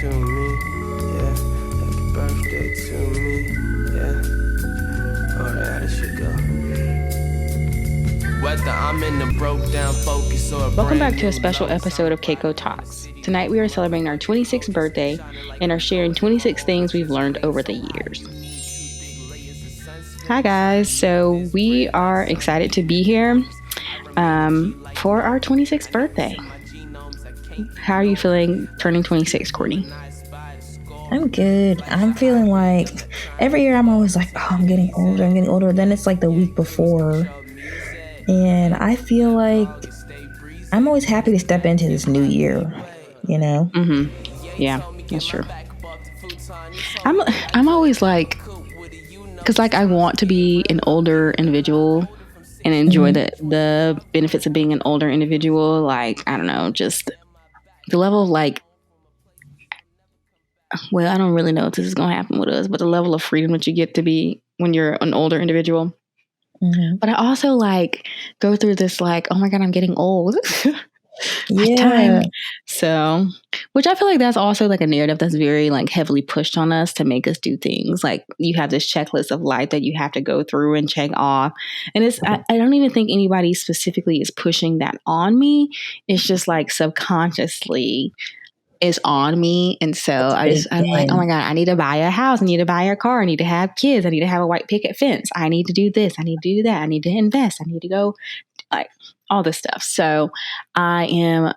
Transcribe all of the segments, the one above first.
to me, yeah. Happy birthday to me, yeah. Alright, how this shit go? Whether I'm in the broke down focus or Welcome back to a special episode of CaCo Talks. Tonight we are celebrating our 26th birthday and are sharing 26 things we've learned over the years. Hi guys, so we are excited to be here for our 26th birthday. How are you feeling turning 26, Courtney? I'm good. I'm feeling like every year I'm always like, oh, I'm getting older. Then it's like the week before. And I feel like I'm always happy to step into this new year, you know? Mm-hmm. Yeah, that's true. I'm always like, because like I want to be an older individual and enjoy the benefits of being an older individual. Like, I don't know, just the level of like, well, I don't really know if this is going to happen with us, but the level of freedom that you get to be when you're an older individual. Mm-hmm. But I also like go through this like, oh my God, I'm getting old. Yeah. Time. So, which I feel like that's also like a narrative that's very like heavily pushed on us to make us do things. Like you have this checklist of life that you have to go through and check off. And it's, I don't even think anybody specifically is pushing that on me. It's just like subconsciously is on me. And so I'm like, oh my God, I need to buy a house. I need to buy a car. I need to have kids. I need to have a white picket fence. I need to do this. I need to do that. I need to invest. I need to go like all this stuff. So I am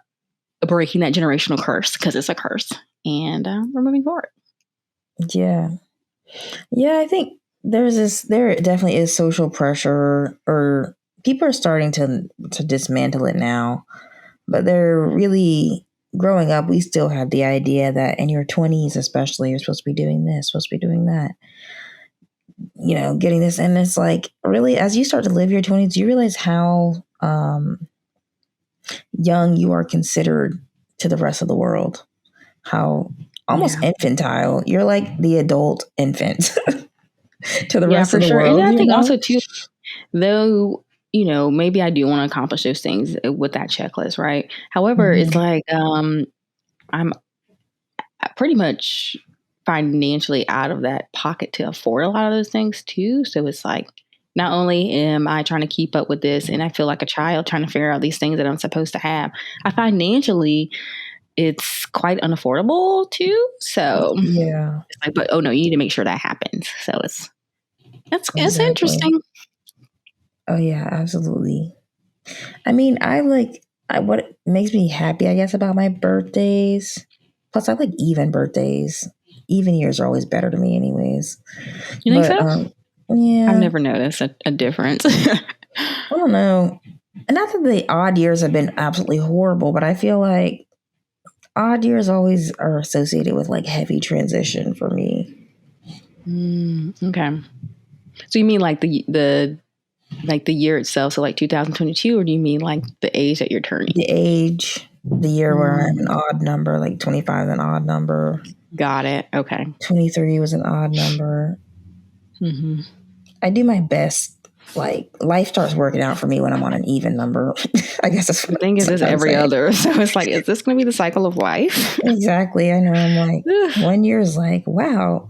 breaking that generational curse because it's a curse and we're moving forward. Yeah. Yeah. I think there definitely is social pressure, or people are starting to dismantle it now, but they're really growing up. We still have the idea that in your 20s, especially, you're supposed to be doing this, supposed to be doing that, you know, getting this. And it's like, really, as you start to live your 20s, you realize how young you are considered to the rest of the world, how almost infantile. You're like the adult infant to the rest of the world. And I think also too, though, you know, maybe I do want to accomplish those things with that checklist, right? However, it's like I'm pretty much financially out of that pocket to afford a lot of those things too. So it's like, not only am I trying to keep up with this and I feel like a child trying to figure out these things that I'm supposed to have, I financially, it's quite unaffordable too. So yeah, it's like, but oh no, you need to make sure that happens. So it's interesting. Oh yeah, absolutely. I mean, what makes me happy, I guess, about my birthdays. Plus, I like even birthdays. Even years are always better to me, anyways. You think so? Yeah, I've never noticed a difference. I don't know. And not that the odd years have been absolutely horrible, but I feel like odd years always are associated with like heavy transition for me. Okay. So you mean like the year itself, so like 2022, or do you mean like the age that you're turning? The age, the year where I'm an odd number, like 25 is an odd number. Got it. Okay. 23 was an odd number. Mm-hmm. I do my best. Like life starts working out for me when I'm on an even number. I guess that's the thing is every other. So it's like, is this going to be the cycle of life? Exactly. I know. I'm like, 1 year is like, wow,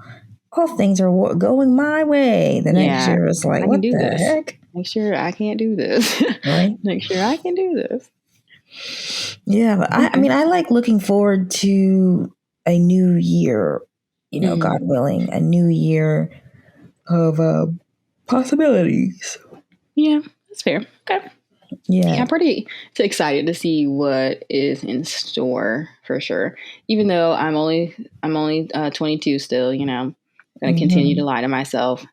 all things are going my way. The next year is like, what the heck? Next year I can't do this. Right? Next year I can do this. Yeah, but I mean, I like looking forward to a new year. You know, God willing, a new year of possibilities. Yeah, that's fair. Okay. Yeah, I'm pretty excited to see what is in store for sure. Even though I'm only 22 still, you know, going to continue to lie to myself.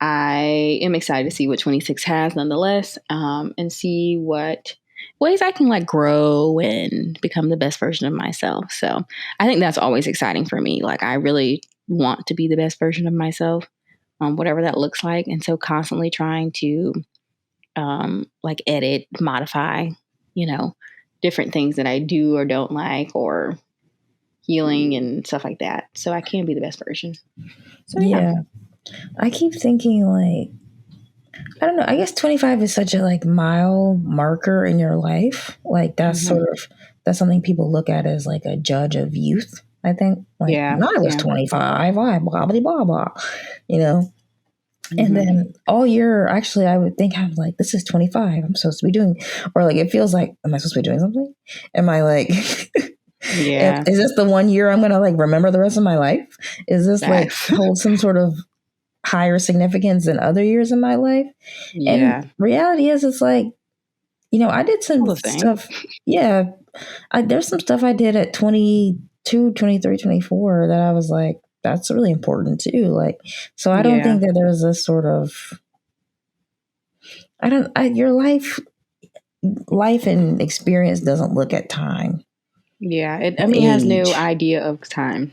I am excited to see what 26 has nonetheless, and see what ways I can like grow and become the best version of myself. So I think that's always exciting for me. Like I really want to be the best version of myself, whatever that looks like. And so constantly trying to like edit, modify, you know, different things that I do or don't like, or healing and stuff like that. So I can be the best version. So yeah. I keep thinking like, I don't know, I guess 25 is such a like mile marker in your life. Like that's that's something people look at as like a judge of youth. I think like Yeah. when I was Yeah. 25, I blah blah blah blah, you know. And Mhm. then all year, actually, I would think I'm like, this is 25. I'm supposed to be doing, or like it feels like, am I supposed to be doing something? Am I like, Yeah. is this the one year I'm gonna like remember the rest of my life? Is this like Facts. hold some sort of higher significance than other years in my life? And Yeah. reality is, it's like, you know, I did some All the same. stuff. Yeah, there's some stuff I did at 22, 23, 24 that I was like, that's really important too. Like, so I don't Yeah. think that there's a sort of, your life and experience doesn't look at time. Yeah. It has no Age. idea of time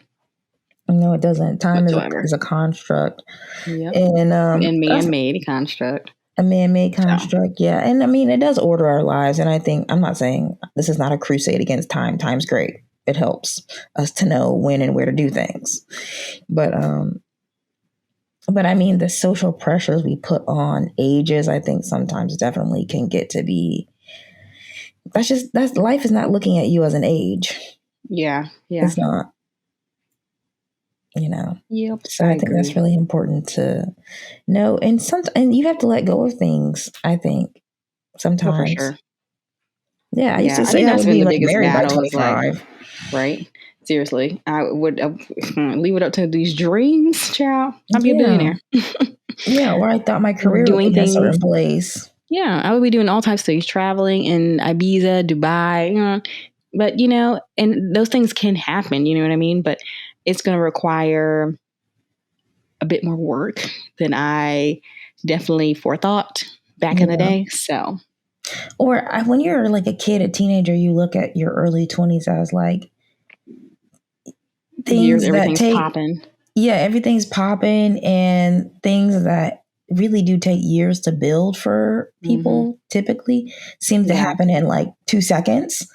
No, it doesn't. Time whatsoever. is a construct. Yep. And And that's man-made construct. a man-made So construct. Yeah. And I mean, it does order our lives. And I think, I'm not saying this is not a crusade against time. Time's great. It helps us to know when and where to do things. But I mean, the social pressures we put on ages, I think sometimes definitely can get to be, that's life is not looking at you as an age. yeah. Yeah. It's not, you know. Yep. So I I think that's agree. really important to know. And you have to let go of things, I think, Oh, for sometimes. sure. Yeah, I used Yeah. to I say think I that's would been be the like biggest married by battle is like, 25. right? Seriously. I would leave it up to these dreams, child. I'd be a Yeah. billionaire. Yeah, or I thought my career would Doing be in a things. certain place. Yeah, I would be doing all types of things, traveling in Ibiza, Dubai, but and those things can happen, you know what I mean? But it's going to require a bit more work than I definitely forethought back in the Yeah. day. So, Or when you're like a kid, a teenager, you look at your early 20s as like things that everything's take, popping. yeah, everything's popping, and things that really do take years to build for people typically seem to Yeah. happen in like 2 seconds.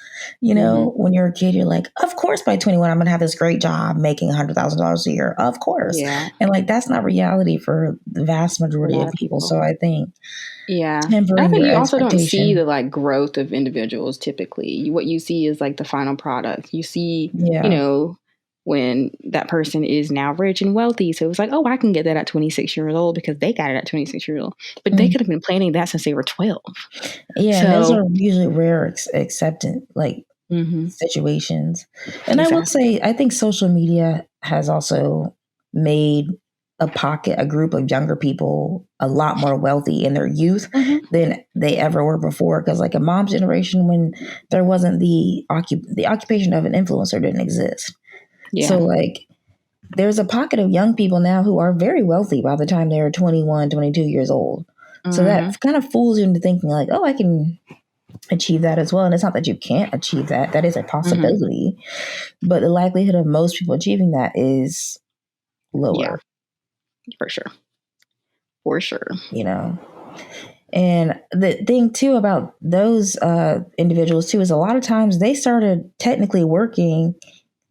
You know, when you're a kid, you're like, of course, by 21, I'm going to have this great job making $100,000 a year. Of course. Yeah. And like, that's not reality for the vast A majority lot of of people. people. So I think Yeah. I tempering think your you also don't see expectation. the like growth of individuals typically. What you see is like the final product. You see, Yeah. when that person is now rich and wealthy. So it's like, oh, I can get that at 26 years old because they got it at 26 years old. But they could have been planning that since they were 12. Yeah. And those So, are usually rare acceptance, like situations. And I will exactly. say, I think social media has also made a group of younger people a lot more wealthy in their youth than they ever were before. Because like a mom's generation, when there wasn't the occupation of an influencer didn't exist. Yeah. So like there's a pocket of young people now who are very wealthy by the time they're 21, 22 years old. So that kind of fools you into thinking like, oh, I can achieve that as well. And it's not that you can't achieve that. That is a possibility. But the likelihood of most people achieving that is lower. Yeah, for sure. For sure. You know? And the thing too about those individuals too is a lot of times they started technically working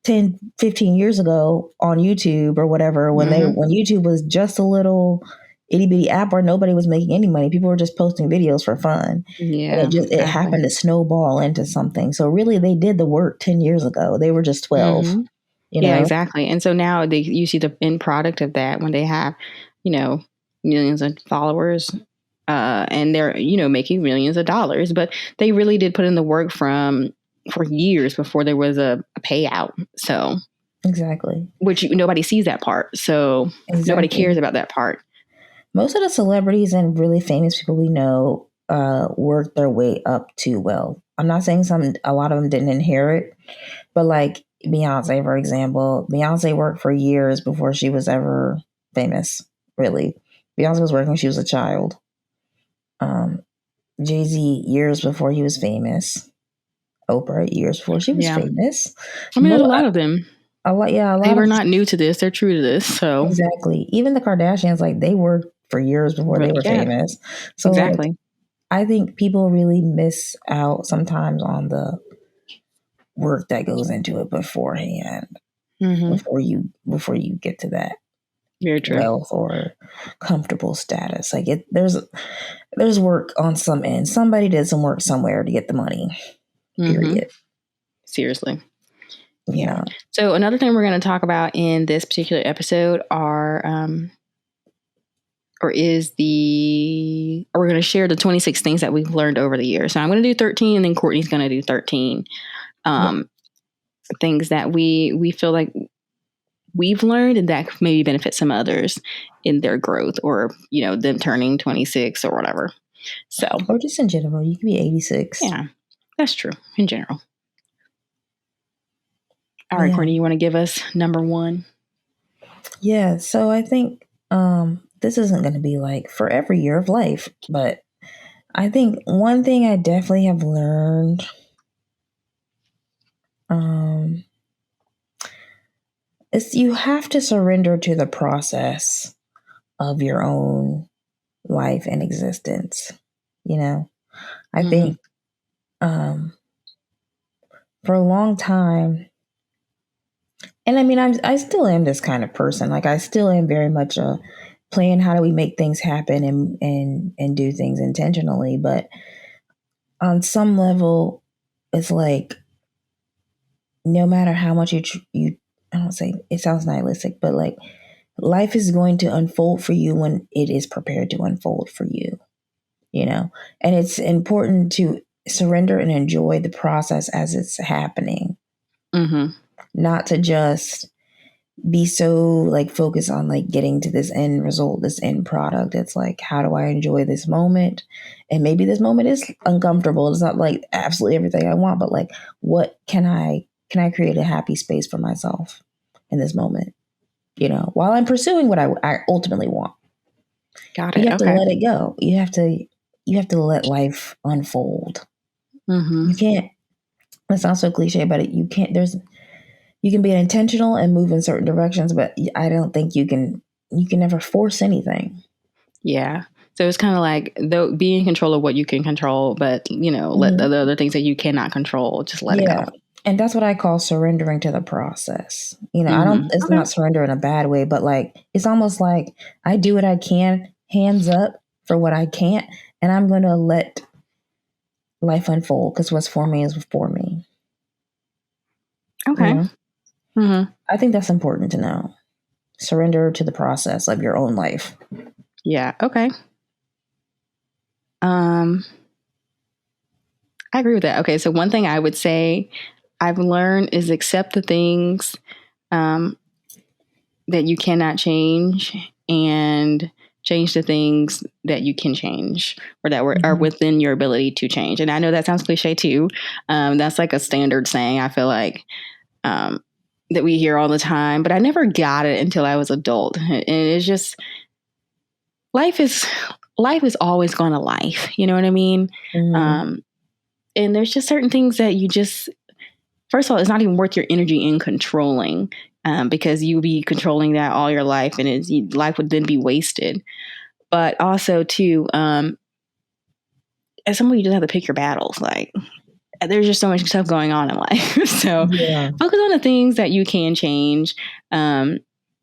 10, 15 years ago on YouTube or whatever, when YouTube was just a little itty bitty app where nobody was making any money. People were just posting videos for fun. Yeah. And it happened to snowball into something. So really they did the work 10 years ago. They were just 12. Yeah, exactly. And so now you see the end product of that when they have, millions of followers, and they're, making millions of dollars, but they really did put in the work for years before there was a payout. So exactly, which nobody sees that part. So nobody cares about that part. Most of the celebrities and really famous people we know work their way up to wealth. I'm not saying a lot of them didn't inherit, but like Beyonce, for example, Beyonce worked for years before she was ever famous. Really, Beyonce was working when she was a child. Jay-Z years before he was famous. Oprah years before she was famous. I mean, there's a lot of them. A lot they were not new to this. They're true to this. So exactly. Even the Kardashians, like they worked for years before they were famous. So exactly. Like, I think people really miss out sometimes on the work that goes into it beforehand. Before you get to that very true wealth or comfortable status. Like there's work on some end. Somebody did some work somewhere to get the money. Period. Seriously. Yeah. So another thing we're going to talk about in this particular episode we're going to share the 26 things that we've learned over the years. So I'm going to do 13 and then Courtney's going to do 13 things that we feel like we've learned and that maybe benefit some others in their growth or, them turning 26 or whatever. So, or just in general, you can be 86. Yeah, that's true in general. All right, Courtney, you want to give us number 1? Yeah. So I think, this isn't going to be like for every year of life, but I think one thing I definitely have learned, is you have to surrender to the process of your own life and existence. I think, for a long time, and I mean, I still am this kind of person. Like I still am very much a plan. How do we make things happen and do things intentionally? But on some level, it's like no matter how much you I don't say it sounds nihilistic, but like life is going to unfold for you when it is prepared to unfold for you. And it's important to surrender and enjoy the process as it's happening. Not to just be so like focused on like getting to this end result, this end product. It's like, how do I enjoy this moment? And maybe this moment is uncomfortable. It's not like absolutely everything I want, but like, what can I create a happy space for myself in this moment? While I'm pursuing what I ultimately want. Got it. You have to let it go. You have to let life unfold. You can't. It sounds so cliche, but you can't. You can be intentional and move in certain directions, but I don't think you can never force anything. Yeah. So it's kind of like be in control of what you can control, but let the other things that you cannot control, just let it go. And that's what I call surrendering to the process. It's not surrender in a bad way, but like, it's almost like I do what I can, hands up for what I can't. And I'm going to let life unfold because what's for me is for me. Okay. I think that's important to know. Surrender to the process of your own life. Yeah. Okay. I agree with that. Okay. So one thing I would say I've learned is accept the things that you cannot change and change the things that you can change or that are within your ability to change. And I know that sounds cliche too. That's like a standard saying, I feel like, that we hear all the time, but I never got it until I was adult. And it's just, life is always going to life. You know what I mean? And there's just certain things that you just, first of all, it's not even worth your energy in controlling, because you'll be controlling that all your life and life would then be wasted. But also too, as somebody, you just have to pick your battles. Like, there's just so much stuff going on in life. So focus on the things that you can change. But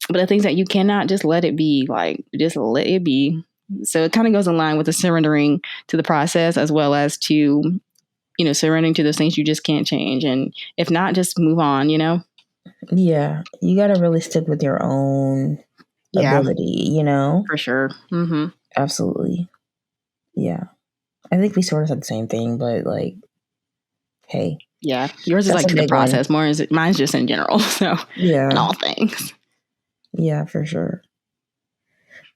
the things that you cannot, just let it be. Like, just let it be. So it kind of goes in line with the surrendering to the process, as well as to, surrendering to those things you just can't change. And if not, just move on, Yeah. You got to really stick with your own ability, For sure. Absolutely. Yeah. I think we sort of said the same thing, but like, hey. Yeah. Yours is like to the process. Mine's just in general. So, in all things. Yeah, for sure.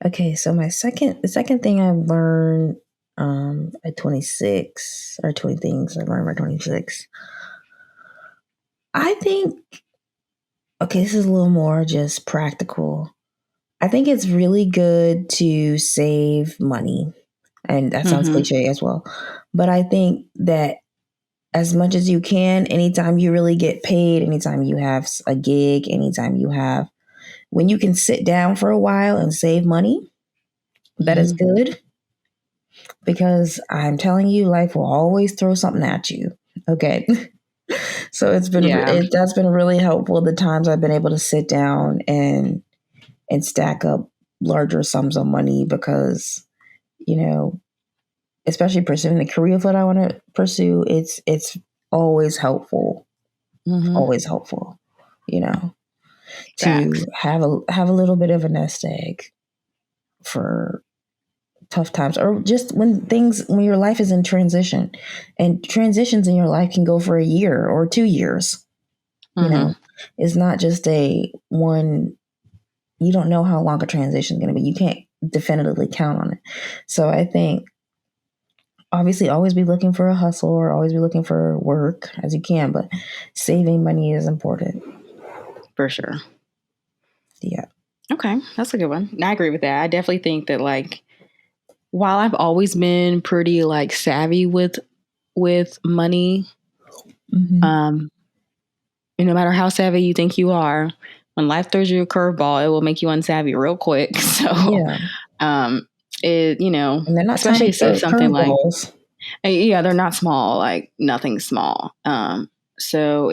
Okay. So the second thing I've learned at 26, or 20 things I learned by 26. I think, okay, this is a little more just practical. I think it's really good to save money. And that sounds cliche as well. But I think that as much as you can, anytime you really get paid, anytime you have a gig, when you can sit down for a while and save money, that is good. Because I'm telling you, life will always throw something at you. Okay. So that's been really helpful the times I've been able to sit down and stack up larger sums of money because, especially pursuing the career that I want to pursue, it's always helpful. always helpful, you know, to Facts. have a little bit of a nest egg for tough times, or just when your life is in transition, and transitions in your life can go for a year or 2 years. You know, it's not just a one. You don't know how long a transition is going to be. You can't definitively count on it. So I think obviously always be looking for a hustle, or always be looking for work as you can, but saving money is important. For sure. Yeah. Okay, that's a good one. I agree with that. I definitely think that, like, while I've always been pretty like savvy with money, and no matter how savvy you think you are, when life throws you a curveball, it will make you unsavvy real quick. So, it, and they're not especially tiny if something like, curveballs. yeah, they're not small, like nothing small. So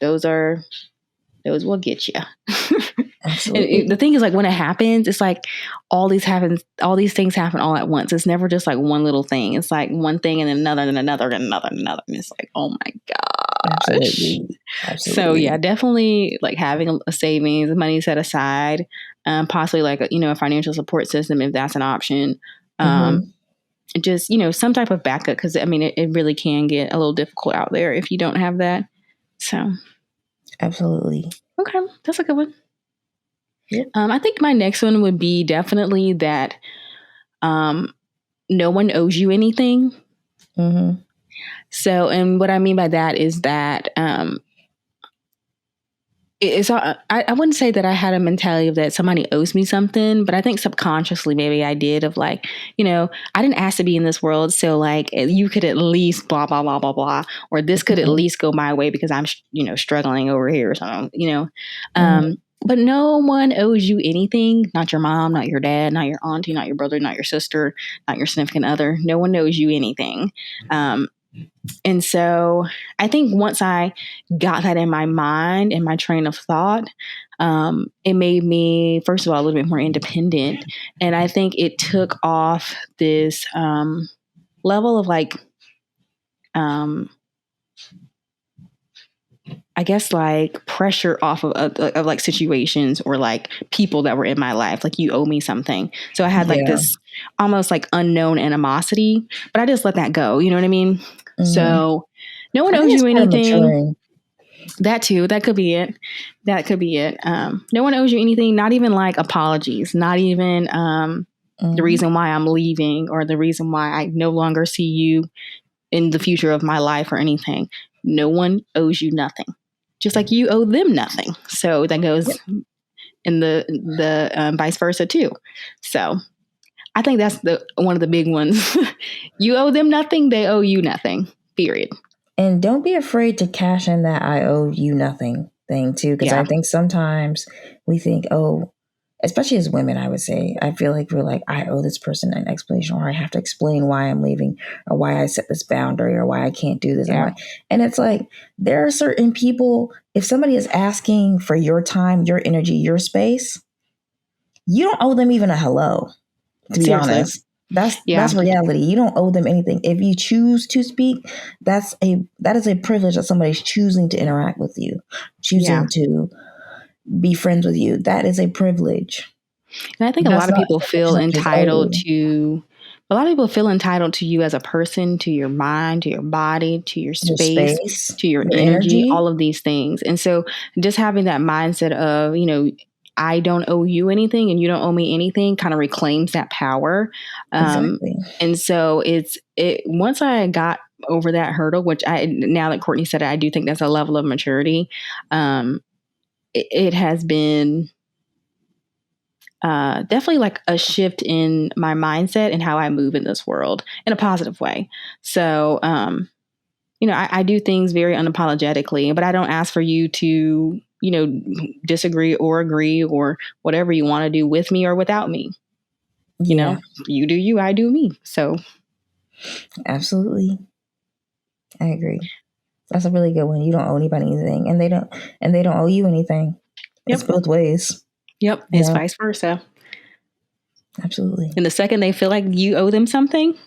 those will get you. Absolutely. The thing is, like, when it happens, it's like all these things happen all at once. It's never just like one little thing. It's like one thing and then another and another and another and another. And it's like, oh my gosh. Absolutely. So yeah, definitely like having a savings, money set aside, possibly like a financial support system if that's an option. Just some type of backup, because I mean it really can get a little difficult out there if you don't have that. So absolutely. Okay, that's a good one. Yep. I think my next one would be definitely that no one owes you anything. So, and what I mean by that is that I wouldn't say that I had a mentality of that somebody owes me something, but I think subconsciously maybe I did, of like, I didn't ask to be in this world. So like you could at least blah, blah, blah, blah, blah, or this could at least go my way because I'm, struggling over here or something, but no one owes you anything. Not your mom, not your dad, not your auntie, not your brother, not your sister, not your significant other. No one owes you anything. And so I think once I got that in my mind, in my train of thought, it made me, first of all, a little bit more independent. And I think it took off this level of like, I guess like pressure off of like situations or like people that were in my life. Like, you owe me something. So I had like this almost like unknown animosity, but I just let that go. You know what I mean? So no one owes you anything. That too. That could be it. No one owes you anything. Not even like apologies. Not even the reason why I'm leaving or the reason why I no longer see you in the future of my life or anything. No one owes you nothing. Just like you owe them nothing. So that goes in the vice versa too. So I think that's one of the big ones. You owe them nothing. They owe you nothing. Period. And don't be afraid to cash in that I owe you nothing thing too. Because I think sometimes we think, especially as women, I would say, I feel like we're like, I owe this person an explanation, or I have to explain why I'm leaving, or why I set this boundary, or why I can't do this. And it's like, there are certain people, if somebody is asking for your time, your energy, your space, you don't owe them even a hello, to be honest. That's reality. You don't owe them anything. If you choose to speak, that is a privilege that somebody's choosing to interact with you, choosing to be friends with you. That is a privilege. And I think a lot of people feel entitled to you as a person, to your mind, to your body, to your space, to your energy, all of these things. And so just having that mindset of, I don't owe you anything and you don't owe me anything kind of reclaims that power. And so once I got over that hurdle, which now that Courtney said it, I do think that's a level of maturity. It has been definitely like a shift in my mindset and how I move in this world in a positive way. So, I do things very unapologetically, but I don't ask for you to, disagree or agree or whatever you want to do with me or without me. You know, you do you, I do me. So. Absolutely. I agree. That's a really good one. You don't owe anybody anything, and they don't owe you anything. It's both ways. Yep. It's vice versa. Absolutely. And the second they feel like you owe them something,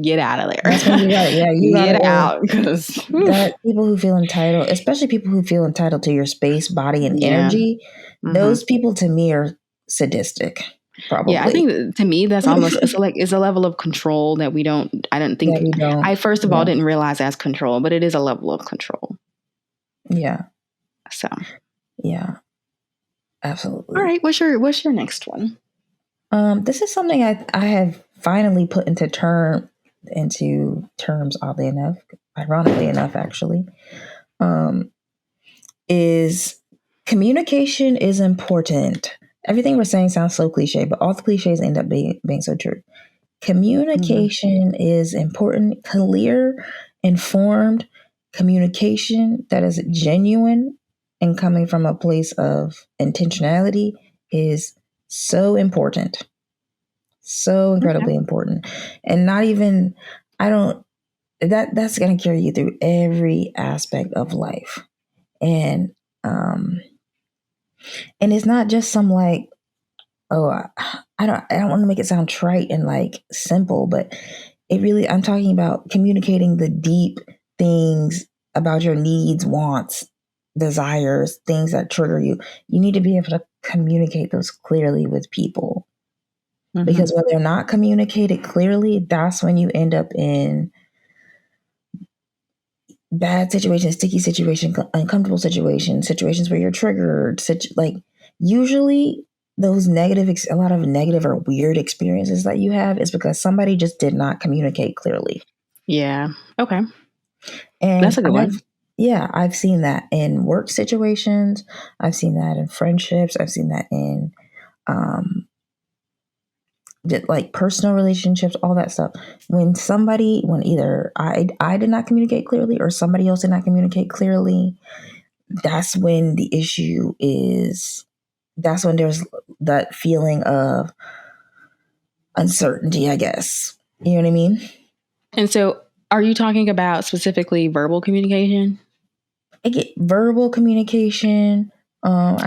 get out of there. That's when you gotta get out. Because that people who feel entitled, especially people who feel entitled to your space, body, and energy, those people to me are sadistic. Probably. Yeah, I think to me that's almost it's a level of control that I don't think we don't. I first of all didn't realize as control, but it is a level of control. Yeah. So. Yeah. Absolutely. All right. What's your next one? This is something I have finally put into terms, ironically enough, actually, is communication is important. Everything we're saying sounds so cliche, but all the cliches end up being so true. Communication is important. Clear, informed communication that is genuine and coming from a place of intentionality is so important. So incredibly important. And not even, that's going to carry you through every aspect of life. And it's not just some like, I don't want to make it sound trite and like simple, but I'm talking about communicating the deep things about your needs, wants, desires, things that trigger you. You need to be able to communicate those clearly with people. Because when they're not communicated clearly, that's when you end up in bad situations, sticky situations, uncomfortable situations where you're triggered. Usually those a lot of negative or weird experiences that you have is because somebody just did not communicate clearly. Yeah. Okay. And that's a good one. Yeah, I've seen that in work situations. I've seen that in friendships. I've seen that in like personal relationships, all that stuff. When either I did not communicate clearly or somebody else did not communicate clearly, that's when the issue is. That's when there's that feeling of uncertainty, I guess. You know what I mean? And so, are you talking about specifically verbal communication? I get verbal communication. I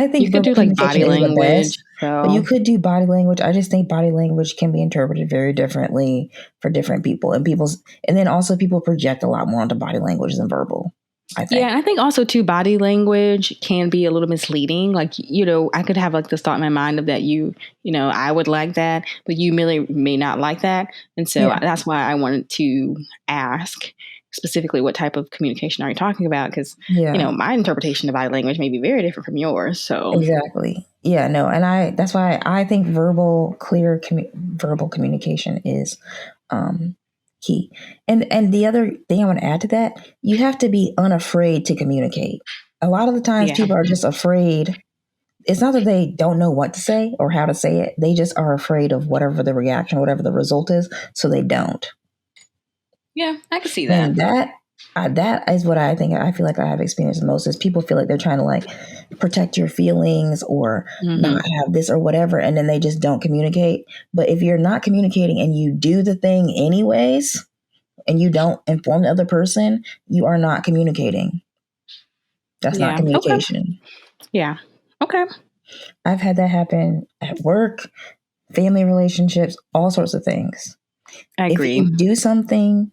think you could do like body language, but you could do body language. I just think body language can be interpreted very differently for different people, and then also people project a lot more onto body language than verbal. I think. Yeah, I think also too body language can be a little misleading. Like, I could have like this thought in my mind of that I would like that, but you may not like that. And so that's why I wanted to ask specifically what type of communication are you talking about? Because, my interpretation of body language may be very different from yours. So exactly. Yeah, no. And that's why I think verbal communication is key. And the other thing I want to add to that, you have to be unafraid to communicate. A lot of the times people are just afraid. It's not that they don't know what to say or how to say it. They just are afraid of whatever the reaction, whatever the result is. So they don't. Yeah, I can see that. And that is what I feel like I have experienced most is people feel like they're trying to like protect your feelings or not have this or whatever. And then they just don't communicate. But if you're not communicating and you do the thing anyways, and you don't inform the other person, you are not communicating. That's not communication. Okay. Yeah. Okay. I've had that happen at work, family relationships, all sorts of things. I agree. If you do something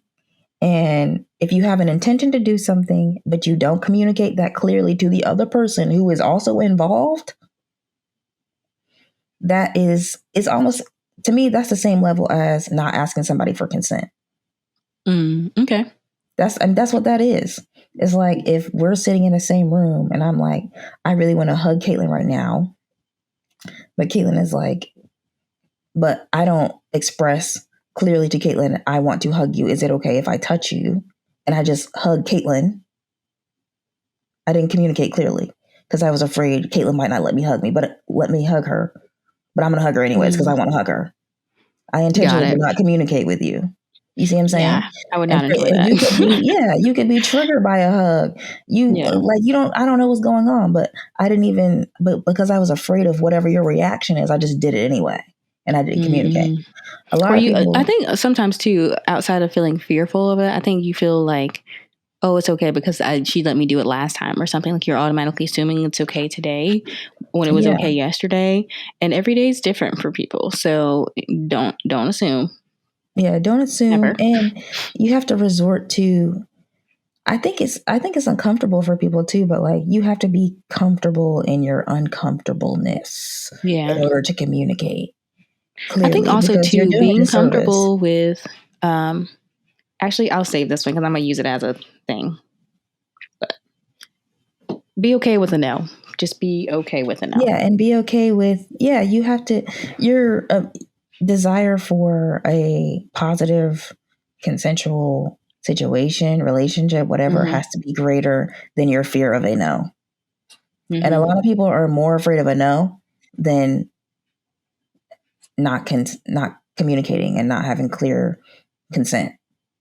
and if you have an intention to do something, but you don't communicate that clearly to the other person who is also involved, it's almost, to me, that's the same level as not asking somebody for consent. Okay. That's what that is. It's like if we're sitting in the same room and I'm like, I really want to hug Catelyn right now. But Catelyn is like, but I don't express clearly to Catelyn, I want to hug you. Is it okay if I touch you? And I just hug Catelyn. I didn't communicate clearly because I was afraid Catelyn might not let me hug me, but let me hug her. But I'm going to hug her anyways because I want to hug her. I intentionally did not communicate with you. You see what I'm saying? Yeah, I would not enjoy that. You could be triggered by a hug. I don't know what's going on, but but because I was afraid of whatever your reaction is, I just did it anyway. And I didn't communicate. A lot of people, I think sometimes too, outside of feeling fearful of it, I think you feel like, oh, it's okay because she let me do it last time or something. Like you're automatically assuming it's okay today when it was okay yesterday. And every day is different for people. So don't assume. Yeah, don't assume. Never. And you have to resort to, I think it's uncomfortable for people too, but like you have to be comfortable in your uncomfortableness Yeah. in order to communicate I think clearly, also because you're too, doing a being disservice. comfortable with, actually, I'll save this one because I'm going to use it as a thing. But be okay with a no. Just be okay with a no. Yeah, and be okay with, you have to, your desire for a positive, consensual situation, relationship, whatever, Mm-hmm. has to be greater than your fear of a no. And a Mm-hmm. lot of people are more afraid of a no than not communicating and not having clear consent.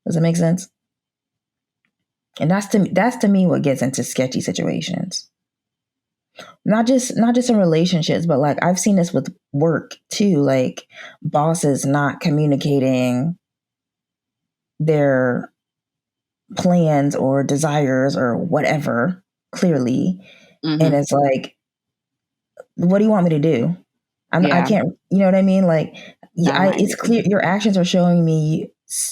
Does that make sense? And that's to me what gets into sketchy situations. Not just in relationships, but like I've seen this with work too, like bosses not communicating their plans or desires or whatever clearly. And Mm-hmm. it's like, what do you want me to do? I Yeah. can't, you know what I mean? Like, Not my it's reason. clear your actions are showing me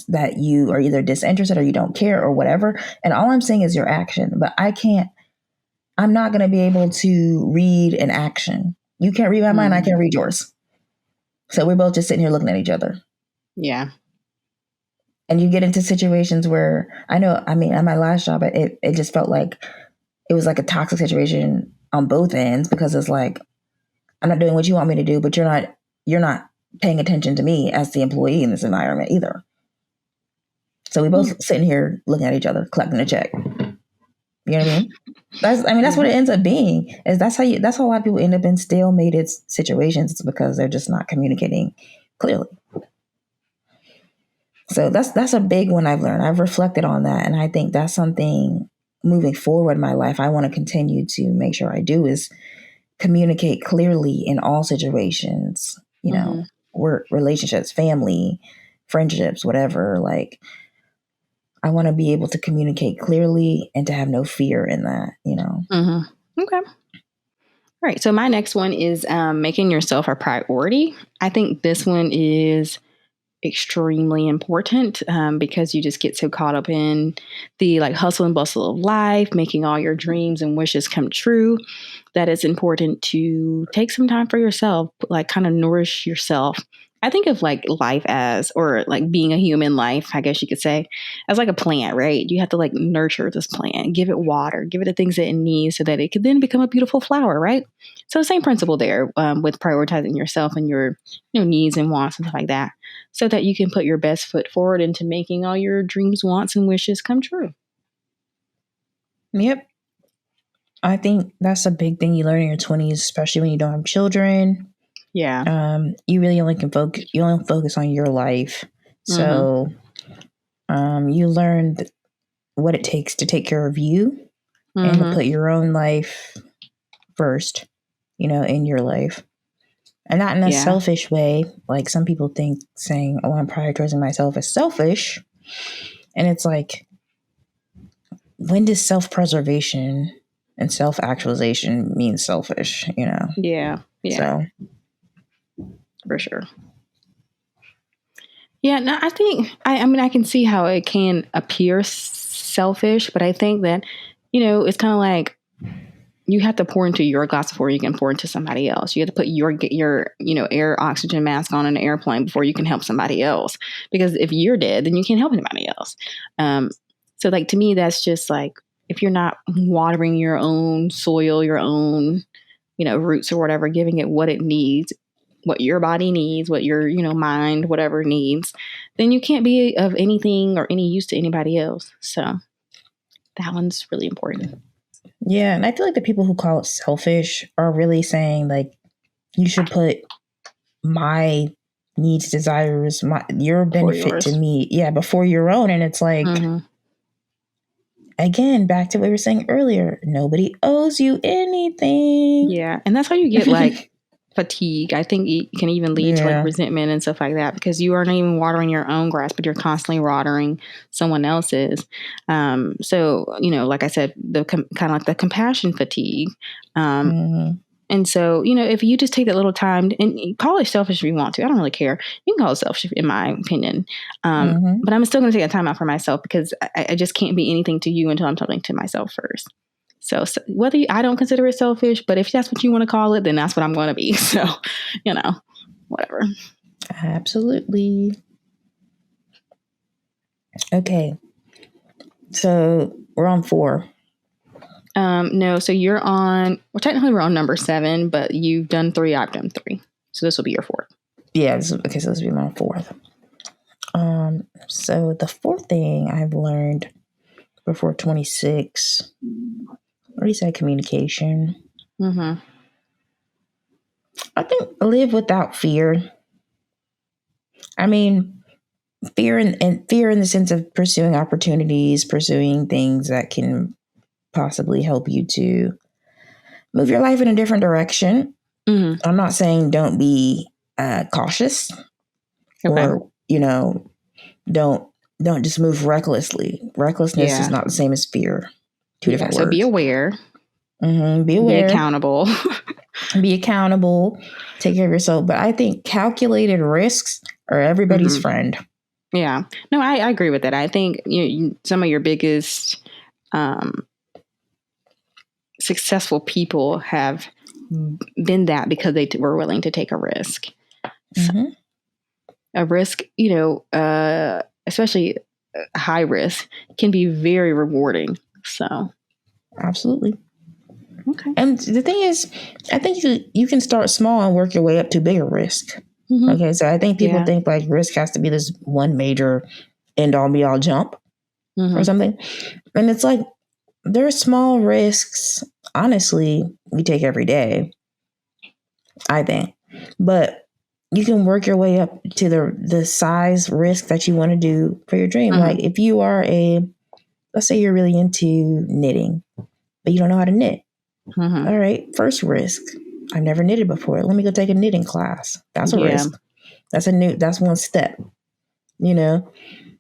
that you are either disinterested or you don't care or whatever. And all I'm saying is your action, but I'm not going to be able to read an action. You can't read my mind. I Mm. can't read yours. So we're both just sitting here looking at each other. Yeah. And you get into situations where I mean, at my last job, it just felt like it was like a toxic situation on both ends, because it's like, I'm not doing what you want me to do, but you're not paying attention to me as the employee in this environment either. So we both sitting here looking at each other, collecting a check. You know what I mean? That's what it ends up being. That's how a lot of people end up in stalemated situations. It's because they're just not communicating clearly. So that's a big one I've learned. I've reflected on that, and I think that's something moving forward in my life I want to continue to make sure I do, is communicate clearly in all situations. You Mm-hmm. know, work, relationships, family, friendships, whatever. Like, I want to be able to communicate clearly and to have no fear in that. You know. Mm-hmm. Okay. All right. So my next one is making yourself a priority. I think this one is extremely important because you just get so caught up in the like hustle and bustle of life, making all your dreams and wishes come true, that it's important to take some time for yourself, like kind of nourish yourself. I think of like life as, or like being a human life, I guess you could say, as like a plant, right? You have to like nurture this plant, give it water, give it the things that it needs so that it could then become a beautiful flower, right? So same principle there with prioritizing yourself and your needs and wants and stuff like that, so that you can put your best foot forward into making all your dreams, wants, and wishes come true. Yep. I think that's a big thing you learn in your 20s, especially when you don't have children. Yeah. You really only focus on your life. Mm-hmm. So you learn what it takes to take care of you and to Mm-hmm. put your own life first, in your life. And not in a Yeah. selfish way. Like some people think saying, oh, I'm prioritizing myself is selfish. And it's like, when does self-preservation and self-actualization mean selfish, Yeah. So For sure. Yeah, no, I think I mean I can see how it can appear selfish, but I think that it's kind of like you have to pour into your glass before you can pour into somebody else. You have to put your air oxygen mask on an airplane before you can help somebody else. Because if you're dead, then you can't help anybody else. So like to me, that's just like if you're not watering your own soil, your own roots or whatever, giving it what it needs, what your body needs, what your mind, whatever needs, then you can't be of anything or any use to anybody else. So that one's really important. yeah, and I feel like the people who call it selfish are really saying like you should put my needs, desires, your For benefit to yours. me, before your own. And it's like, Mm-hmm. again, back to what we were saying earlier, nobody owes you anything. Yeah, and that's how you get like fatigue. I think it can even lead to like Yeah. resentment and stuff like that because you aren't even watering your own grass, but you're constantly watering someone else's. So like I said, the kind of like the compassion fatigue. Mhm. And so, if you just take that little time and call it selfish if you want to, I don't really care. You can call it selfish in my opinion. But I'm still going to take that time out for myself because I just can't be anything to you until I'm something to myself first. So whether I don't consider it selfish, but if that's what you want to call it, then that's what I'm going to be. So, whatever. Absolutely. Okay. So we're on 4. No, so technically we're on number 7, but you've done 3, I've done 3. So this will be your 4th. Yeah, so this will be my 4th. So the 4th thing I've learned before 26, what do you say, communication? Mm-hmm. I think live without fear. I mean, fear in the sense of pursuing opportunities, pursuing things that can possibly help you to move your life in a different direction. Mm-hmm. I'm not saying don't be cautious, or don't just move recklessly. Recklessness is not the same as fear. Two different words. So be aware. Mm-hmm. Be aware. Be accountable. Be accountable. Take care of yourself. But I think calculated risks are everybody's friend. Yeah. No, I agree with that. I think some of your biggest successful people have been that because they were willing to take a risk. Mm-hmm. A risk, especially high risk, can be very rewarding. So, absolutely. Okay. And the thing is, I think you can start small and work your way up to bigger risk. Mm-hmm. Okay, so I think people think like risk has to be this one major end all be all jump or something, and it's like there are small risks. Honestly, we take every day, I think, but you can work your way up to the size risk that you want to do for your dream. Like if you are let's say you're really into knitting, but you don't know how to knit. All right, first risk. I've never knitted before. Let me go take a knitting class. That's a risk. That's one step, And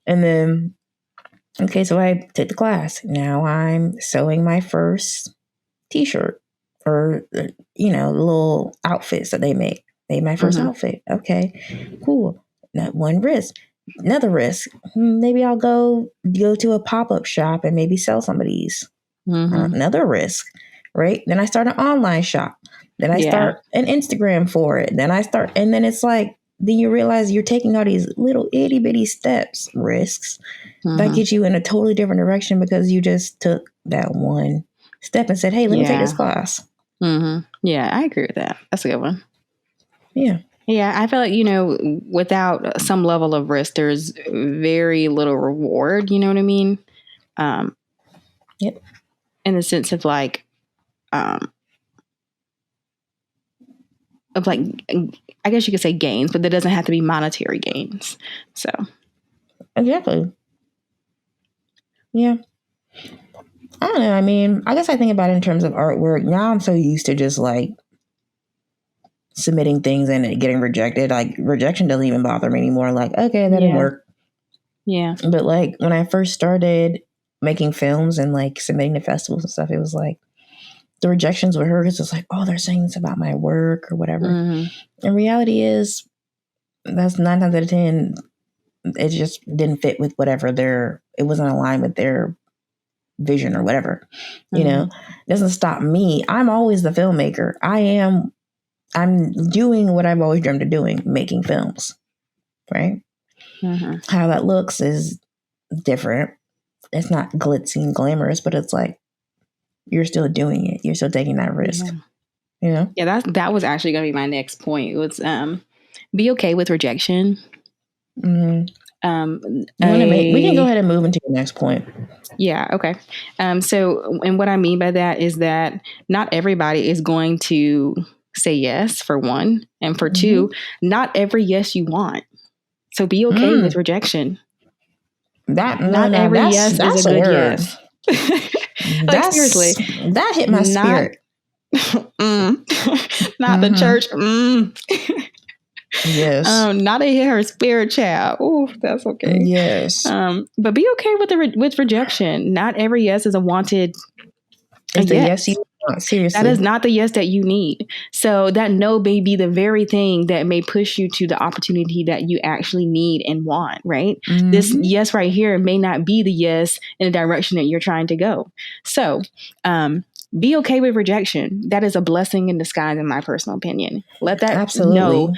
then, okay, so I took the class. Now I'm sewing my first t-shirt or, little outfits that they make. Made my first outfit. Okay, cool. That one risk. Another risk. Maybe I'll go to a pop-up shop and maybe sell some of these. Another risk. Right? Then I start an online shop. Then I start an Instagram for it. Then it's like, then you realize you're taking all these little itty bitty risks that get you in a totally different direction because you just took that one step and said, hey, let me take this class. Yeah, I agree with that. That's a good one. Yeah. Yeah, I feel like, without some level of risk, there's very little reward. You know what I mean? Yep. In the sense of like, I guess you could say gains, but that doesn't have to be monetary gains. So. Exactly. Yeah. I don't know. I mean, I guess I think about it in terms of artwork. Now I'm so used to just like submitting things and it getting rejected. Like rejection doesn't even bother me anymore. Like, okay, that didn't work. Yeah. But like when I first started making films and like submitting to festivals and stuff, it was like the rejections were hurt. It's just like, oh, they're saying this about my work or whatever. And reality is that's 9 times out of 10, it just didn't fit with whatever it wasn't aligned with their vision or whatever, it doesn't stop me. I'm always the filmmaker. I'm doing what I've always dreamed of doing, making films, right? How that looks is different. It's not glitzy and glamorous, but it's like, you're still doing it. You're still taking that risk, Yeah, that was actually going to be my next point. It was, be okay with rejection. We can go ahead and move into your next point. Yeah. Okay. So, and what I mean by that is that not everybody is going to say yes, for one, and for two, not every yes you want. So be okay with rejection. Not every yes is a good word. Yes. Like seriously, that hit my spirit. Not the church. Yes. Not a her spirit child. Oh, that's okay. Yes. But be okay with with rejection. Not every yes is a wanted. It's a yes you Seriously. That is not the yes that you need. So that no may be the very thing that may push you to the opportunity that you actually need and want, right? Mm-hmm. This yes right here may not be the yes in the direction that you're trying to go. So be okay with rejection. That is a blessing in disguise, in my personal opinion. Let that Absolutely. no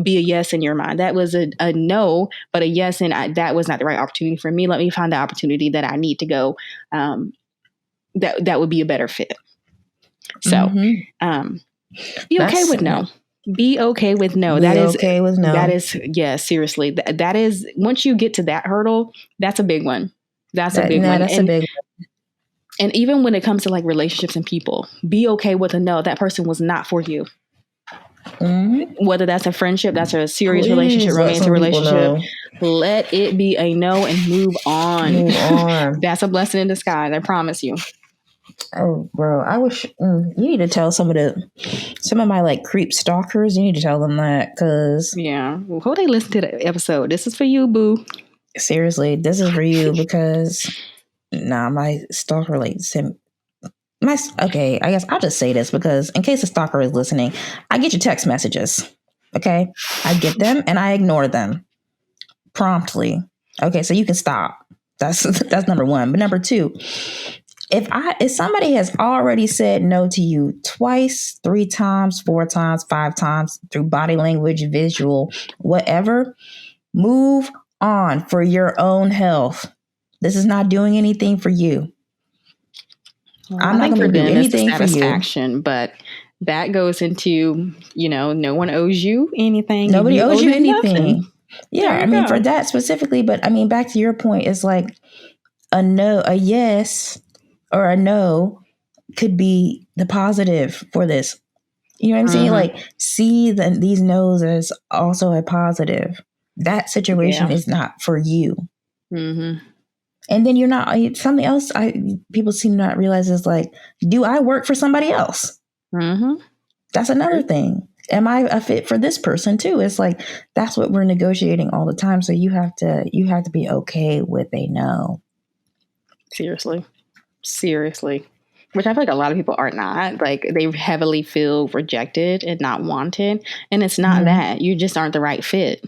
be a yes in your mind. That was a no, but a yes, and that was not the right opportunity for me. Let me find the opportunity that I need to go. That would be a better fit. So, be okay with no. Be okay with no. Be okay with no. That is, yeah, seriously. That is, once you get to that hurdle, that's a big one. That's a big one. That's a big one. And even when it comes to like relationships and people, be okay with a no. That person was not for you. Mm-hmm. Whether that's a friendship, that's a serious relationship, romantic relationship, let it be a no and move on. That's a blessing in disguise. I promise you. Oh, bro, I wish you need to tell some of my like creep stalkers. You need to tell them that, because well, hope they listen to the episode. This is for you, boo. Seriously, this is for you, because my stalker okay, I guess I'll just say this, because in case a stalker is listening, I get your text messages. Okay, I get them and I ignore them promptly. Okay, so you can stop. That's number one. But number two, if somebody has already said no to you twice, 3 times, 4 times, 5 times through body language, visual, whatever, move on for your own health. This is not doing anything for you. I'm not going to do anything for you. But that goes into, no one owes you anything. Nobody owes you anything. Nothing. Yeah, I mean, for that specifically, but I mean, back to your point, it's like a yes or a no could be the positive for this. You know what I'm saying? Like, see these no's as also a positive. That situation is not for you. Mm-hmm. And then you're not, something else people seem to not realize is like, do I work for somebody else? Mm-hmm. That's another thing. Am I a fit for this person too? It's like, that's what we're negotiating all the time. So you have to be okay with a no. Seriously. Which I feel like a lot of people are not. Like, they heavily feel rejected and not wanted. And it's not that. You just aren't the right fit.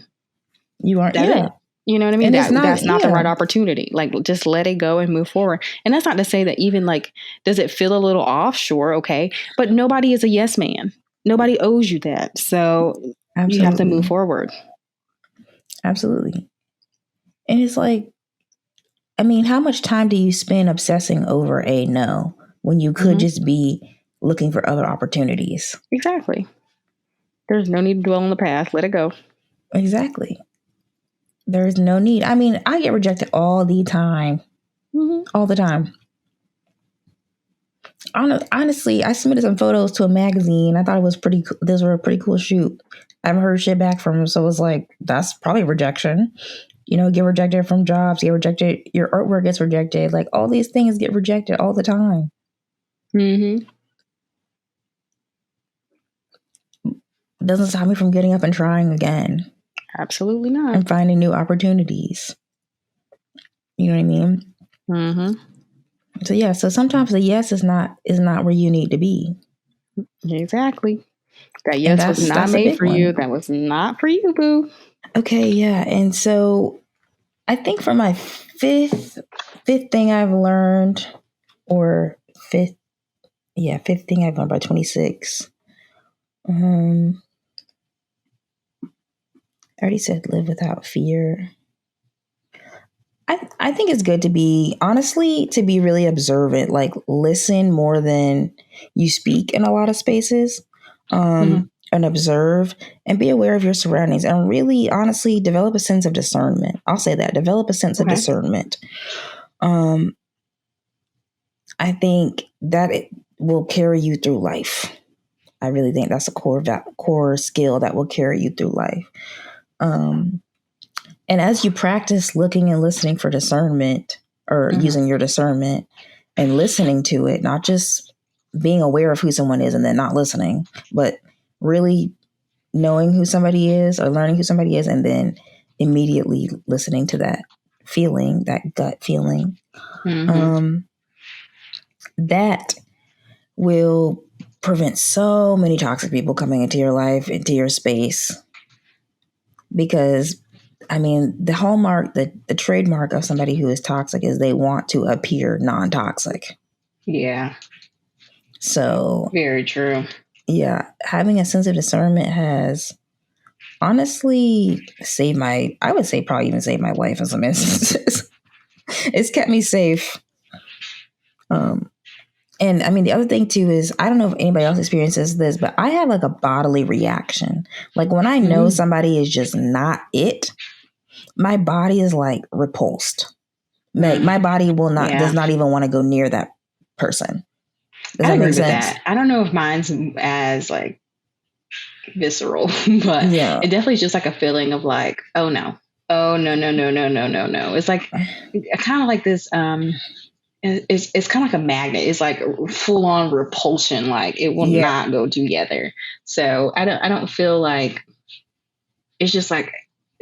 You aren't. That's it. You know what I mean? That's not the right opportunity. Like, just let it go and move forward. And that's not to say that even like, does it feel a little off? Sure. Okay. But nobody is a yes man. Nobody owes you that. So You have to move forward. Absolutely. And it's like, I mean, how much time do you spend obsessing over a no when you could just be looking for other opportunities? Exactly. There's no need to dwell on the past. Let it go. Exactly. There is no need. I mean, I get rejected all the time. All the time. Honestly, I submitted some photos to a magazine. I thought it was pretty cool. Those were a pretty cool shoot. I haven't heard shit back from them. So it was like, that's probably rejection. Get rejected from jobs, get rejected. Your artwork gets rejected. Like, all these things get rejected all the time. Doesn't stop me from getting up and trying again. Absolutely not. And finding new opportunities. You know what I mean? So sometimes the yes is not where you need to be. Exactly. That yes was not made for you. That was not for you, boo. Okay, yeah. And so I think for my fifth thing I've learned, or fifth thing I've learned by 26. I already said live without fear. I think it's good to be really observant, like listen more than you speak in a lot of spaces, and observe and be aware of your surroundings, and really honestly develop a sense of discernment. I'll say that, develop a sense of discernment. I think that it will carry you through life. I really think that's a core skill that will carry you through life. And as you practice looking and listening for discernment, or using your discernment and listening to it, not just being aware of who someone is and then not listening, but really knowing who somebody is or learning who somebody is, and then immediately listening to that feeling, that gut feeling, that will prevent so many toxic people coming into your life, into your space. Because, I mean, the hallmark, the trademark of somebody who is toxic is they want to appear non-toxic. Yeah. So, very true. Yeah, having a sense of discernment has honestly saved I would say probably even saved my life in some instances. It's kept me safe. And I mean, the other thing too is, I don't know if anybody else experiences this, but I have like a bodily reaction. Like when I know somebody is just not it, my body is like repulsed. Like my body does not even want to go near that person. Does that make sense? That. I don't know if mine's as like visceral, but it definitely is just like a feeling of like, oh no. Oh no. It's like kind of like this it's kind of like a magnet. It's like full on repulsion. Like it will not go together. So I don't feel like it's just like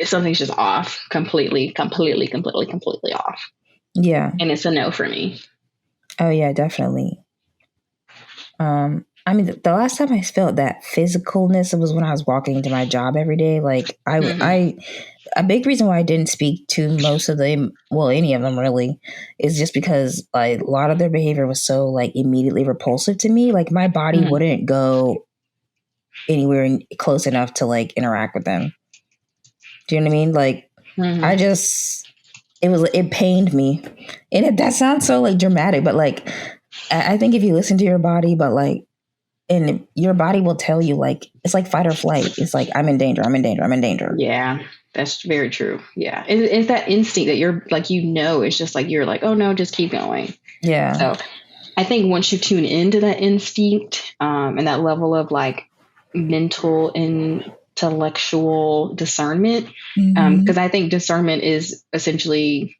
something's just off completely off. Yeah. And it's a no for me. Oh yeah, definitely. I mean, the last time I felt that physicalness was when I was walking into my job every day. Like a big reason why I didn't speak to most of them, well, any of them really, is just because like a lot of their behavior was so like immediately repulsive to me. Like my body wouldn't go anywhere close enough to like interact with them. Do you know what I mean? Like it pained me. And that sounds so like dramatic, but like I think if you listen to your body, but like, and your body will tell you like, it's like fight or flight. It's like, I'm in danger. Yeah, that's very true. Yeah. It's that instinct that you're like, it's just like, you're like, oh no, just keep going. Yeah. So I think once you tune into that instinct and that level of like mental and intellectual discernment, because I think discernment is essentially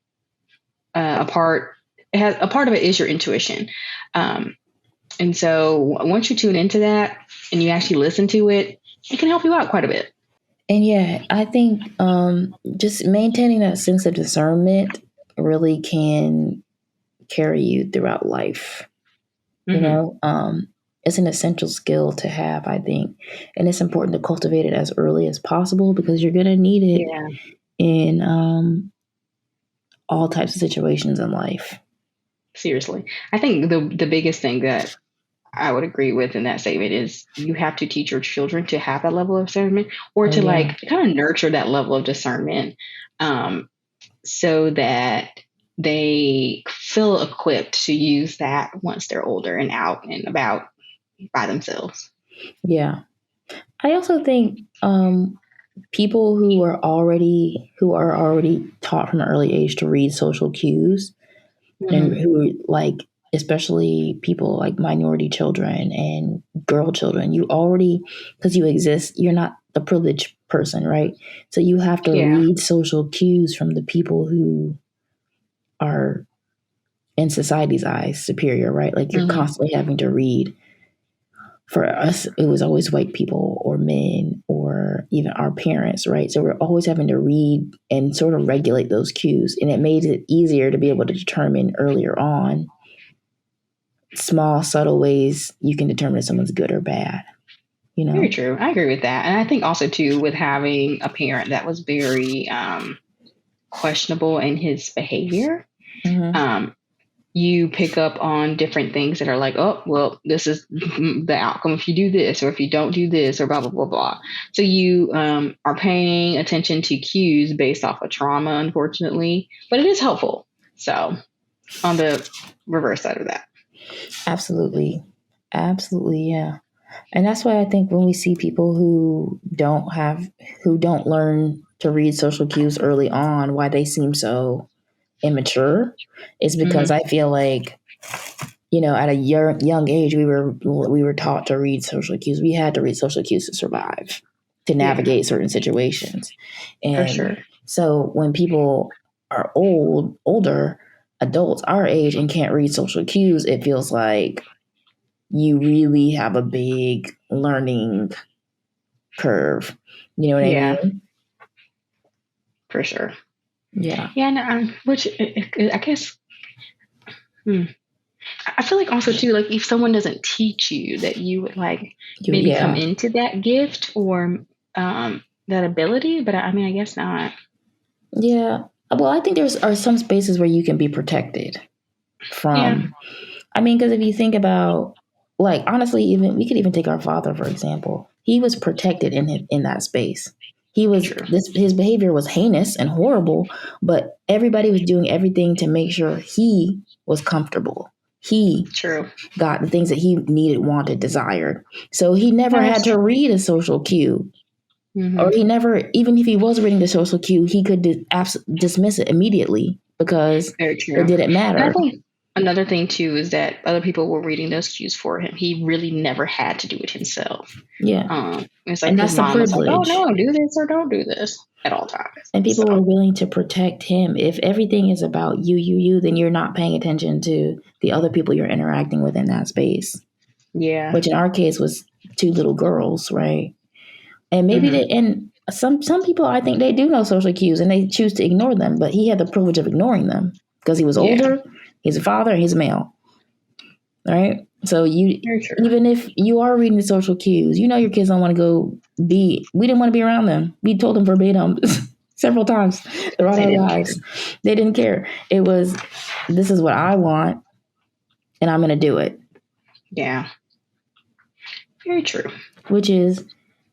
a part of it is your intuition. And so once you tune into that and you actually listen to it, it can help you out quite a bit. And yeah, I think just maintaining that sense of discernment really can carry you throughout life. You know, it's an essential skill to have, I think. And it's important to cultivate it as early as possible because you're going to need it in all types of situations in life. Seriously. I think the biggest thing that I would agree with in that statement is you have to teach your children to have that level of discernment or to like kind of nurture that level of discernment so that they feel equipped to use that once they're older and out and about by themselves. Yeah. I also think people who are already taught from an early age to read social cues and who like, especially people like minority children and girl children, you already, because you exist, you're not the privileged person, right? So you have to read social cues from the people who are in society's eyes superior, right? Like you're constantly having to read. For us, it was always white people or men or even our parents, right? So we're always having to read and sort of regulate those cues. And it made it easier to be able to determine earlier on small, subtle ways you can determine if someone's good or bad. You know? Very true. I agree with that. And I think also, too, with having a parent that was very questionable in his behavior, you pick up on different things that are like, oh, well, this is the outcome if you do this or if you don't do this or blah, blah, blah, blah. So you are paying attention to cues based off of trauma, unfortunately, but it is helpful. So on the reverse side of that. Absolutely. Absolutely. Yeah. And that's why I think when we see people who don't learn to read social cues early on, why they seem so immature is because I feel like, you know, at a young age, we were taught to read social cues. We had to read social cues to survive, to navigate certain situations. And for sure. So when people are older adults our age and can't read social cues, it feels like you really have a big learning curve. You know what I mean? For sure. Yeah. Yeah. No, which I guess I feel like also too, like if someone doesn't teach you that you would like maybe come into that gift or that ability, but I mean, I guess not. Yeah. Well, I think are some spaces where you can be protected from. I mean, because if you think about, like, honestly, even we could even take our father for example. He was protected in that space. He was his behavior was heinous and horrible, but everybody was doing everything to make sure he was comfortable. He got the things that he needed, wanted, desired. So he never had to read a social cue. Or he never, even if he was reading the social cue, he could dismiss it immediately because it didn't matter. I think another thing too is that other people were reading those cues for him. He really never had to do it himself. Yeah, it's like and that's the privilege. Was like, oh no, do this or don't do this at all times. And people were willing to protect him. If everything is about you, then you're not paying attention to the other people you're interacting with in that space. Yeah, which in our case was 2 little girls, right? And maybe and some people, I think they do know social cues and they choose to ignore them, but he had the privilege of ignoring them because he was older, he's a father, and he's a male, right? So even if you are reading the social cues, you know your kids don't want to go we didn't want to be around them. We told them verbatim several times throughout our lives. They didn't care. It was, this is what I want, and I'm going to do it. Yeah. Very true. Which is,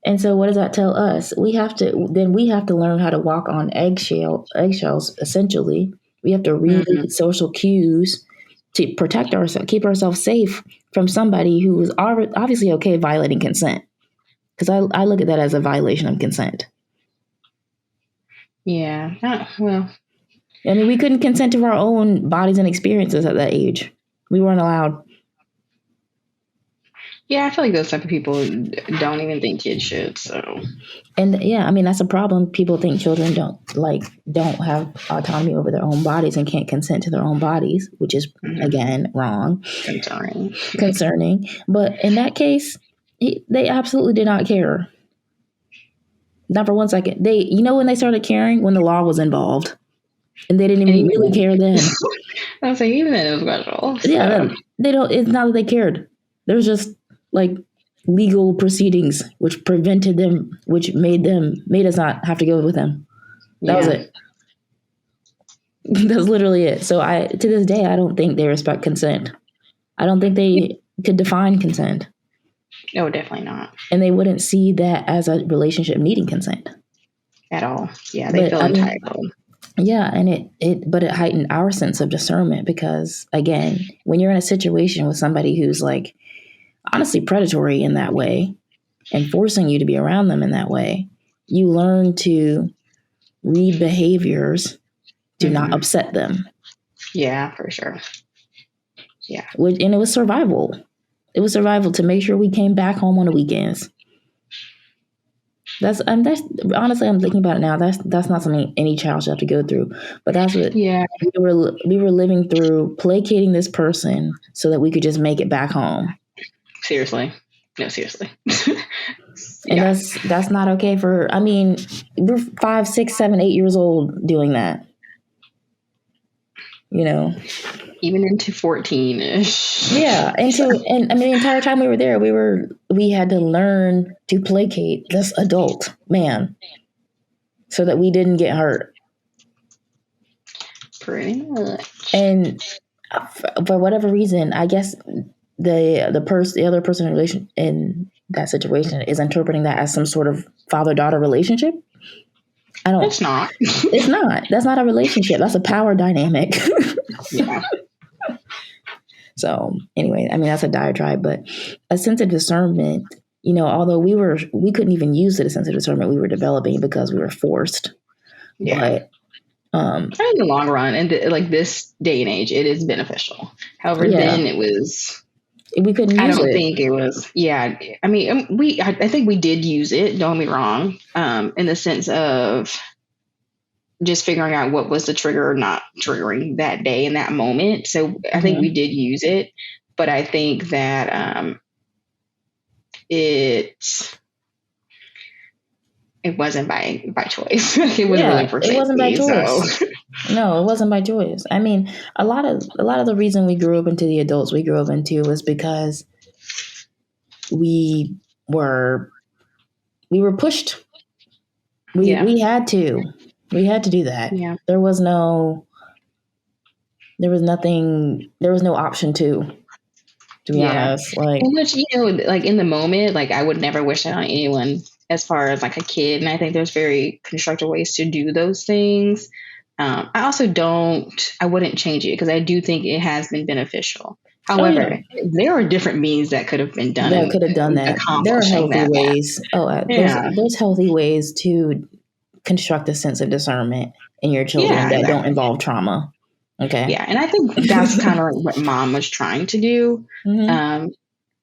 and so what does that tell us? We have to learn how to walk on eggshells, essentially. We have to read social cues to protect ourselves, keep ourselves safe from somebody who is obviously okay violating consent. Because I look at that as a violation of consent. Yeah. Well. I mean, we couldn't consent to our own bodies and experiences at that age. We weren't allowed. Yeah, I feel like those type of people don't even think kids should. So, and yeah, I mean that's a problem. People think children don't have autonomy over their own bodies and can't consent to their own bodies, which is again wrong, concerning. But in that case, they absolutely did not care. Not for 1 second. They, when they started caring when the law was involved, and they didn't even really care then. I was like, even then it was special. So. Yeah, they don't. It's not that they cared. There's just like legal proceedings which prevented them, which made us not have to go with them. That was it. That's literally it. So to this day, I don't think they respect consent. I don't think they could define consent. No, definitely not. And they wouldn't see that as a relationship needing consent at all. Yeah, they feel entitled. Yeah, and but it heightened our sense of discernment because, again, when you're in a situation with somebody who's like honestly predatory in that way and forcing you to be around them in that way, you learn to read behaviors to not upset them. Yeah, for sure. Yeah. And it was survival. It was survival to make sure we came back home on the weekends. That's honestly, I'm thinking about it now. That's not something any child should have to go through. But that's what we were living through, placating this person so that we could just make it back home. Seriously. No, seriously. And that's not okay we're 5, 6, 7, 8 years old doing that. Even into 14-ish. Yeah. And the entire time we were there, we had to learn to placate this adult man so that we didn't get hurt. Pretty much. And for whatever reason, I guess the other person in that situation is interpreting that as some sort of father-daughter relationship. It's not. It's not. That's not a relationship. That's a power dynamic. Yeah. So anyway, that's a diatribe, but a sense of discernment, although we couldn't even use it, a sense of discernment we were developing because we were forced. Yeah. But in the long run, and this day and age, it is beneficial. However, then it was. We couldn't use it. I don't think it was. Yeah. I think we did use it. Don't get me wrong. In the sense of just figuring out what was the trigger or not triggering that day in that moment. So I think we did use it, but I think that it wasn't by choice. It was really for it wasn't by safety. choice. So No, it wasn't by choice. I mean, a lot of the reason we grew up into the adults we grew up into was because we were pushed. We had to do that. Yeah. There was no option to be honest. Like, which, like in the moment, like I would never wish that on anyone as far as like a kid. And I think there's very constructive ways to do those things. I also I wouldn't change it because I do think it has been beneficial. However, there are different means that could have been done. That could have done that. There are healthy ways. There's healthy ways to construct a sense of discernment in your children that don't involve trauma. Okay. Yeah, and I think that's kind of like what Mom was trying to do.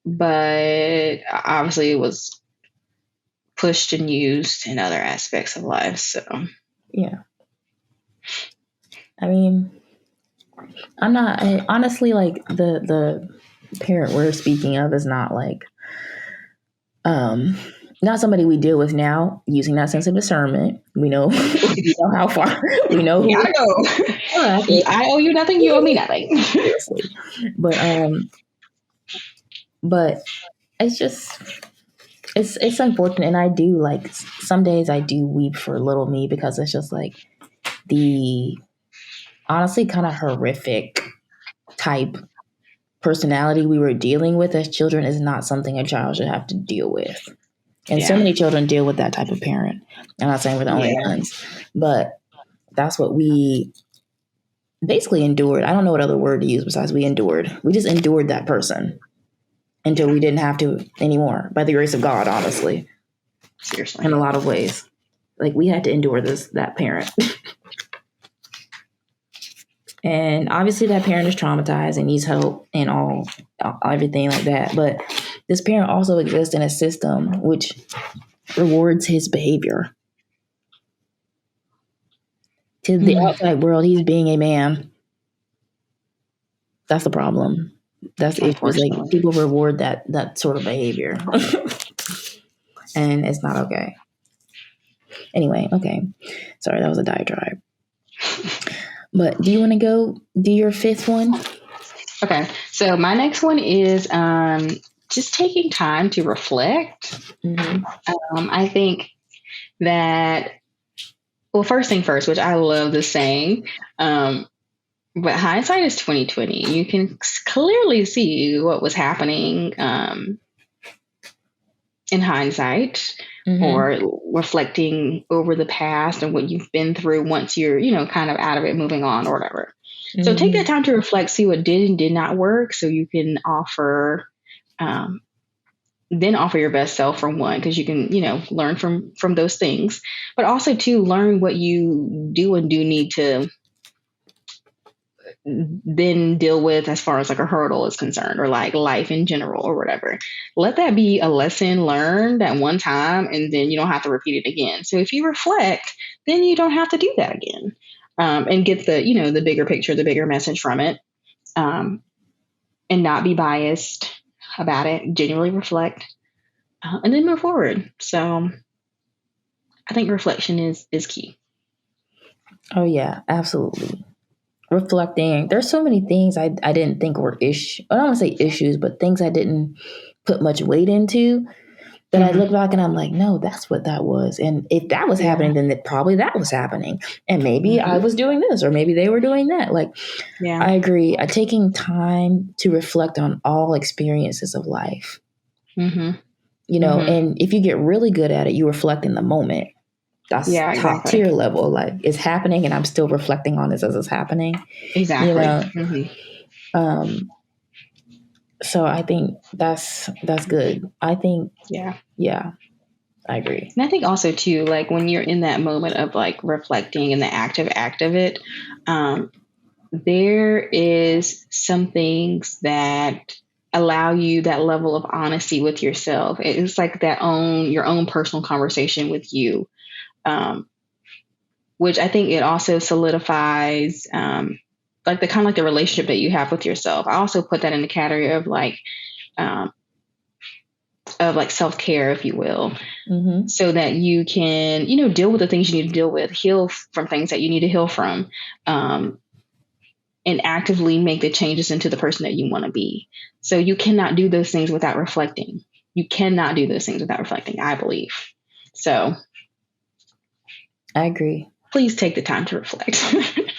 But obviously it was pushed and used in other aspects of life. So yeah. I mean, honestly, like the parent we're speaking of is not like not somebody we deal with now using that sense of discernment. We know how far we know who I know. I owe you nothing, you owe me nothing. Seriously. But it's just it's unfortunate, and I do like some days I do weep for little me because it's just like the honestly kind of horrific type personality we were dealing with as children is not something a child should have to deal with. And so many children deal with that type of parent. I'm not saying we're the only ones, but that's what we basically endured. I don't know what other word to use besides we endured. We just endured that person until we didn't have to anymore, by the grace of God, honestly. Seriously. In a lot of ways. Like, we had to endure that parent. And obviously that parent is traumatized and needs help and everything like that. But this parent also exists in a system which rewards his behavior. To the outside world, he's being a man. That's the problem. That's the issue. Like, people reward that sort of behavior. And it's not okay. Anyway, okay. Sorry, that was a diatribe. But do you want to go do your fifth one? Okay. So my next one is just taking time to reflect. I think that, well, first thing first, which I love the saying, but hindsight is 20/20. You can clearly see what was happening in hindsight, or reflecting over the past and what you've been through once you're, kind of out of it, moving on or whatever. So take that time to reflect, see what did and did not work, so you can offer your best self from one, because you can, learn from those things, but also to learn what you do and do need to then deal with as far as like a hurdle is concerned, or like life in general or whatever. Let that be a lesson learned at one time, and then you don't have to repeat it again. So if you reflect, then you don't have to do that again, and get the bigger picture, the bigger message from it, and not be biased about it. Genuinely reflect, and then move forward. So I think reflection is key. Oh yeah, absolutely. Reflecting. There's so many things I didn't think were issues. I don't want to say issues, but things I didn't put much weight into, that I look back and I'm like, no, that's what that was. And if that was happening, then probably that was happening. And maybe I was doing this, or maybe they were doing that. Like, I agree. Taking time to reflect on all experiences of life. And if you get really good at it, you reflect in the moment. That's top tier level. Like, it's happening and I'm still reflecting on this as it's happening. Exactly. So I think that's good. I think, I agree. And I think also too, like when you're in that moment of like reflecting and the active act of it, there is some things that allow you that level of honesty with yourself. It's like your own personal conversation with you. Which I think it also solidifies, like the kind of like the relationship that you have with yourself. I also put that in the category of like, of like self-care, if you will, Mm-hmm. so that you can, deal with the things you need to deal with, heal from things that you need to heal from, and actively make the changes into the person that you want to be. So you cannot do those things without reflecting. You cannot do those things without reflecting, I believe. So I agree. please take the time to reflect.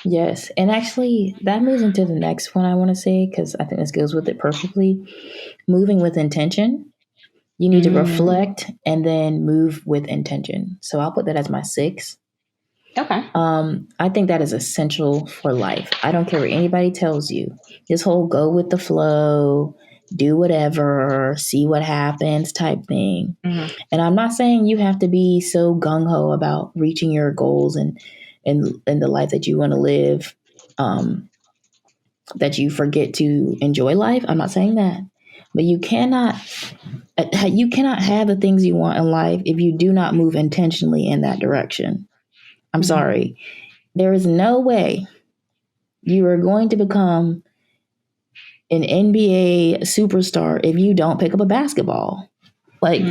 Yes. And actually, that moves into the next one I want to say, because I think this goes with it perfectly. Moving with intention. You need to reflect and then move with intention. So I'll put that as my 6. Okay. I think that is essential for life. I don't care what anybody tells you. This whole go with the flow, do whatever, see what happens type thing. Mm-hmm. And I'm not saying you have to be so gung ho about reaching your goals and the life that you want to live, that you forget to enjoy life. I'm not saying that, but you cannot have the things you want in life if you do not move intentionally in that direction. I'm sorry. There is no way you are going to become an NBA superstar if you don't pick up a basketball. Like,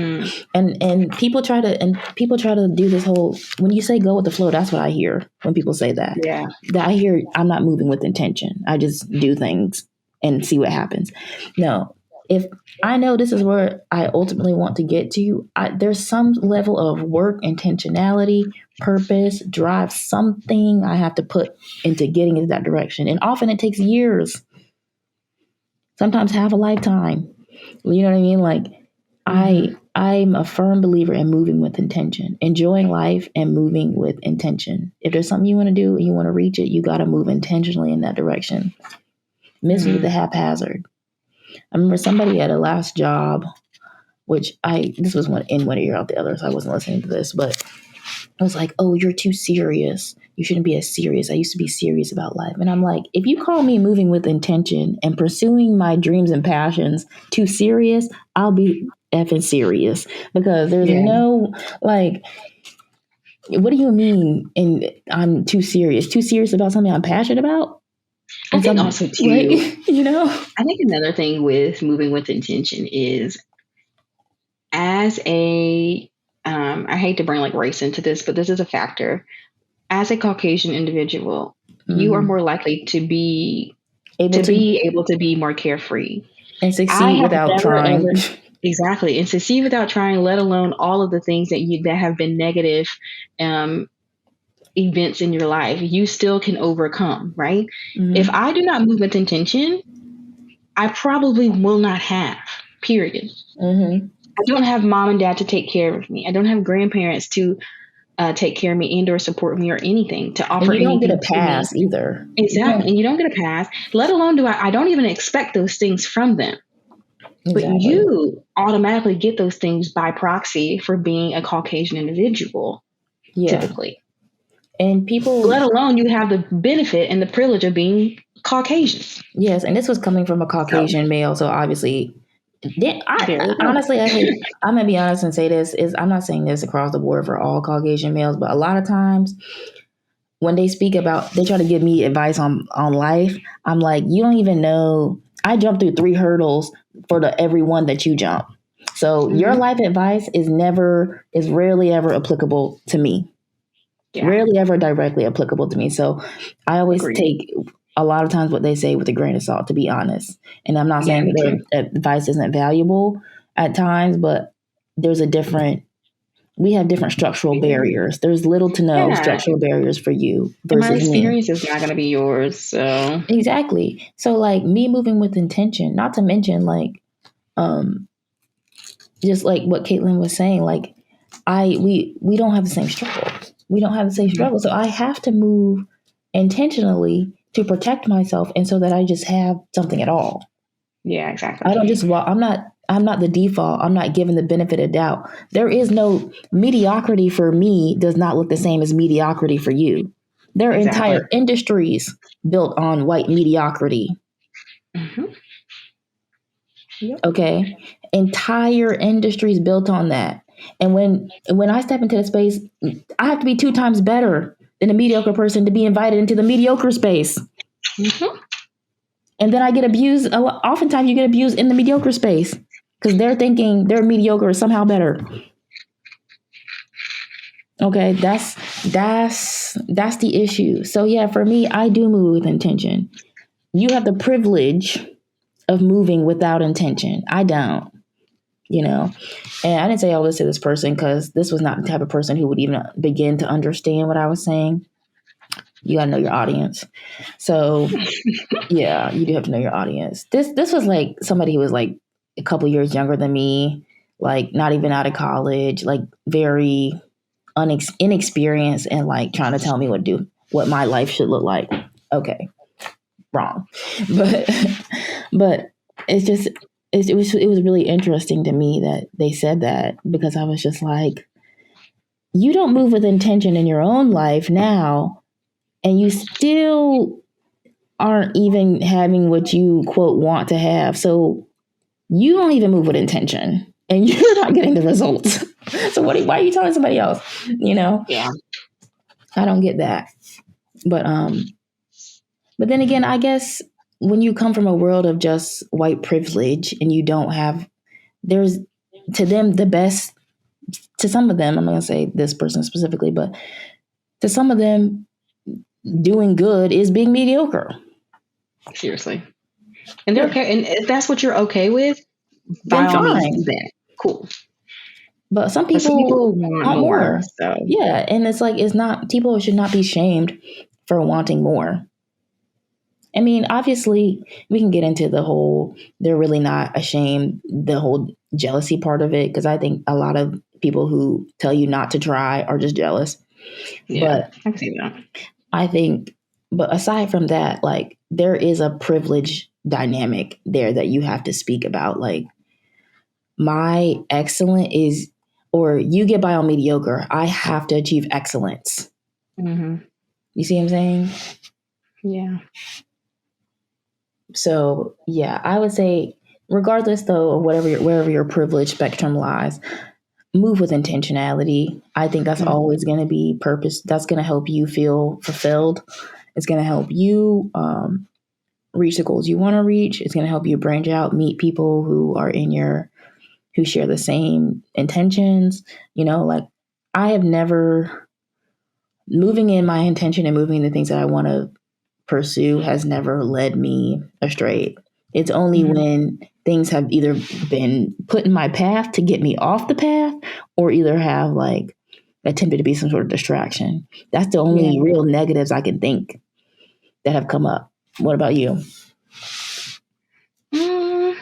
and people try to do this whole, when you say go with the flow, that's what I hear when people say that. Yeah. That I hear I'm not moving with intention. I just do things and see what happens. No, if I know this is where I ultimately want to get to, there's some level of work, intentionality, purpose, drive, something I have to put into getting into that direction. And often it takes years, sometimes half a lifetime. You know what I mean? Like, I'm a firm believer in moving with intention, enjoying life and moving with intention. If there's something you want to do and you want to reach it, you got to move intentionally in that direction. Miss with the haphazard. I remember somebody at a last job, which this was in one ear out the other, so I wasn't listening to this, but I was like, oh, you're too serious. You shouldn't be as serious. I used to be serious about life. And I'm like, if you call me moving with intention and pursuing my dreams and passions too serious, I'll be effing serious, because there's no, like, what do you mean? And I'm too serious about something I'm passionate about? I think also too, right? I think another thing with moving with intention is, as a, I hate to bring like race into this, but this is a factor. As a Caucasian individual, you are more likely to be able to be more carefree and succeed without trying. Exactly, and succeed without trying, let alone all of the things that have been negative events in your life, you still can overcome, right? If I do not move with intention, I probably will not have, period. I don't have mom and dad to take care of me. I don't have grandparents to take care of me and or support me or anything to offer. And you don't get a pass either. Exactly, and you don't get a pass. Let alone I don't even expect those things from them. Exactly. But you automatically get those things by proxy for being a Caucasian individual, typically. And people, let alone you have the benefit and the privilege of being Caucasian. Yes, and this was coming from a Caucasian male, so obviously, honestly, I'm gonna be honest and say this is, I'm not saying this across the board for all Caucasian males, but a lot of times when they speak about, they try to give me advice on life, I'm like, you don't even know. I jumped through 3 hurdles for every one that you jump. So your life advice is rarely ever applicable to me. Yeah. Rarely ever directly applicable to me. So I always take a lot of times what they say with a grain of salt, to be honest. And I'm not saying that their advice isn't valuable at times, but we have different structural barriers. There's little to no structural barriers for you versus my experience is not going to be yours. So exactly. So like me moving with intention, not to mention like, just like what Catelyn was saying, like we don't have the same struggle. We don't have the same struggle. So I have to move intentionally to protect myself, and so that I just have something at all. Yeah, exactly. I don't just I'm not the default. I'm not given the benefit of doubt. There is no mediocrity for me does not look the same as mediocrity for you. There are entire industries built on white mediocrity. Yep. Okay. Entire industries built on that. And when I step into the space, I have to be 2 times better than a mediocre person to be invited into the mediocre space. And then I get abused. Oftentimes you get abused in the mediocre space. because they're thinking they're mediocre is somehow better. Okay, that's the issue. So yeah, for me, I do move with intention. You have the privilege of moving without intention. I don't, you know. And I didn't say all this to this person because this was not the type of person who would even begin to understand what I was saying. You gotta know your audience. So yeah, you do have to know your audience. This was like somebody who was like a couple years younger than me, like not even out of college, like very inexperienced and like trying to tell me what my life should look like. Okay, wrong, but it was really interesting to me that they said that, because I was just like, you don't move with intention in your own life now, and you still aren't even having what you quote want to have. So you don't even move with intention, and you're not getting the results. So why are you telling somebody else? You know? Yeah. I don't get that. But then again, I guess when you come from a world of just white privilege and you don't have, there's, to them, the best, to some of them, I'm not going to say this person specifically, but to some of them, doing good is being mediocre. Seriously. And they're okay. And if that's what you're okay with, by all means, do that. Cool. But some people want more. So yeah, and it's like, people should not be shamed for wanting more. I mean, obviously, we can get into the whole, they're really not ashamed, the whole jealousy part of it, because I think a lot of people who tell you not to try are just jealous. Yeah, I can see that. I think, but aside from that, like, there is a privilege dynamic there that you have to speak about. Like, my excellent is, or you get by on mediocre, I have to achieve excellence. Mm-hmm. You see what I'm saying? Yeah. So yeah, I would say, regardless though of wherever your privilege spectrum lies, move with intentionality. I think that's always going to be purpose. That's going to help you feel fulfilled. It's going to help you reach the goals you want to reach. It's going to help you branch out, meet people who share the same intentions. You know, like, I have never, moving in my intention and moving the things that I want to pursue has never led me astray. It's only when things have either been put in my path to get me off the path, or either have like attempted to be some sort of distraction. That's the only real negatives I can think that have come up. What about you? I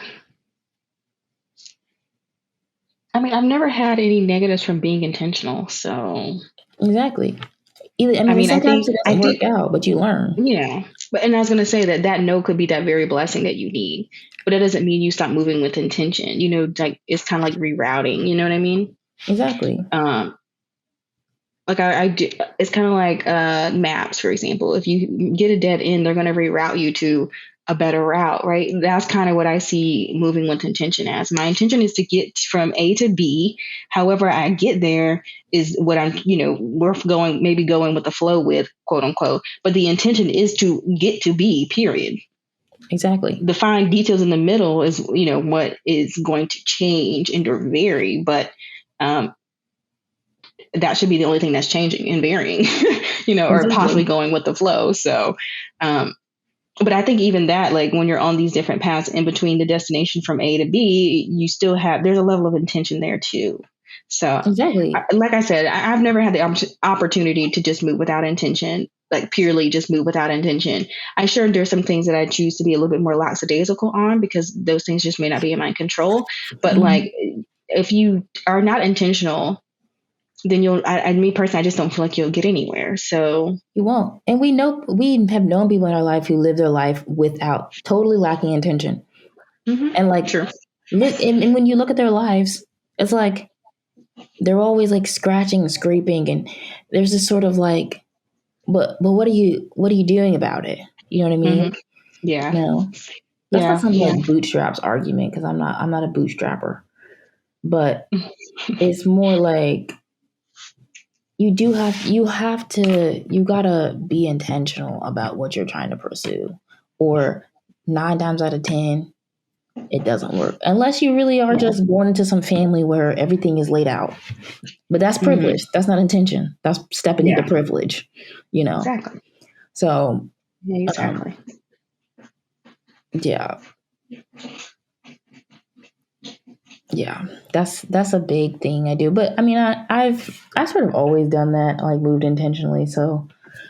mean, I've never had any negatives from being intentional. So exactly. Sometimes it doesn't work out, but you learn. Yeah. And I was going to say that no could be that very blessing that you need, but it doesn't mean you stop moving with intention. You know, like, it's kind of like rerouting. You know what I mean? Exactly. Like I do, it's kind of like maps, for example. If you get a dead end, they're going to reroute you to a better route, right? That's kind of what I see moving with intention as. My intention is to get from A to B. However I get there is what I'm, we're going with the flow with, quote unquote. But the intention is to get to B, period. Exactly. The fine details in the middle is, what is going to change and or vary. But that should be the only thing that's changing and varying, or possibly going with the flow. So, but I think even that, like, when you're on these different paths in between the destination from A to B, you still there's a level of intention there too. So exactly, like I said, I've never had the opportunity to just move without intention, like purely just move without intention. There's some things that I choose to be a little bit more lackadaisical on, because those things just may not be in my control. But like, if you are not intentional, then me personally, I just don't feel like you'll get anywhere. So you won't. And we have known people in our life who live their life without, totally lacking intention. And like, sure. Look, and when you look at their lives, it's like they're always like scratching and scraping, and there's this sort of like, but what are you doing about it? You know what I mean? Yeah. That's not some like bootstraps argument, because I'm not a bootstrapper, but it's more like, you gotta be intentional about what you're trying to pursue, or 9 times out of 10, it doesn't work unless you really are just born into some family where everything is laid out. But that's privilege. That's not intention. That's stepping into privilege, Exactly. So, Yeah, exactly. Yeah, that's a big thing I do. But I mean, I've sort of always done that, like moved intentionally. So,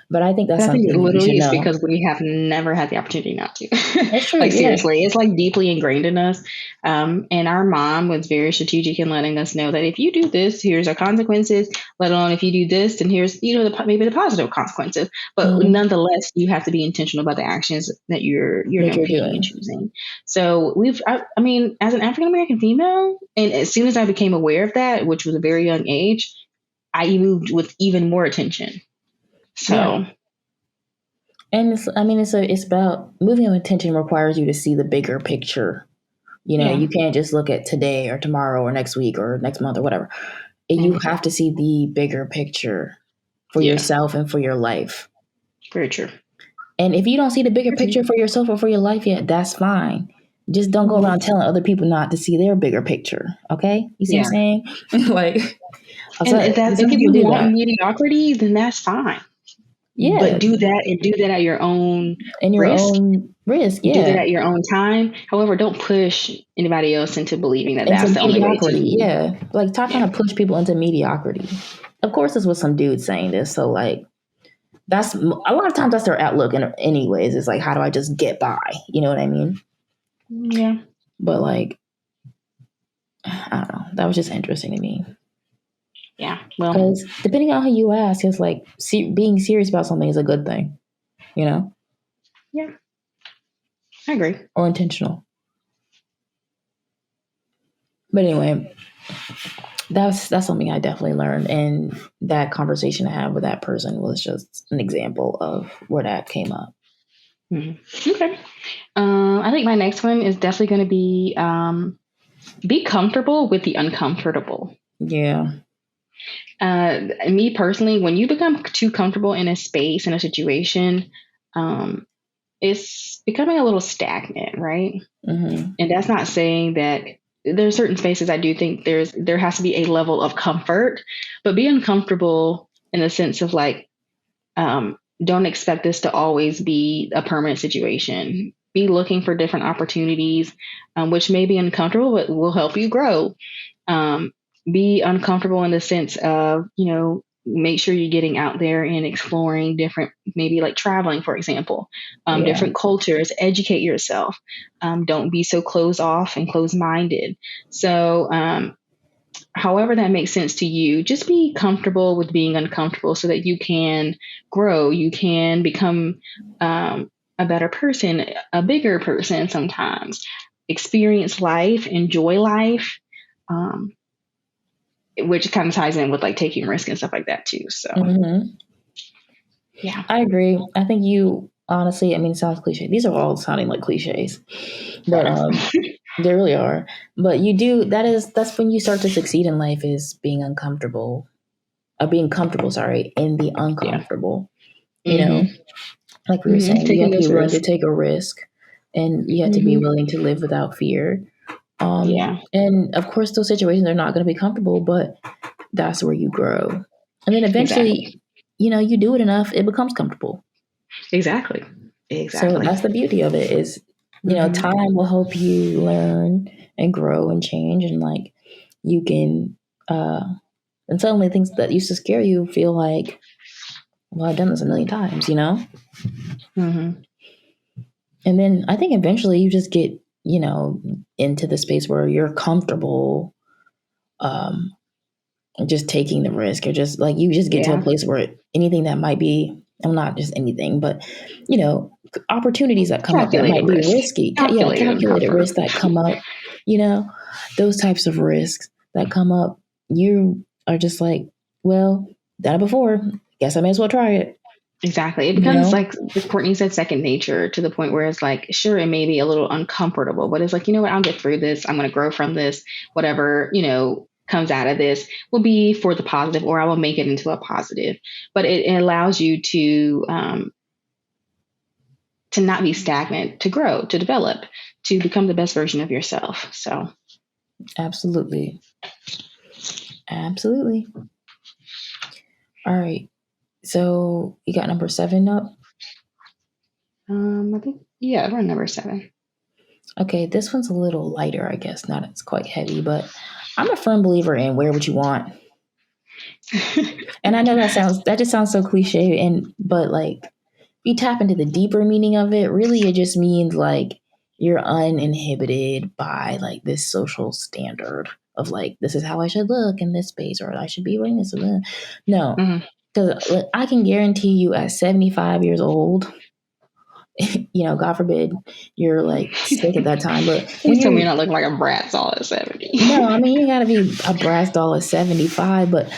but I think that's I think it something you should literally is know. because we have never had the opportunity not to. That's true. Like, Yeah. seriously, it's like deeply ingrained in us. And our mom was very strategic in letting us know that if you do this, here's our consequences. Let alone if you do this, then here's maybe the positive consequences. But nonetheless, you have to be intentional about the actions that you're picking and choosing. So I mean, as an African American female, and as soon as I became aware of that, which was a very young age, I moved with even more attention. So, and it's about moving with attention requires you to see the bigger picture. You can't just look at today or tomorrow or next week or next month or whatever. You have to see the bigger picture for yourself and for your life. Very true. And if you don't see the bigger picture for yourself or for your life yet, that's fine. Just don't go around telling other people not to see their bigger picture. Okay? You see what I'm saying? Like, if you want mediocrity, then that's fine. Yeah. But do that at your own risk. Do that at your own time. However, don't push anybody else into believing that that's the only way to. Yeah. Like, stop trying to push people into mediocrity. Of course, this was some dude saying this. So, like, that's a lot of times that's their outlook. And anyways, it's like, how do I just get by? You know what I mean? Yeah. But, like, I don't know. That was just interesting to me. Yeah. Well, because depending on who you ask, it's like being serious about something is a good thing, Yeah, I agree. Or intentional. But anyway, that's something I definitely learned, and that conversation I had with that person was just an example of where that came up. Okay. I think my next one is definitely going to be comfortable with the uncomfortable. Yeah. Me personally, when you become too comfortable in a space, in a situation, it's becoming a little stagnant, right? And that's not saying that there are certain spaces I do think there has to be a level of comfort, but be uncomfortable in the sense of like, don't expect this to always be a permanent situation. Be looking for different opportunities, which may be uncomfortable, but will help you grow. Be uncomfortable in the sense of, make sure you're getting out there and exploring different, maybe like traveling, for example, different cultures, educate yourself. Don't be so closed off and closed-minded. So, however that makes sense to you, just be comfortable with being uncomfortable so that you can grow. You can become a better person, a bigger person sometimes, experience life, enjoy life. Which kind of ties in with like taking risk and stuff like that too. So, yeah, I agree. I think you honestly, it sounds cliche. These are all sounding like cliches, but they really are. But you do. That's when you start to succeed in life, is being uncomfortable, being comfortable. Sorry, in the uncomfortable. Like we were saying, you have to be willing to take a risk, and you have to be willing to live without fear. And of course, those situations are not going to be comfortable, but that's where you grow. And then eventually, you do it enough, it becomes comfortable. Exactly. So that's the beauty of it is, time will help you learn and grow and change. And like you can, and suddenly things that used to scare you feel like, well, I've done this a million times, And then I think eventually you just get, into the space where you're comfortable, just taking the risk, or just like you just get to a place where anything that might be, well, not just anything, but opportunities that come up that might be risky, calculated risks that come up, those types of risks that come up, you are just like, well, done it before, guess I may as well try it. Exactly. It becomes like Courtney said, second nature, to the point where it's like, sure, it may be a little uncomfortable, but it's like, you know what, I'll get through this. I'm going to grow from this. Whatever, comes out of this will be for the positive, or I will make it into a positive. But it allows you to not be stagnant, to grow, to develop, to become the best version of yourself. So Absolutely. Absolutely. All right. So you got number 7 up? I think, yeah, we're number 7. Okay, this one's a little lighter, I guess. Not it's quite heavy, but I'm a firm believer in wear what you want. And I know that just sounds so cliche, but like if you tap into the deeper meaning of it, really it just means like you're uninhibited by like this social standard of like this is how I should look in this space, or I should be wearing this. No, because I can guarantee you at 75 years old, God forbid you're like sick at that time. But Please tell me you're not looking like a brat doll at 70. No, I mean you gotta be a brass doll at 75, but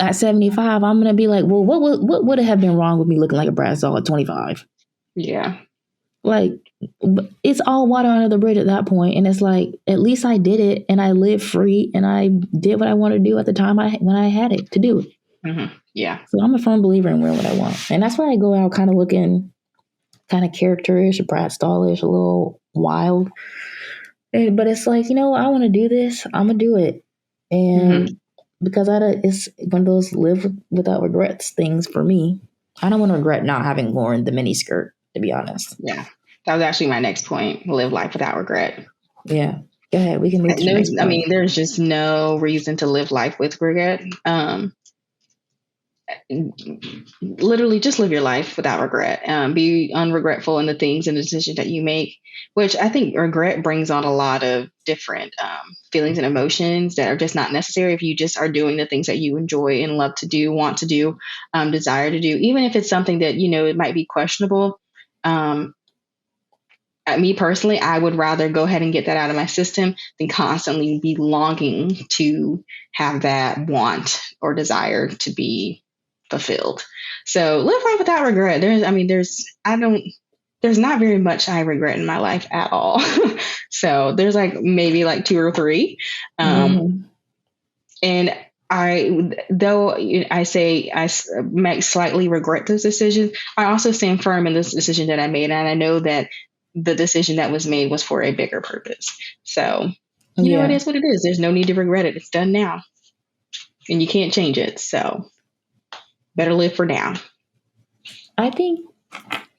at 75, I'm gonna be like, well, what would have been wrong with me looking like a brass doll at 25? Yeah. Like it's all water under the bridge at that point, and it's like at least I did it, and I lived free, and I did what I wanted to do at the time when I had it to do. Yeah. So I'm a firm believer in wearing what I want, and that's why I go out kind of looking kind of characterish, Brad Stallish, a little wild. But it's like, I want to do this. I'm going to do it. And because it's one of those live without regrets things for me. I don't want to regret not having worn the mini skirt, to be honest. Yeah. That was actually my next point. Live life without regret. Yeah. Go ahead. We can move to the next point. I mean, there's just no reason to live life with regret. Literally just live your life without regret. Be unregretful in the things and the decisions that you make, which I think regret brings on a lot of different feelings and emotions that are just not necessary if you just are doing the things that you enjoy and love to do, want to do, desire to do, even if it's something that, it might be questionable. Me personally, I would rather go ahead and get that out of my system than constantly be longing to have that want or desire to be fulfilled. So live life without regret. There's not very much I regret in my life at all. So there's like maybe like 2 or 3. And though I say I might slightly regret those decisions, I also stand firm in this decision that I made. And I know that the decision that was made was for a bigger purpose. So, it is what it is. There's no need to regret it. It's done now. And you can't change it. So better live for now. I think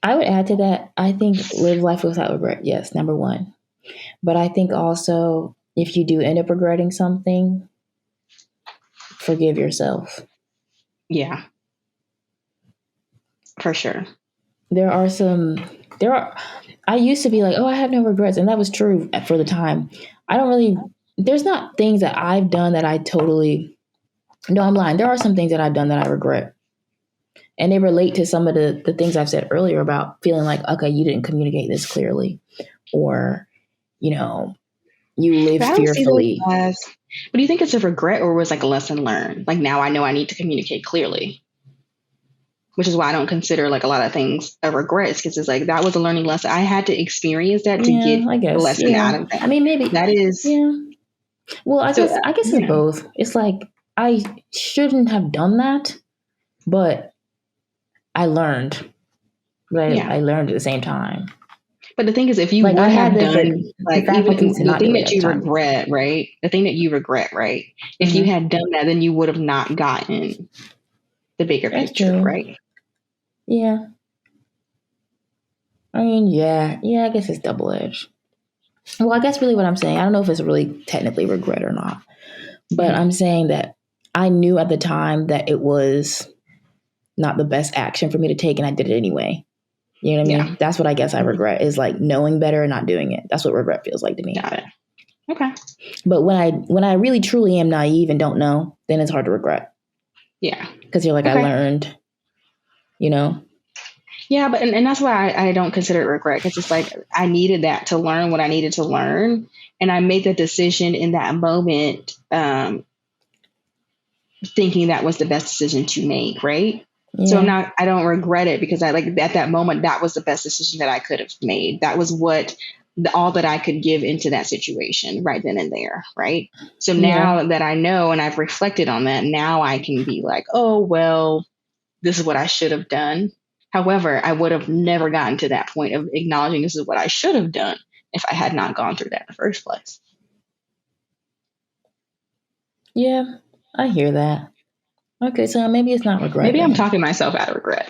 I would add to that. I think live life without regret. Yes, number 1. But I think also if you do end up regretting something, forgive yourself. Yeah, for sure. I used to be like, oh, I have no regrets. And that was true for the time. There's not things that I've done that no, I'm lying. There are some things that I've done that I regret. And they relate to some of the things I've said earlier about feeling like, okay, you didn't communicate this clearly, or, you live fearfully. But do you think it's a regret or was like a lesson learned? Like now I know I need to communicate clearly, which is why I don't consider like a lot of things a regret, because it's like that was a learning lesson. I had to experience that to get the lesson out of that. I mean, maybe that is. Yeah. Well, I guess it's both. It's like I shouldn't have done that, but I learned. Right? Yeah. I learned at the same time. But the thing is, if you would have done like even the thing that you regret, right? The thing that you regret, right? If you had done that, then you would have not gotten the bigger picture, right? Yeah. I mean, yeah, I guess it's double-edged. Well, I guess really what I'm saying, I don't know if it's really technically regret or not, but I'm saying that I knew at the time that it was not the best action for me to take, and I did it anyway. You know what I mean? That's what I guess I regret, is like knowing better and not doing it. That's what regret feels like to me. Got it. Okay. But when I really truly am naive and don't know, then it's hard to regret. Yeah. Because you're like, I learned, Yeah, but and that's why I don't consider it regret, because it's like I needed that to learn what I needed to learn. And I made the decision in that moment thinking that was the best decision to make, right? Yeah. So I don't regret it, because I like at that moment, that was the best decision that I could have made. That was all that I could give into that situation right then and there, right? So now that I know and I've reflected on that, now I can be like, oh, well, this is what I should have done. However, I would have never gotten to that point of acknowledging this is what I should have done if I had not gone through that in the first place. Yeah, I hear that. Okay, so maybe it's not regret. Maybe I'm talking myself out of regret.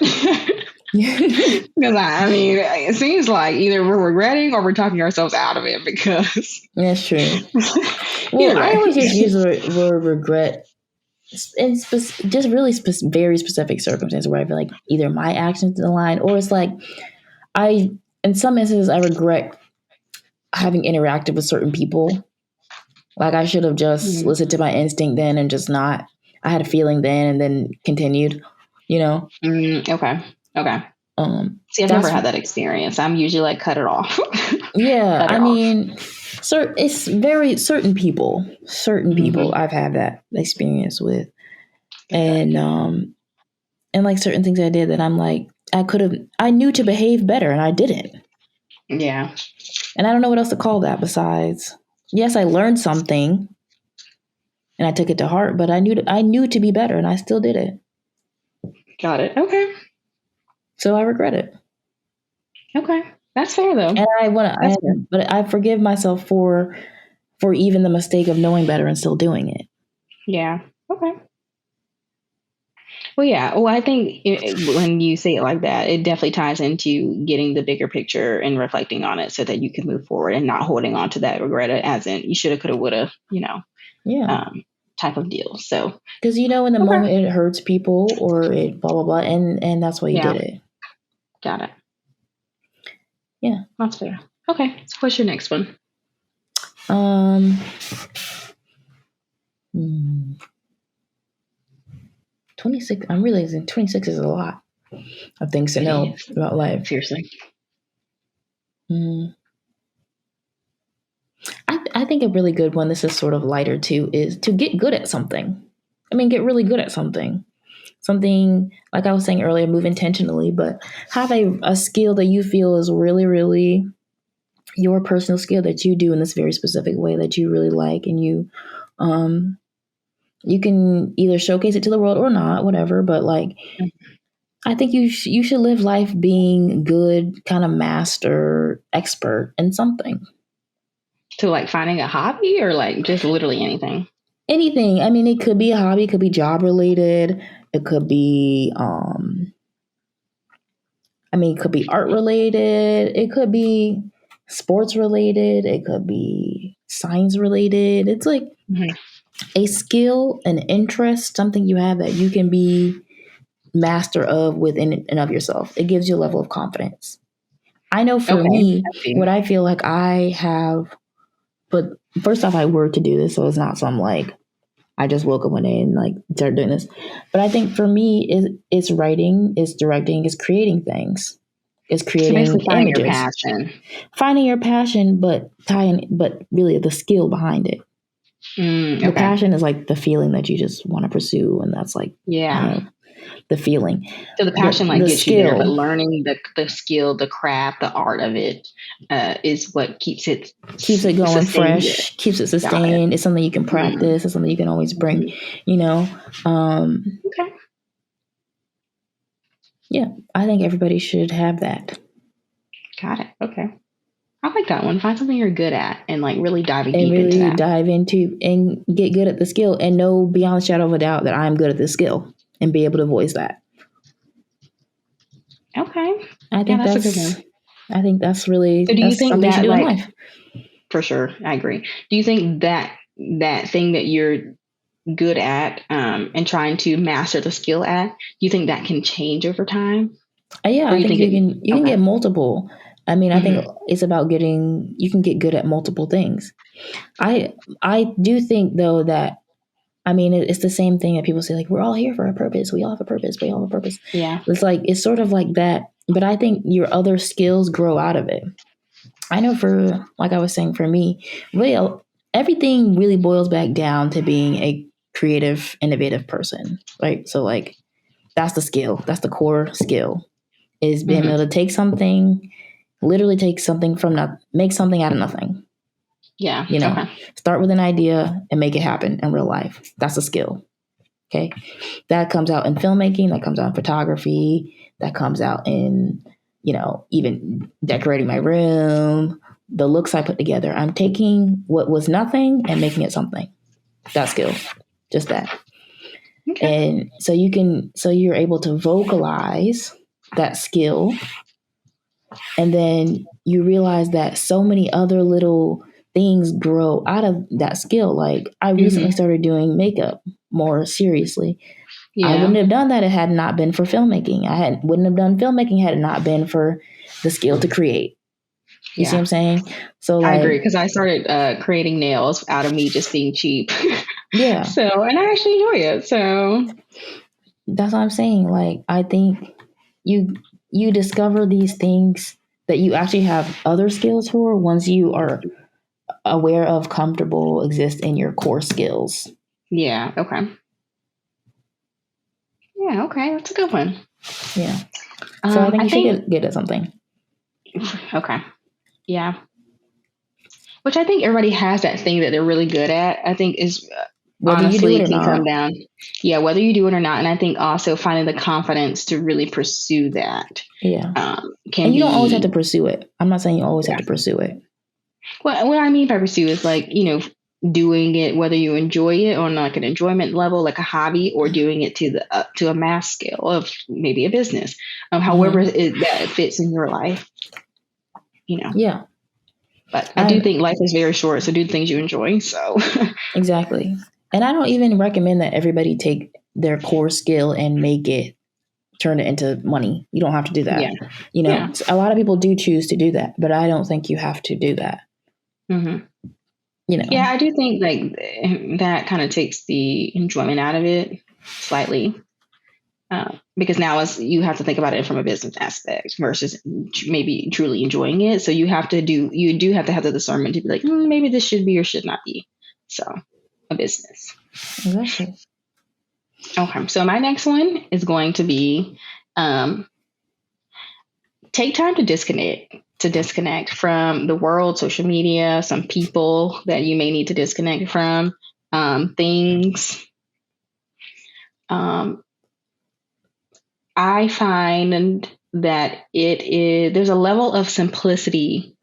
Because I mean, it seems like either we're regretting or we're talking ourselves out of it because. That's true. Well, I always just use the word regret in just really very specific circumstances where I feel like either my actions in the line or it's like in some instances, I regret having interacted with certain people. Like I should have just listened to my instinct then and just not. I had a feeling then and then continued, Okay. See, I've never had that experience. I'm usually like, cut it off. Yeah. I mean, it's very certain people I've had that experience with. And like certain things I did that I'm like, I knew to behave better and I didn't. Yeah. And I don't know what else to call that besides, yes, I learned something and I took it to heart, but I knew to be better and I still did it. Got it. Okay. So I regret it. Okay. That's fair though. And but I forgive myself for even the mistake of knowing better and still doing it. Yeah. Okay. Well, yeah. Well, I think when you say it like that, it definitely ties into getting the bigger picture and reflecting on it so that you can move forward and not holding on to that regret as in you shoulda, coulda, woulda, type of deal. So, because in the moment it hurts people or it blah blah blah, and that's why you did it. Got it. Yeah, that's fair. Okay, so what's your next one? 26. I'm realizing 26 is a lot of things to know about life. Seriously. I think a really good one, this is sort of lighter too, is to get good at something. I mean, get really good at something. Something, like I was saying earlier, move intentionally, but have a skill that you feel is really, really your personal skill that you do in this very specific way that you really like, and you can either showcase it to the world or not, whatever. But like, I think you should live life being good, kind of master, expert in something. So like finding a hobby or like just literally anything? Anything. I mean, it could be a hobby, it could be job related, it could be it could be art related, it could be sports related, it could be science related. It's like a skill, an interest, something you have that you can be master of within and of yourself. It gives you a level of confidence. I know for me, what I feel like I have, but first off, I work to do this, so it's not some like I just woke up one day and like started doing this. But I think for me, it's writing, it's directing, it's creating things, it's creating so finding images, your passion. Finding your passion, but really the skill behind it. The passion is like the feeling that you just want to pursue, and that's like the feeling. So the passion gets you there, but learning the skill, the craft, the art of it is what keeps it going fresh, keeps it sustained. It's something you can practice. It's something you can always bring. Okay. Yeah, I think everybody should have that. Got it. Okay. I like that one. Find something you're good at and like really diving deep into that. Dive into and get good at the skill and know beyond a shadow of a doubt that I'm good at this skill and be able to voice that. Okay. I think that's a good one. I think that's really so do you think that, you do in life. For sure. I agree. Do you think that thing that you're good at and trying to master the skill at, do you think that can change over time? Yeah, I think you can get multiple. I mean, I think it's about you can get good at multiple things. I do think though that, I mean, it's the same thing that people say, like, we're all here for a purpose. We all have a purpose. We all have a purpose. Yeah. It's like, it's sort of like that. But I think your other skills grow out of it. I know like I was saying, for me, really, everything really boils back down to being a creative, innovative person, right? So like, that's the skill. That's the core skill, is being able to literally take something make something out of nothing. Yeah. Start with an idea and make it happen in real life. That's a skill. Okay. That comes out in filmmaking. That comes out in photography. That comes out in even decorating my room, the looks I put together. I'm taking what was nothing and making it something. That skill, just that. Okay. And so you're able to vocalize that skill. And then you realize that so many other little things grow out of that skill. Like I recently started doing makeup more seriously. I wouldn't have done that if it had not been for filmmaking. Wouldn't have done filmmaking had it not been for the skill to create. You see what I'm saying? So I agree, because I started creating nails out of me just being cheap. Yeah. So, and I actually enjoy it. So that's what I'm saying. Like, I think you discover these things that you actually have other skills for once you are aware of, comfortable, exist in your core skills. Yeah. Okay. Yeah. Okay. That's a good one. Yeah. So I think you should get good at something. Okay. Yeah. Which I think everybody has that thing that they're really good at. I think is whether honestly you do it or can not. come down. Yeah, whether you do it or not. And I think also finding the confidence to really pursue that. Yeah. And you don't always have to pursue it. I'm not saying you always have to pursue it. Well, what I mean by pursue is like, doing it, whether you enjoy it on like an enjoyment level, like a hobby, or doing it to a mass scale of maybe a business, however that fits in your life, Yeah. But I do think life is very short, so do the things you enjoy. So exactly. And I don't even recommend that everybody take their core skill and turn it into money. You don't have to do that. Yeah. A lot of people do choose to do that, but I don't think you have to do that. Mm-hmm. Yeah, I do think like that kind of takes the enjoyment out of it slightly. Because now you have to think about it from a business aspect versus maybe truly enjoying it. So you do have to have the discernment to be like, maybe this should be or should not be. So a business. Exactly. Okay. So my next one is going to be, take time to disconnect from the world, social media, some people that you may need to disconnect from, things. I find that there's a level of simplicity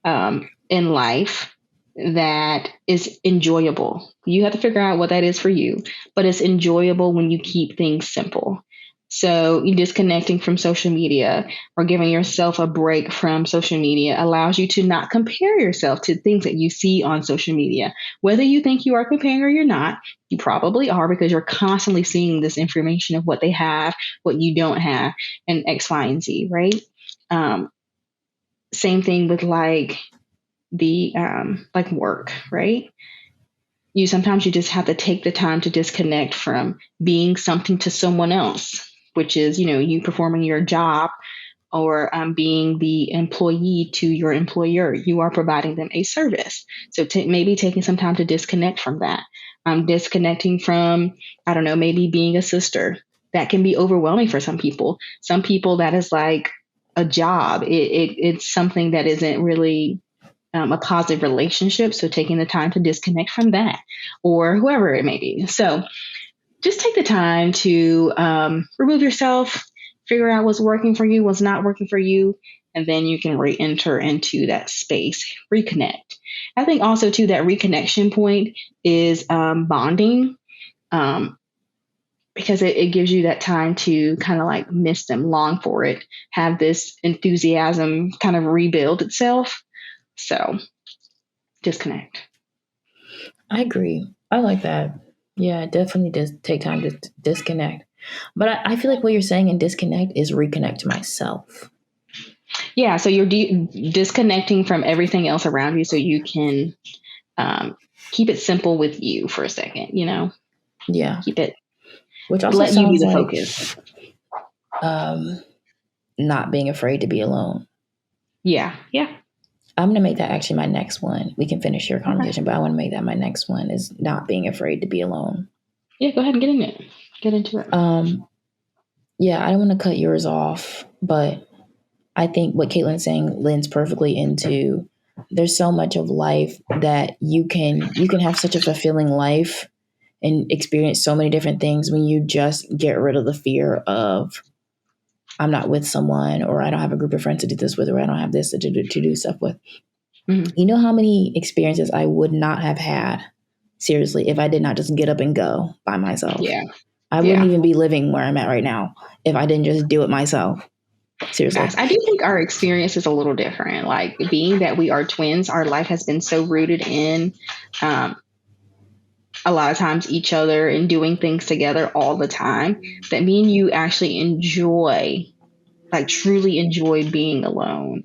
in life that is enjoyable. You have to figure out what that is for you, but it's enjoyable when you keep things simple. So you disconnecting from social media or giving yourself a break from social media allows you to not compare yourself to things that you see on social media. Whether you think you are comparing or you're not, you probably are, because you're constantly seeing this information of what they have, what you don't have, and X, Y, and Z, right? Same thing with like the like work, right? Sometimes you just have to take the time to disconnect from being something to someone else, which is, you performing your job, or being the employee to your employer. You are providing them a service. So maybe taking some time to disconnect from that. Disconnecting from, I don't know, maybe being a sister. That can be overwhelming for some people. Some people that is like a job. It's something that isn't really a positive relationship. So taking the time to disconnect from that, or whoever it may be. So just take the time to remove yourself, figure out what's working for you, what's not working for you, and then you can re-enter into that space, reconnect. I think also too, that reconnection point is bonding, because it gives you that time to kind of like miss them, long for it, have this enthusiasm kind of rebuild itself. So disconnect. I agree. I like that. Yeah, definitely just take time to disconnect. But I feel like what you're saying in disconnect is reconnect to myself. Yeah, so you're disconnecting from everything else around you so you can keep it simple with you for a second, Yeah. Keep it. Which also let sounds you be the like focus. Not being afraid to be alone. Yeah. I'm going to make that actually my next one. We can finish your conversation, but I want to make that my next one, is not being afraid to be alone. Yeah, go ahead and get in it. Get into it. Yeah, I don't want to cut yours off, but I think what Catelyn's saying lends perfectly into, there's so much of life that you can have such a fulfilling life and experience so many different things when you just get rid of the fear of I'm not with someone, or I don't have a group of friends to do this with, or I don't have this to do stuff with. Mhm. You know how many experiences I would not have had, seriously, if I did not just get up and go by myself. Yeah. I wouldn't even be living where I'm at right now if I didn't just do it myself. Seriously. I do think our experience is a little different. Like, being that we are twins, our life has been so rooted in a lot of times each other and doing things together all the time, that me and you actually enjoy, like truly enjoy being alone.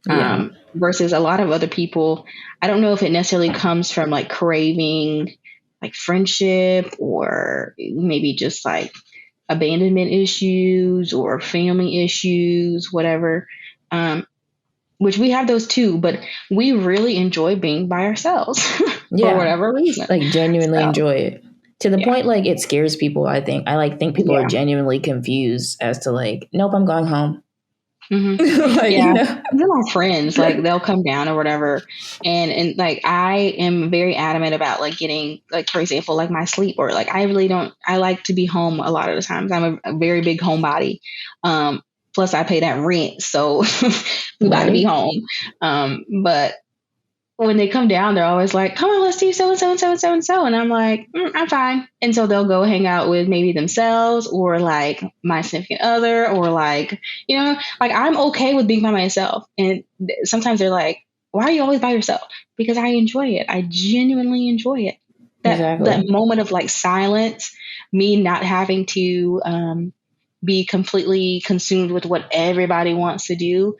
Yeah. Versus a lot of other people, I don't know if it necessarily comes from like craving like friendship, or maybe just like abandonment issues or family issues, whatever. Which we have those too, but we really enjoy being by ourselves for whatever reason. Like genuinely So, enjoy it to the point like it scares people. I think people are genuinely confused as to like, nope, I'm going home. Mm-hmm. Like, yeah, you know? even my friends, like they'll come down or whatever, and like I am very adamant about like getting, like, for example, like my sleep, or like I really don't. I like to be home a lot of the times. I'm a very big homebody. Plus, I pay that rent, so we got to be home. But when they come down, they're always like, "Come on, let's do so and so and so and so and so," and I'm like, "I'm fine." And so they'll go hang out with maybe themselves, or like my significant other, or like, you know, like I'm okay with being by myself. And sometimes they're like, "Why are you always by yourself?" Because I enjoy it. I genuinely enjoy it. That moment of like silence, me not having to be completely consumed with what everybody wants to do.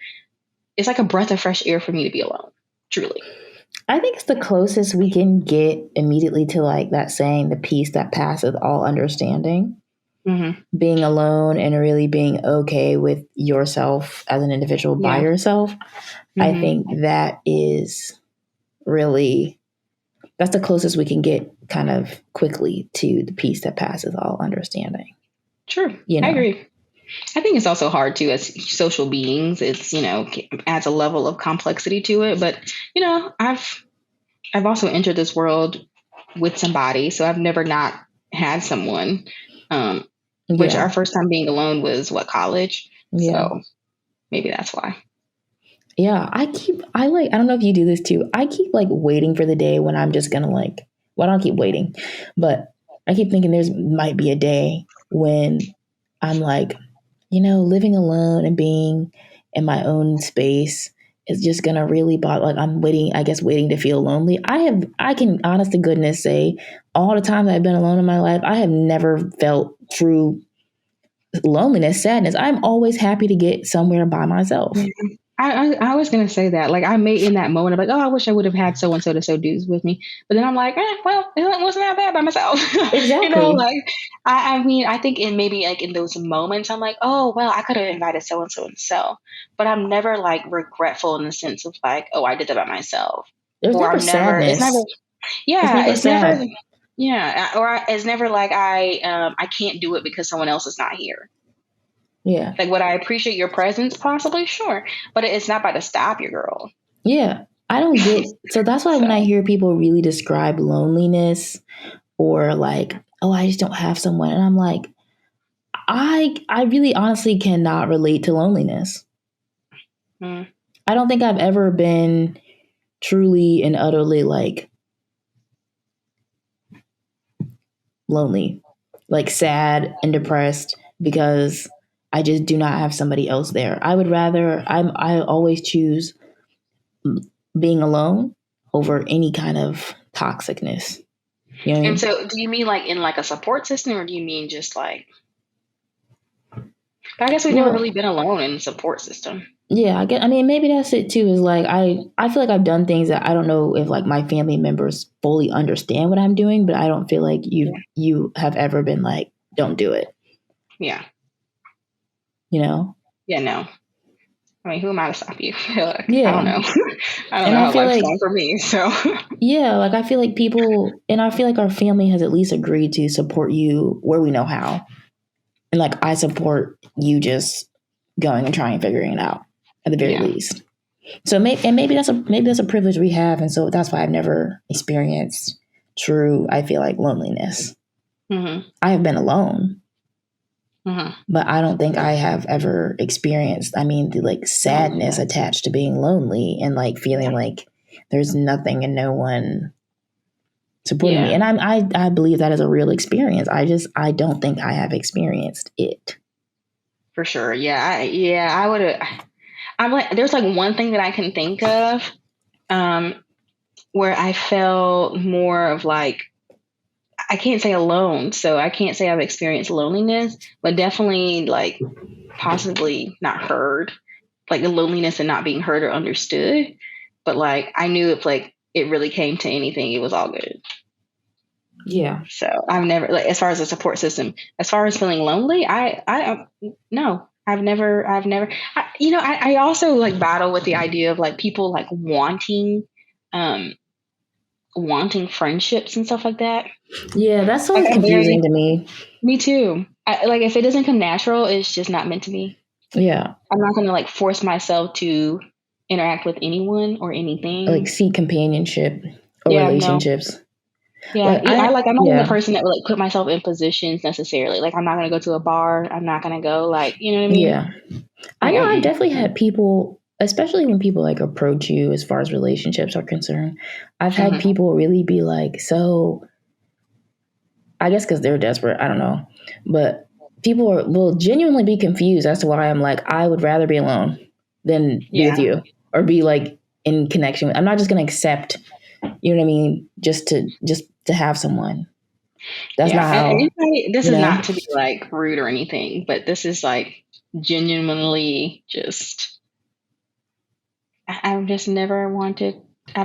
It's like a breath of fresh air for me to be alone. Truly. I think it's the closest we can get immediately to like that saying, the peace that passeth all understanding. Mm-hmm. Being alone and really being okay with yourself as an individual by yourself. Mm-hmm. I think that is really, that's the closest we can get kind of quickly to the peace that passes all understanding. True. You know? I agree. I think it's also hard too, as social beings. It's, you know, adds a level of complexity to it. But, you know, I've also entered this world with somebody, so I've never not had someone. Which our first time being alone was college. Yeah. So maybe that's why. Yeah, I don't know if you do this too. I keep like waiting for the day when I'm just gonna like, well, I don't keep waiting, but I keep thinking there's might be a day when I'm like, you know, living alone and being in my own space is just gonna really bother. Like I'm waiting to feel lonely. I can honest to goodness say, all the times I've been alone in my life, I have never felt true loneliness, sadness. I'm always happy to get somewhere by myself. Yeah. I was gonna say that. Like I may in that moment of like, oh, I wish I would have had so and so to so dudes with me. But then I'm like, well, it wasn't that bad by myself. Exactly. You know, like I mean, I think in maybe like in those moments, I'm like, oh well, I could have invited so and so and so. But I'm never like regretful in the sense of like, oh, I did that by myself. There's or never sadness. It's never. Yeah, it's never. Yeah, or it's never like I can't do it because someone else is not here. Yeah. Like, would I appreciate your presence? Possibly, sure. But it's not about to stop you, girl. Yeah. I don't get, so that's why when I hear people really describe loneliness or like, oh, I just don't have someone. And I'm like, I really honestly cannot relate to loneliness. I don't think I've ever been truly and utterly like lonely, like sad and depressed because I just do not have somebody else there. I always choose being alone over any kind of toxicness. You know what I mean? So do you mean like in like a support system, or do you mean just like, but I guess we've never really been alone in a support system. Yeah, I mean, maybe that's it too, is like, I feel like I've done things that I don't know if like my family members fully understand what I'm doing, but I don't feel like you have ever been like, don't do it. Yeah. You know? Yeah, no. I mean, who am I to stop you? Yeah. I don't know. I don't and know I how feel life's like, going for me, so. Yeah, like I feel like people, and I feel like our family has at least agreed to support you where we know how. And like, I support you just going and trying and figuring it out at the very least. So maybe that's a privilege we have. And so that's why I've never experienced true, I feel like, loneliness. Mm-hmm. I have been alone. but I don't think I have ever experienced, the like sadness attached to being lonely and like feeling like there's nothing and no one supporting me. And I believe that is a real experience. I don't think I have experienced it. For sure. I would. I'm like, there's like one thing that I can think of, where I felt more of like, I can't say alone, so I can't say I've experienced loneliness, but definitely like possibly not heard, like the loneliness and not being heard or understood. But like I knew if like it really came to anything, it was all good. Yeah. So I've never, like, as far as a support system, as far as feeling lonely, no, I've never, I also like battle with the idea of like people like wanting friendships and stuff like that. Yeah, that's so Like, confusing to me. Me too. Like if it doesn't come natural, it's just not meant to be. Yeah. I'm not going to like force myself to interact with anyone or anything. Like seek companionship or relationships. No. Yeah, I'm not even the person that would like put myself in positions necessarily. Like I'm not going to go to a bar. I'm not going to go like, you know what I mean? Yeah. I know I've definitely had people, especially when people like approach you as far as relationships are concerned. I've had people really be like, so I guess because they're desperate. I don't know. But people will genuinely be confused as to why I'm like, I would rather be alone than be with you or be like in connection with. I'm not just going to accept, you know what I mean? Just to have someone. That's not how. This is not to be like rude or anything, but this is like genuinely just. I've just never wanted. All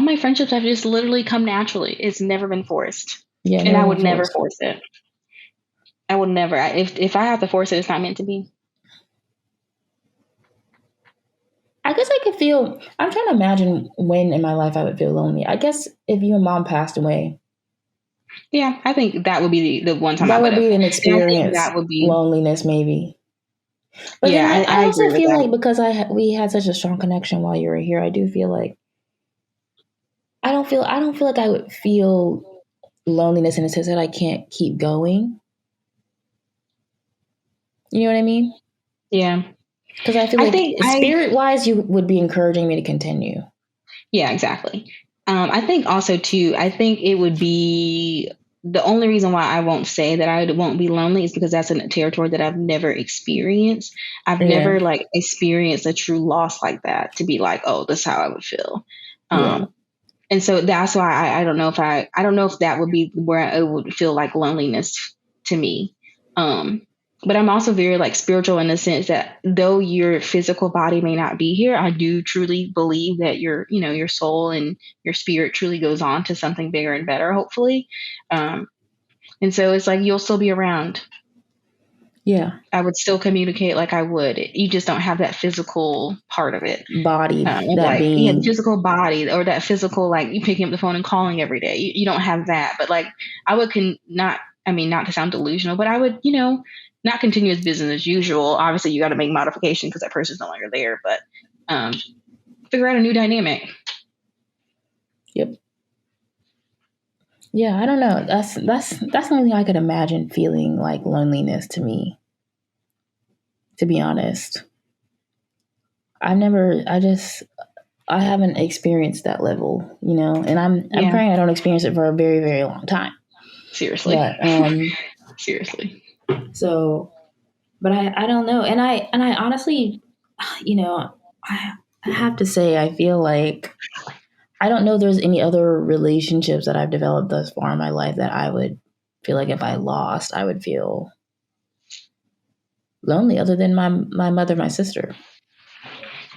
my friendships have just literally come naturally. It's never been forced. Yeah, and I would never force it. I would never. If I have to force it, it's not meant to be. I guess I could feel. I'm trying to imagine when in my life I would feel lonely. I guess if your mom passed away. Yeah, I think that would be the one time that would be an experience. That would be loneliness, maybe. But yeah, then I also feel like because we had such a strong connection while you were here, I do feel like I don't feel like I would feel loneliness in the sense that I can't keep going. You know what I mean? Yeah. Because I feel like spirit-wise, you would be encouraging me to continue. Yeah, exactly. I think also too, I think it would be the only reason why I won't say that I won't be lonely is because that's a territory that I've never experienced. I've never like experienced a true loss like that to be like, oh, this is how I would feel. And so that's why I don't know if that would be where it would feel like loneliness to me. But I'm also very like spiritual in the sense that though your physical body may not be here, I do truly believe that your soul and your spirit truly goes on to something bigger and better, hopefully. And so it's like, you'll still be around. Yeah. I would still communicate like I would. You just don't have that physical part of it. Body. The physical body or that physical, like you picking up the phone and calling every day. You don't have that. But like I would not to sound delusional, but I would, not continue as business as usual. Obviously, you got to make modifications because that person's no longer there. But figure out a new dynamic. Yep. Yeah, I don't know. That's the only thing I could imagine feeling like loneliness to me. To be honest, I haven't experienced that level, and I'm praying I don't experience it for a very, very long time. Seriously. But, seriously. So, but I don't know. And I honestly, I have to say, I feel like I don't know if there's any other relationships that I've developed thus far in my life that I would feel like if I lost, I would feel lonely other than my mother, my sister.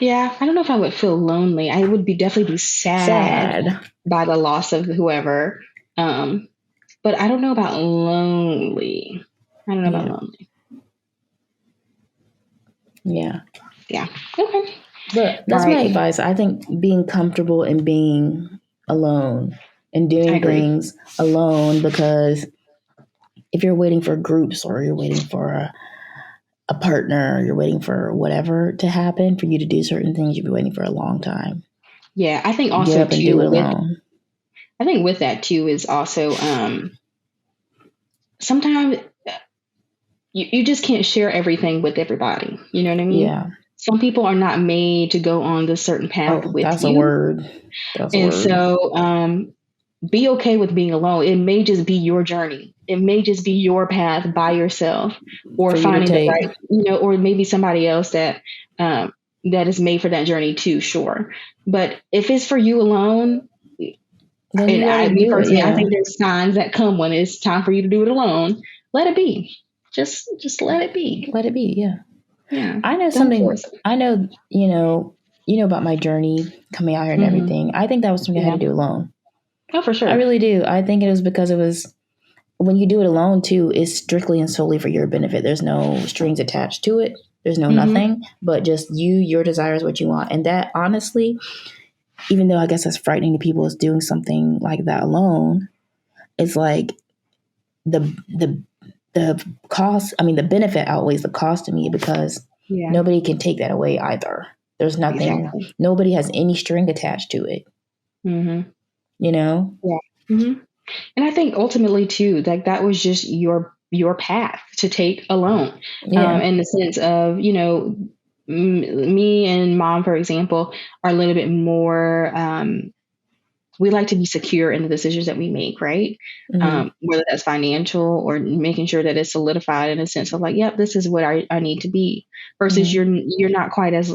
Yeah. I don't know if I would feel lonely. I would definitely be sad by the loss of whoever. But I don't know about lonely. I don't know about lonely. Yeah. Yeah. Okay. But that's my advice. I think being comfortable in being alone and doing things alone, because if you're waiting for groups or you're waiting for a partner, or you're waiting for whatever to happen for you to do certain things, you'll be waiting for a long time. Yeah. I think also get up and do it alone. I think with that too is also sometimes you just can't share everything with everybody. You know what I mean? Yeah. Some people are not made to go on this certain path Oh, with that's a you. word. That's a And word. so be okay with being alone. It may just be your journey. It may just be your path by yourself, or For you to finding the take. right, or maybe somebody else that that is made for that journey too. Sure, but if it's for you alone, Then and you gotta me do it. personally, I Yeah. think there's signs that come when it's time for you to do it alone. Let it be. Just let it be. Let it be. Yeah. Yeah. I know Don't something. force it. I know, you know about my journey coming out here and everything. I think that was something I had to do alone. Oh, for sure. I really do. I think it was because it was, when you do it alone too, it's strictly and solely for your benefit. There's no strings attached to it. There's no nothing, but just your desires, what you want. And that, honestly, even though I guess that's frightening to people, is doing something like that alone. It's like the cost. I mean, the benefit outweighs the cost to me, because nobody can take that away either. There's nothing. Exactly. Nobody has any string attached to it. You know. Yeah. And I think ultimately too, like that was just your path to take alone. Yeah. In the sense of, me and mom, for example, are a little bit more. We like to be secure in the decisions that we make, right? Whether that's financial or making sure that it's solidified in a sense of like, yep, this is what I need to be. Versus you're not quite as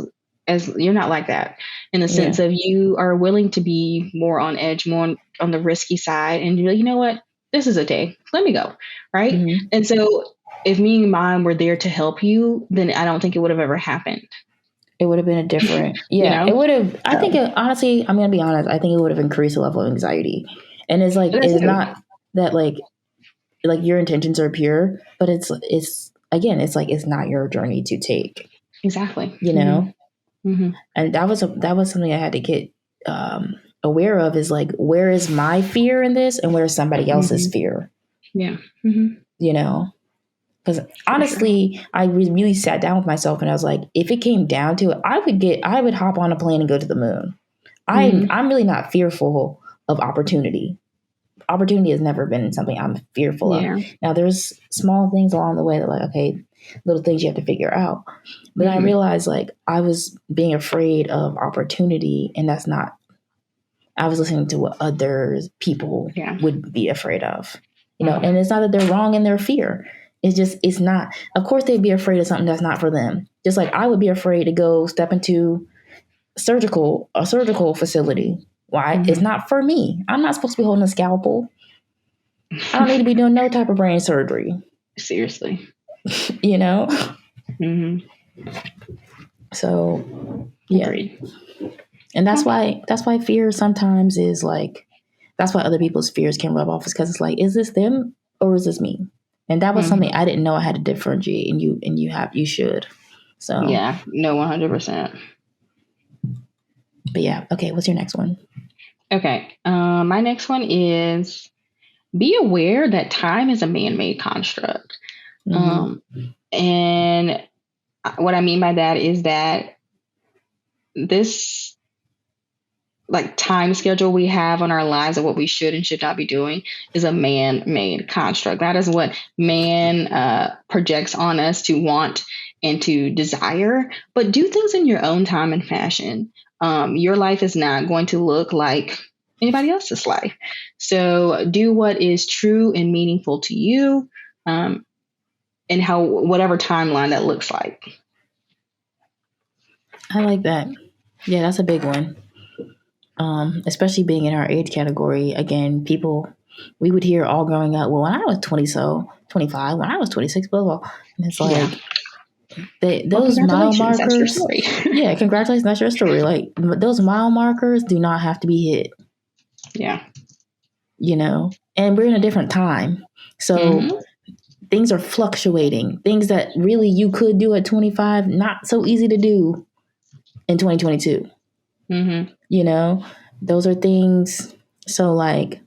you're not like that, in the sense of you are willing to be more on edge, more on the risky side, and you're like, you know what, this is a day, let me go, right? And so if me and mine were there to help you, then I don't think it would have ever happened. It would have been a different, it would have. I think honestly, I'm gonna be honest. I think it would have increased the level of anxiety, and it's like it's not that like your intentions are pure, but it's again, it's like it's not your journey to take. Exactly. You know, and that was something I had to get aware of. Is like, where is my fear in this, and where is somebody else's fear? Yeah. You know. Because honestly, I really sat down with myself and I was like, if it came down to it, I would hop on a plane and go to the moon. I'm really not fearful of opportunity. Opportunity has never been something I'm fearful of. Now, there's small things along the way that, like, okay, little things you have to figure out. But I realized, like, I was being afraid of opportunity, and that's not, I was listening to what other people would be afraid of. You know, and it's not that they're wrong in their fear. It's just, it's not. Of course, they'd be afraid of something that's not for them. Just like I would be afraid to go step into a surgical facility. Why? It's not for me. I'm not supposed to be holding a scalpel. I don't need to be doing no type of brain surgery. Seriously. You know? So, yeah. Agreed. And that's why fear sometimes is like, that's why other people's fears can rub off, is because it's like, is this them or is this me? And that was something I didn't know I had to differentiate, and you should. So yeah, no, 100%. But yeah, okay. What's your next one? Okay, my next one is, be aware that time is a man-made construct. And what I mean by that is that this, like, time schedule we have on our lives of what we should and should not be doing is a man-made construct. That is what man projects on us to want and to desire. But do things in your own time and fashion. Your life is not going to look like anybody else's life. So do what is true and meaningful to you, and whatever timeline that looks like. I like that. Yeah, that's a big one. Especially being in our age category. Again, we would hear all growing up, well, when I was 25, when I was 26, blah, blah. And it's like, those mile markers. That's your story. Yeah, congratulations. That's your story. Like, those mile markers do not have to be hit. Yeah. You know, and we're in a different time. So things are fluctuating. Things that really you could do at 25, not so easy to do in 2022. You know, those are things. So like,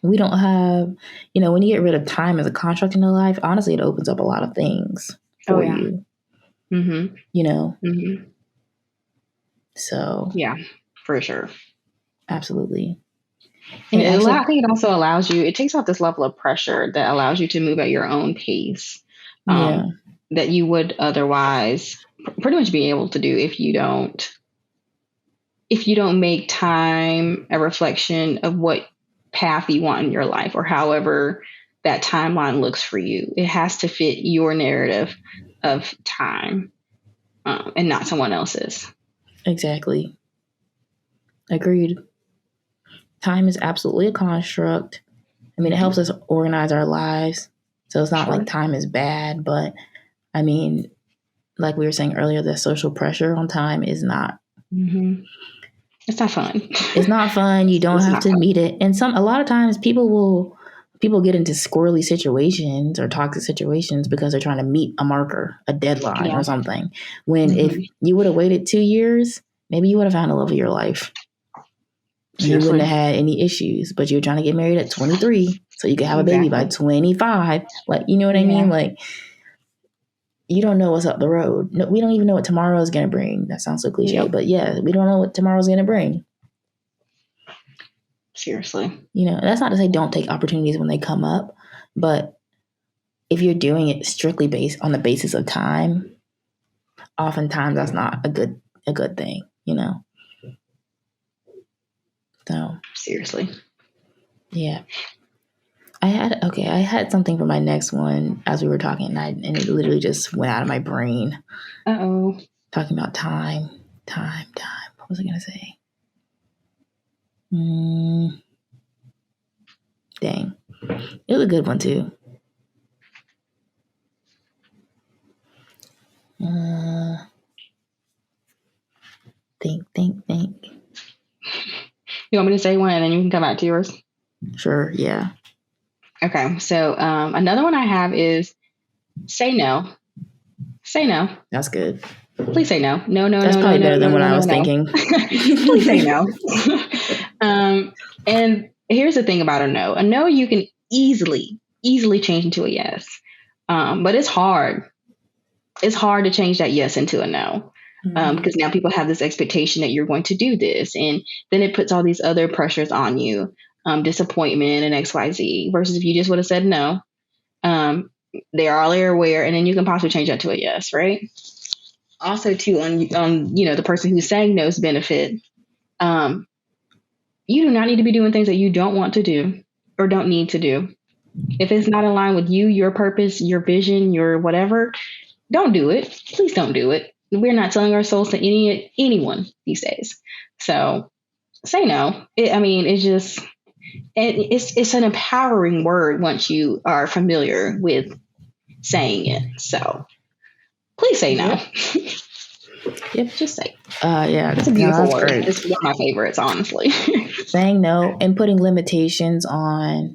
we don't have, when you get rid of time as a construct in your life, honestly, it opens up a lot of things for you. You know? So. Yeah, for sure. Absolutely. And I think it also allows you, it takes off this level of pressure that allows you to move at your own pace. that you would otherwise pretty much be able to do if you don't make time a reflection of what path you want in your life, or however that timeline looks for you. It has to fit your narrative of time, and not someone else's. Exactly. Agreed. Time is absolutely a construct. I mean, it helps us organize our lives. So it's not like time is bad, but I mean, like we were saying earlier, the social pressure on time is not. It's not fun. It's not fun. You don't have to meet it. And a lot of times people get into squirrely situations or toxic situations because they're trying to meet a marker, a deadline or something. When if you would have waited 2 years, maybe you would have found the love of your life. And you wouldn't have had any issues, but you're trying to get married at 23 so you could have a baby by 25. Like, you know what I mean? Like, you don't know what's up the road. No, we don't even know what tomorrow is going to bring. That sounds so cliche, but yeah, we don't know what tomorrow's going to bring. Seriously. You know, that's not to say don't take opportunities when they come up, but if you're doing it strictly based on the basis of time, oftentimes that's not a good thing, you know? So seriously. Yeah. I had something for my next one as we were talking, and it literally just went out of my brain. Uh-oh. Talking about time. What was I going to say? Dang. It was a good one, too. Think. You want me to say one and then you can come back to yours? Sure, yeah. Okay, so another one I have is say no. Say no. That's good. Please say no. No. That's probably better than what I was thinking. Please say no. And here's the thing about a no. A no you can easily change into a yes. But it's hard. It's hard to change that yes into a no. Because now people have this expectation that you're going to do this. And then it puts all these other pressures on you. Disappointment and XYZ, versus if you just would have said no, they are all aware, and then you can possibly change that to a yes, right? Also, too, on the person who's saying no's benefit, you do not need to be doing things that you don't want to do or don't need to do. If it's not in line with you, your purpose, your vision, your whatever, don't do it. Please don't do it. We're not selling our souls to anyone these days. So say no. It's an empowering word once you are familiar with saying it. So please say no. Yep. Just say. Yeah. It's a beautiful word. Great. It's one of my favorites, honestly. Saying no and putting limitations on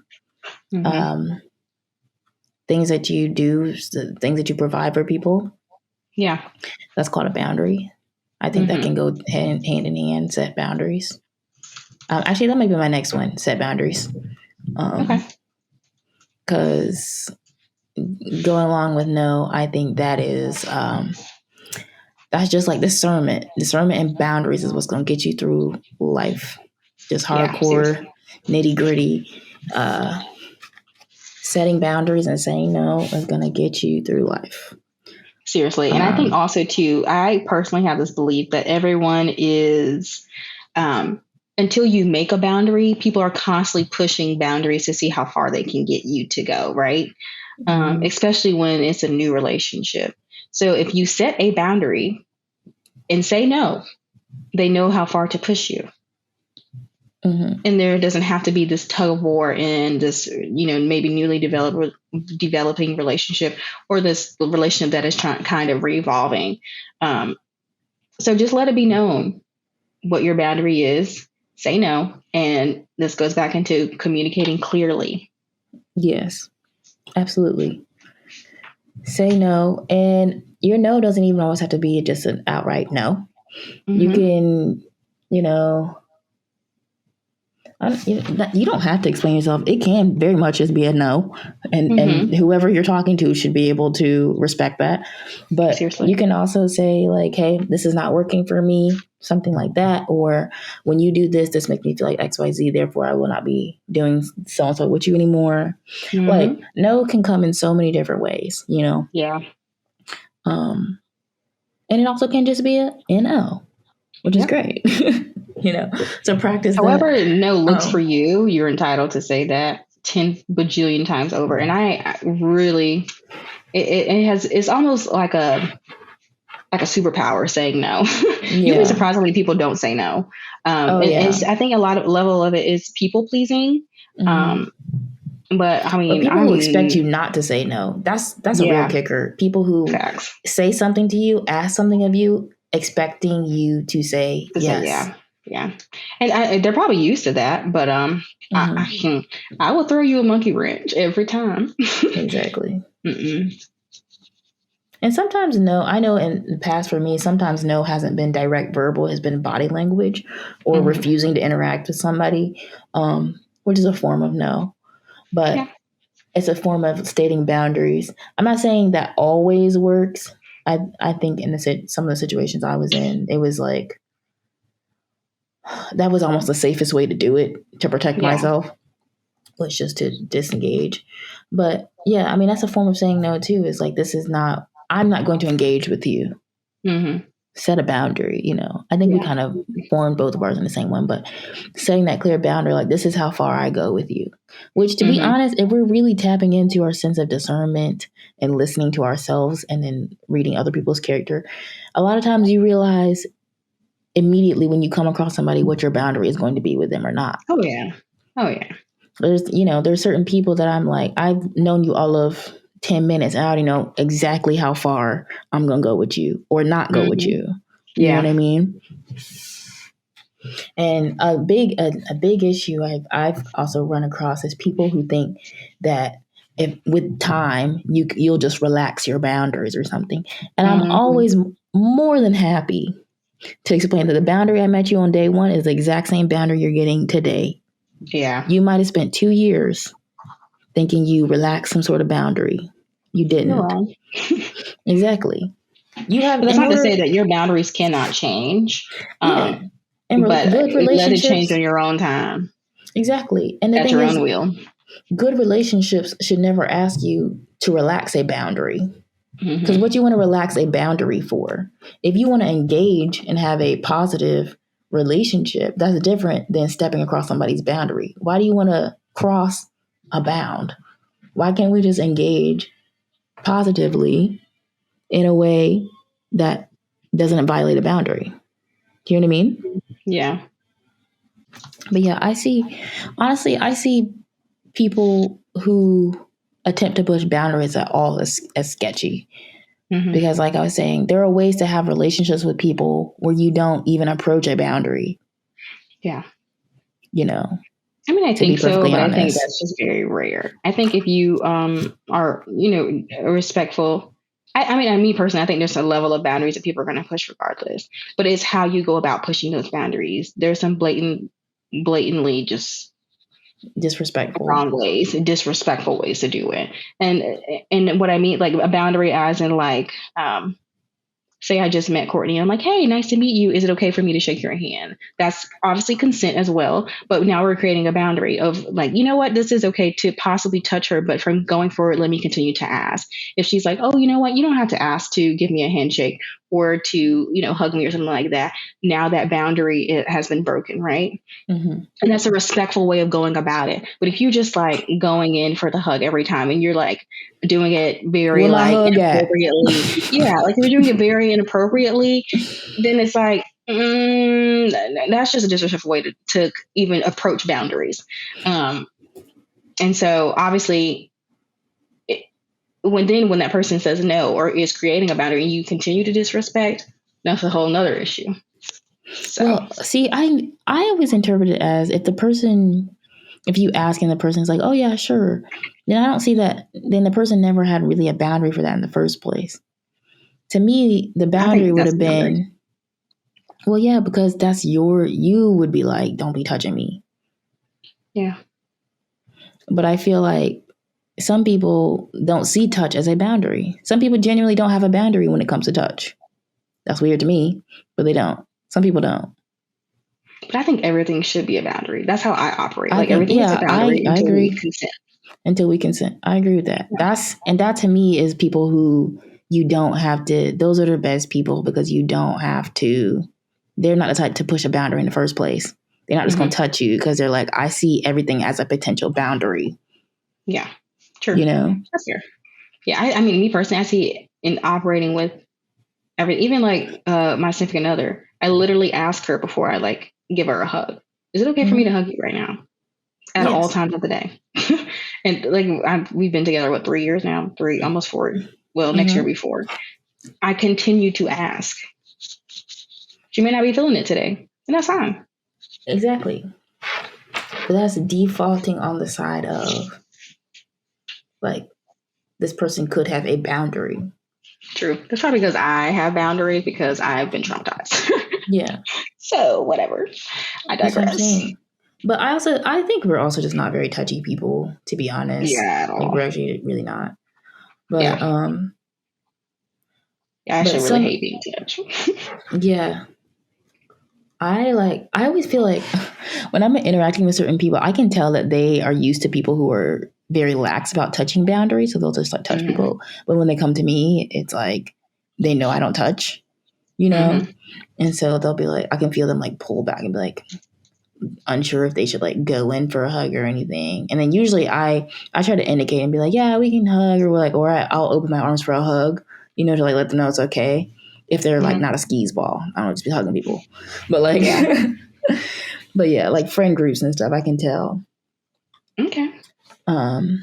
things that you do, things that you provide for people. Yeah. That's called a boundary. I think that can go hand in hand, set boundaries. Actually, that might be my next one, set boundaries. Okay. Because going along with no, I think that is, that's just like discernment. Discernment and boundaries is what's going to get you through life. Just hardcore, nitty gritty. Setting boundaries and saying no is going to get you through life. Seriously. And I think also, too, I personally have this belief that everyone is, until you make a boundary, people are constantly pushing boundaries to see how far they can get you to go, right? Especially when it's a new relationship. So if you set a boundary and say no, they know how far to push you. And there doesn't have to be this tug of war in this, maybe newly developing relationship, or this relationship that is kind of revolving. So just let it be known what your boundary is. Say no. And this goes back into communicating clearly. Yes, absolutely. Say no. And your no doesn't even always have to be just an outright no. You can, you don't have to explain yourself. It can very much just be a no. And whoever you're talking to should be able to respect that. But seriously, you can also say like, hey, this is not working for me. something like that. Or when you do this, this makes me feel like XYZ, therefore I will not be doing so and so with you anymore. Like, no can come in so many different ways, you know? Yeah. And it also can just be a NO, which is great. You know, so practice However, that. no looks for you, you're entitled to say that 10 bajillion times over. And I really, it's almost like a superpower saying no. You'd be surprised how many people don't say no. I think a lot of level of it is people pleasing. But I mean, people who expect you not to say no, that's a real kicker. People who say something to you, ask something of you, expecting you to say yes. Yeah. And they're probably used to that, but I will throw you a monkey wrench every time. Exactly. And sometimes no, I know in the past for me, sometimes no hasn't been direct verbal, has been body language or refusing to interact with somebody, which is a form of no. But it's a form of stating boundaries. I'm not saying that always works. I think in some of the situations I was in, it was like, that was almost the safest way to do it, to protect myself, was just to disengage. But yeah, I mean, that's a form of saying no too. It's like, I'm not going to engage with you. Set a boundary, you know. I think we kind of formed both of ours in the same one, but setting that clear boundary, like, this is how far I go with you. Which, to be honest, if we're really tapping into our sense of discernment and listening to ourselves and then reading other people's character, a lot of times you realize immediately when you come across somebody what your boundary is going to be with them or not. Oh yeah. There's certain people that I'm like, I've known you all of 10 minutes. I already know exactly how far I'm going to go with you or not go with you. You know what I mean? And a big issue I've also run across is people who think that if with time you'll just relax your boundaries or something. And I'm always more than happy to explain that the boundary I met you on day one is the exact same boundary you're getting today. Yeah. You might have spent 2 years thinking you relaxed some sort of boundary. You didn't. You're wrong. Exactly. You have. But that's not to say that your boundaries cannot change. And but good relationships, let it change on your own time. Exactly. And the at thing your is, own wheel. Good relationships should never ask you to relax a boundary. Because what you want to relax a boundary for? If you want to engage and have a positive relationship, that's different than stepping across somebody's boundary. Why do you want to cross a bound? Why can't we just engage positively in a way that doesn't violate a boundary? Do you know what I mean? Yeah. But yeah, I see people who attempt to push boundaries at all as sketchy. Because like I was saying, there are ways to have relationships with people where you don't even approach a boundary. Yeah. You know? I mean, I think so, but I think that's just very rare. I think if you are, respectful, I mean, me personally, I think there's a level of boundaries that people are going to push regardless. But it's how you go about pushing those boundaries. There's some blatantly just disrespectful ways to do it. And what I mean, like a boundary as in like, say I just met Courtney. I'm like, hey, nice to meet you. Is it okay for me to shake your hand? That's obviously consent as well. But now we're creating a boundary of like, you know what? This is okay to possibly touch her. But from going forward, let me continue to ask. If she's like, oh, you know what? You don't have to ask to give me a handshake or to, hug me or something like that. Now that boundary has been broken, right? And that's a respectful way of going about it. But if you just like going in for the hug every time and you're like doing it very like inappropriately, like if you're doing it very inappropriately, then it's like that's just a disrespectful way to even approach boundaries. And so obviously, when that person says no or is creating a boundary and you continue to disrespect, that's a whole nother issue. So. Well, see, I always interpret it as if you ask and the person's like, oh yeah, sure, then I don't see that. Then the person never had really a boundary for that in the first place. To me, the boundary would have been, well, yeah, because that's you would be like, don't be touching me. Yeah. But I feel like some people don't see touch as a boundary. Some people genuinely don't have a boundary when it comes to touch. That's weird to me, but they don't. Some people don't. But I think everything should be a boundary. That's how I operate. I Like think, everything is a yeah, boundary I until we agree. consent. Until we consent. I agree with that. Yeah. That to me is people who you don't have to, those are the best people because you don't have to, they're not the type to push a boundary in the first place. They're not just going to touch you because they're like, I see everything as a potential boundary. Yeah, true. You know? That's fair. Yeah, I mean, me personally, I see in operating with even like my significant other, I literally ask her before I like give her a hug. Is it okay for me to hug you right now? At all times of the day. And like we've been together, 3 years now? Almost 4. Well, next year will be 4. I continue to ask. She may not be feeling it today, and that's fine. Exactly. But that's defaulting on the side of like this person could have a boundary. True. That's probably because I have boundaries because I've been traumatized. Yeah. So whatever. I digress. But I think we're also just not very touchy people, to be honest. Yeah, at all. Like we're actually really not. But yeah. I actually really hate being touched. Yeah. I always feel like when I'm interacting with certain people, I can tell that they are used to people who are very lax about touching boundaries. So they'll just like touch people. But when they come to me, it's like they know I don't touch, you know? And so they'll be like, I can feel them like pull back and be like unsure if they should like go in for a hug or anything. And then usually I try to indicate and be like, yeah, we can hug, or like, or I'll open my arms for a hug, you know, to like let them know it's okay. If they're like not a skis ball, I don't just be hugging people, but like, but yeah, like friend groups and stuff, I can tell. Okay. But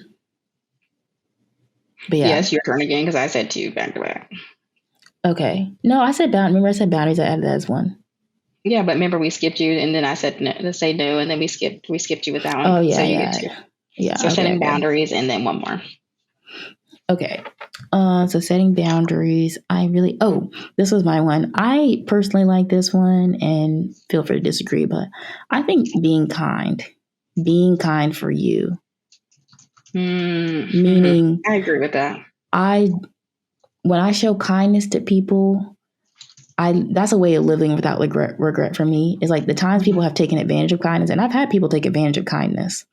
yeah, it's your turn again because I said 2 back to back. Okay. No, I said boundaries. Remember, I said boundaries. I added that as one. Yeah, but remember we skipped you, and then I said no, to say no, and then we skipped you with that one. Oh yeah, so you get 2. Yeah. So setting boundaries, and then one more. Okay. So setting boundaries. This was my one. I personally like this one, and feel free to disagree, but I think being kind for you. Meaning, I agree with that. When I show kindness to people, that's a way of living without regret for me. Is like the times people have taken advantage of kindness, and I've had people take advantage of kindness,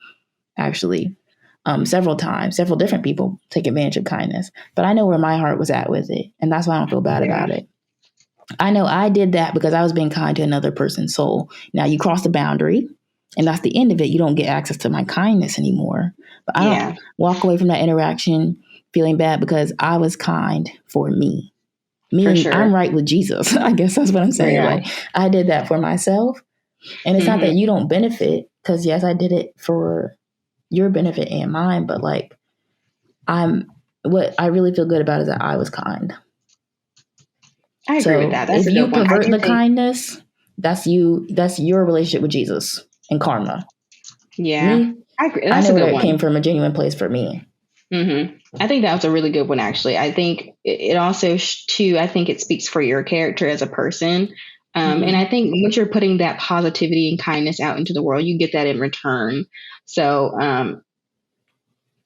actually. Several times, several different people take advantage of kindness, but I know where my heart was at with it. And that's why I don't feel bad about it. I know I did that because I was being kind to another person's soul. Now you cross the boundary and that's the end of it. You don't get access to my kindness anymore, but I don't walk away from that interaction feeling bad because I was kind for me. Meaning I'm right with Jesus. I guess that's what I'm saying. Yeah. Like I did that for myself, and it's not that you don't benefit, because yes, I did it for your benefit and mine, but like what I really feel good about is that I was kind. I agree with that. That's if you pervert the kindness, that's your relationship with Jesus and karma. Yeah, me, I agree. That's I know where it came from, a genuine place for me. I think that was a really good one, actually. I think it also too, I think it speaks for your character as a person. And I think once you're putting that positivity and kindness out into the world, you get that in return. So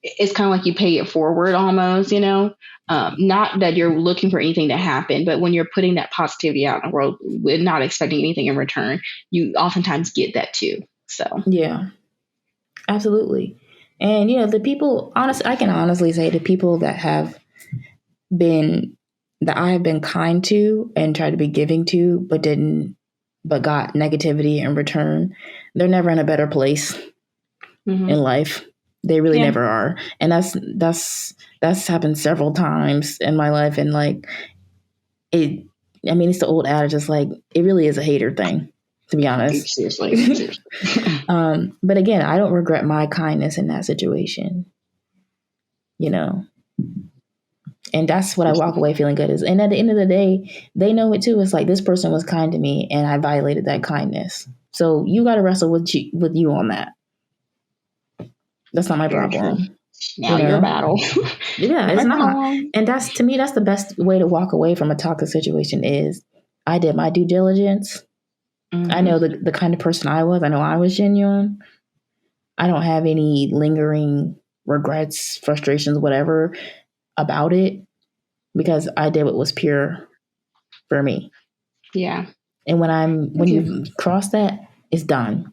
it's kind of like you pay it forward almost, you know, not that you're looking for anything to happen, but when you're putting that positivity out in the world with not expecting anything in return, you oftentimes get that too. So, yeah, absolutely. And, you know, the people, I can honestly say the people that I have been kind to and tried to be giving to, but got negativity in return, they're never in a better place in life. They really never are. And that's happened several times in my life. And like it's the old adage, it's like, it really is a hater thing, to be honest. Seriously. But again, I don't regret my kindness in that situation, you know. And that's what I walk away feeling good is. And at the end of the day, they know it too. It's like, this person was kind to me and I violated that kindness. So you got to wrestle with you on that. That's not my problem. Now your battle. Yeah, it's not. And that's, to me, that's the best way to walk away from a toxic situation is I did my due diligence. I know the kind of person I was. I know I was genuine. I don't have any lingering regrets, frustrations, whatever about it, because I did what was pure for me. Yeah. And when you've crossed that, it's done.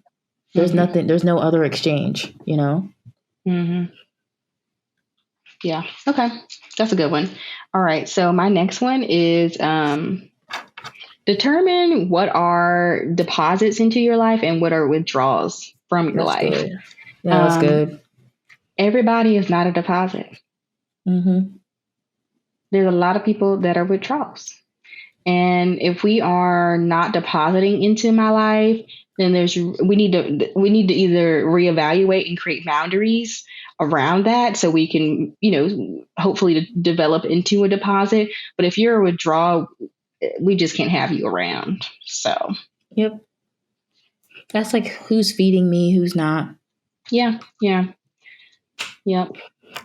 There's nothing, there's no other exchange, you know? Mm-hmm. Yeah. Okay. That's a good one. All right. So my next one is determine what are deposits into your life and what are withdrawals from your That's life. good. Yeah, that's good. Everybody is not a deposit. Mm-hmm. There's a lot of people that are withdrawals. And if we are not depositing into my life, then we need to either reevaluate and create boundaries around that so we can, hopefully develop into a deposit. But if you're a withdrawal, we just can't have you around. So, Yep. That's like who's feeding me, who's not. yeah. Yep.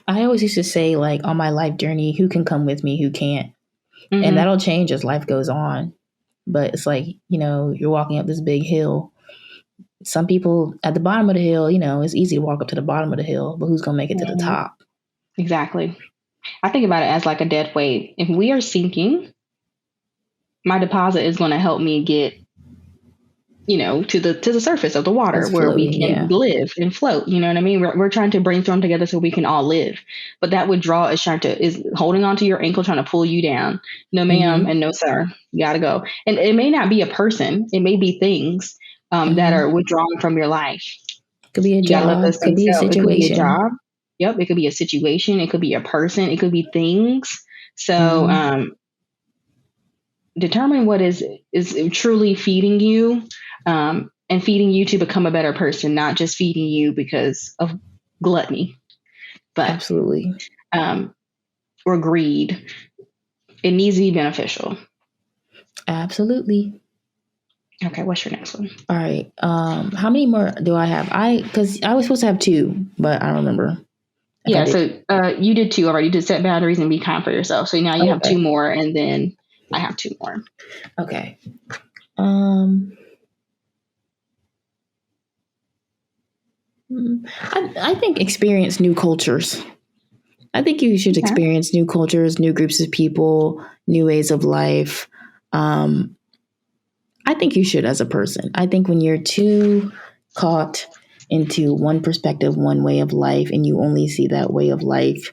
I always used to say, like, on my life journey, who can come with me, who can't. Mm-hmm. And that'll change as life goes on. But it's like, you're walking up this big hill. Some people at the bottom of the hill, it's easy to walk up to the bottom of the hill, but who's going to make it to the top? Exactly. I think about it as like a dead weight. If we are sinking, my deposit is going to help me get, to the surface of the water where we can live and float. You know what I mean? We're trying to brainstorm together so we can all live. But that withdrawal is holding onto your ankle, trying to pull you down. No, ma'am, and no, sir. You got to go. And it may not be a person. It may be things that are withdrawing from your life. Could be a job. Could be a situation. It could be a job. Yep. It could be a situation. It could be a person. It could be things. So determine what is truly feeding you. And feeding you to become a better person, not just feeding you because of gluttony, but absolutely, or greed. It needs to be beneficial. Absolutely. Okay, what's your next one? All right. How many more do I have? Because I was supposed to have 2, but I don't remember. Yeah, so you did 2 already. You did set boundaries and be kind for yourself. So now you have 2 more, and then I have 2 more. Okay. I think experience new cultures. I think you should experience new cultures, new groups of people, new ways of life. I think you should as a person. I think when you're too caught into one perspective, one way of life, and you only see that way of life,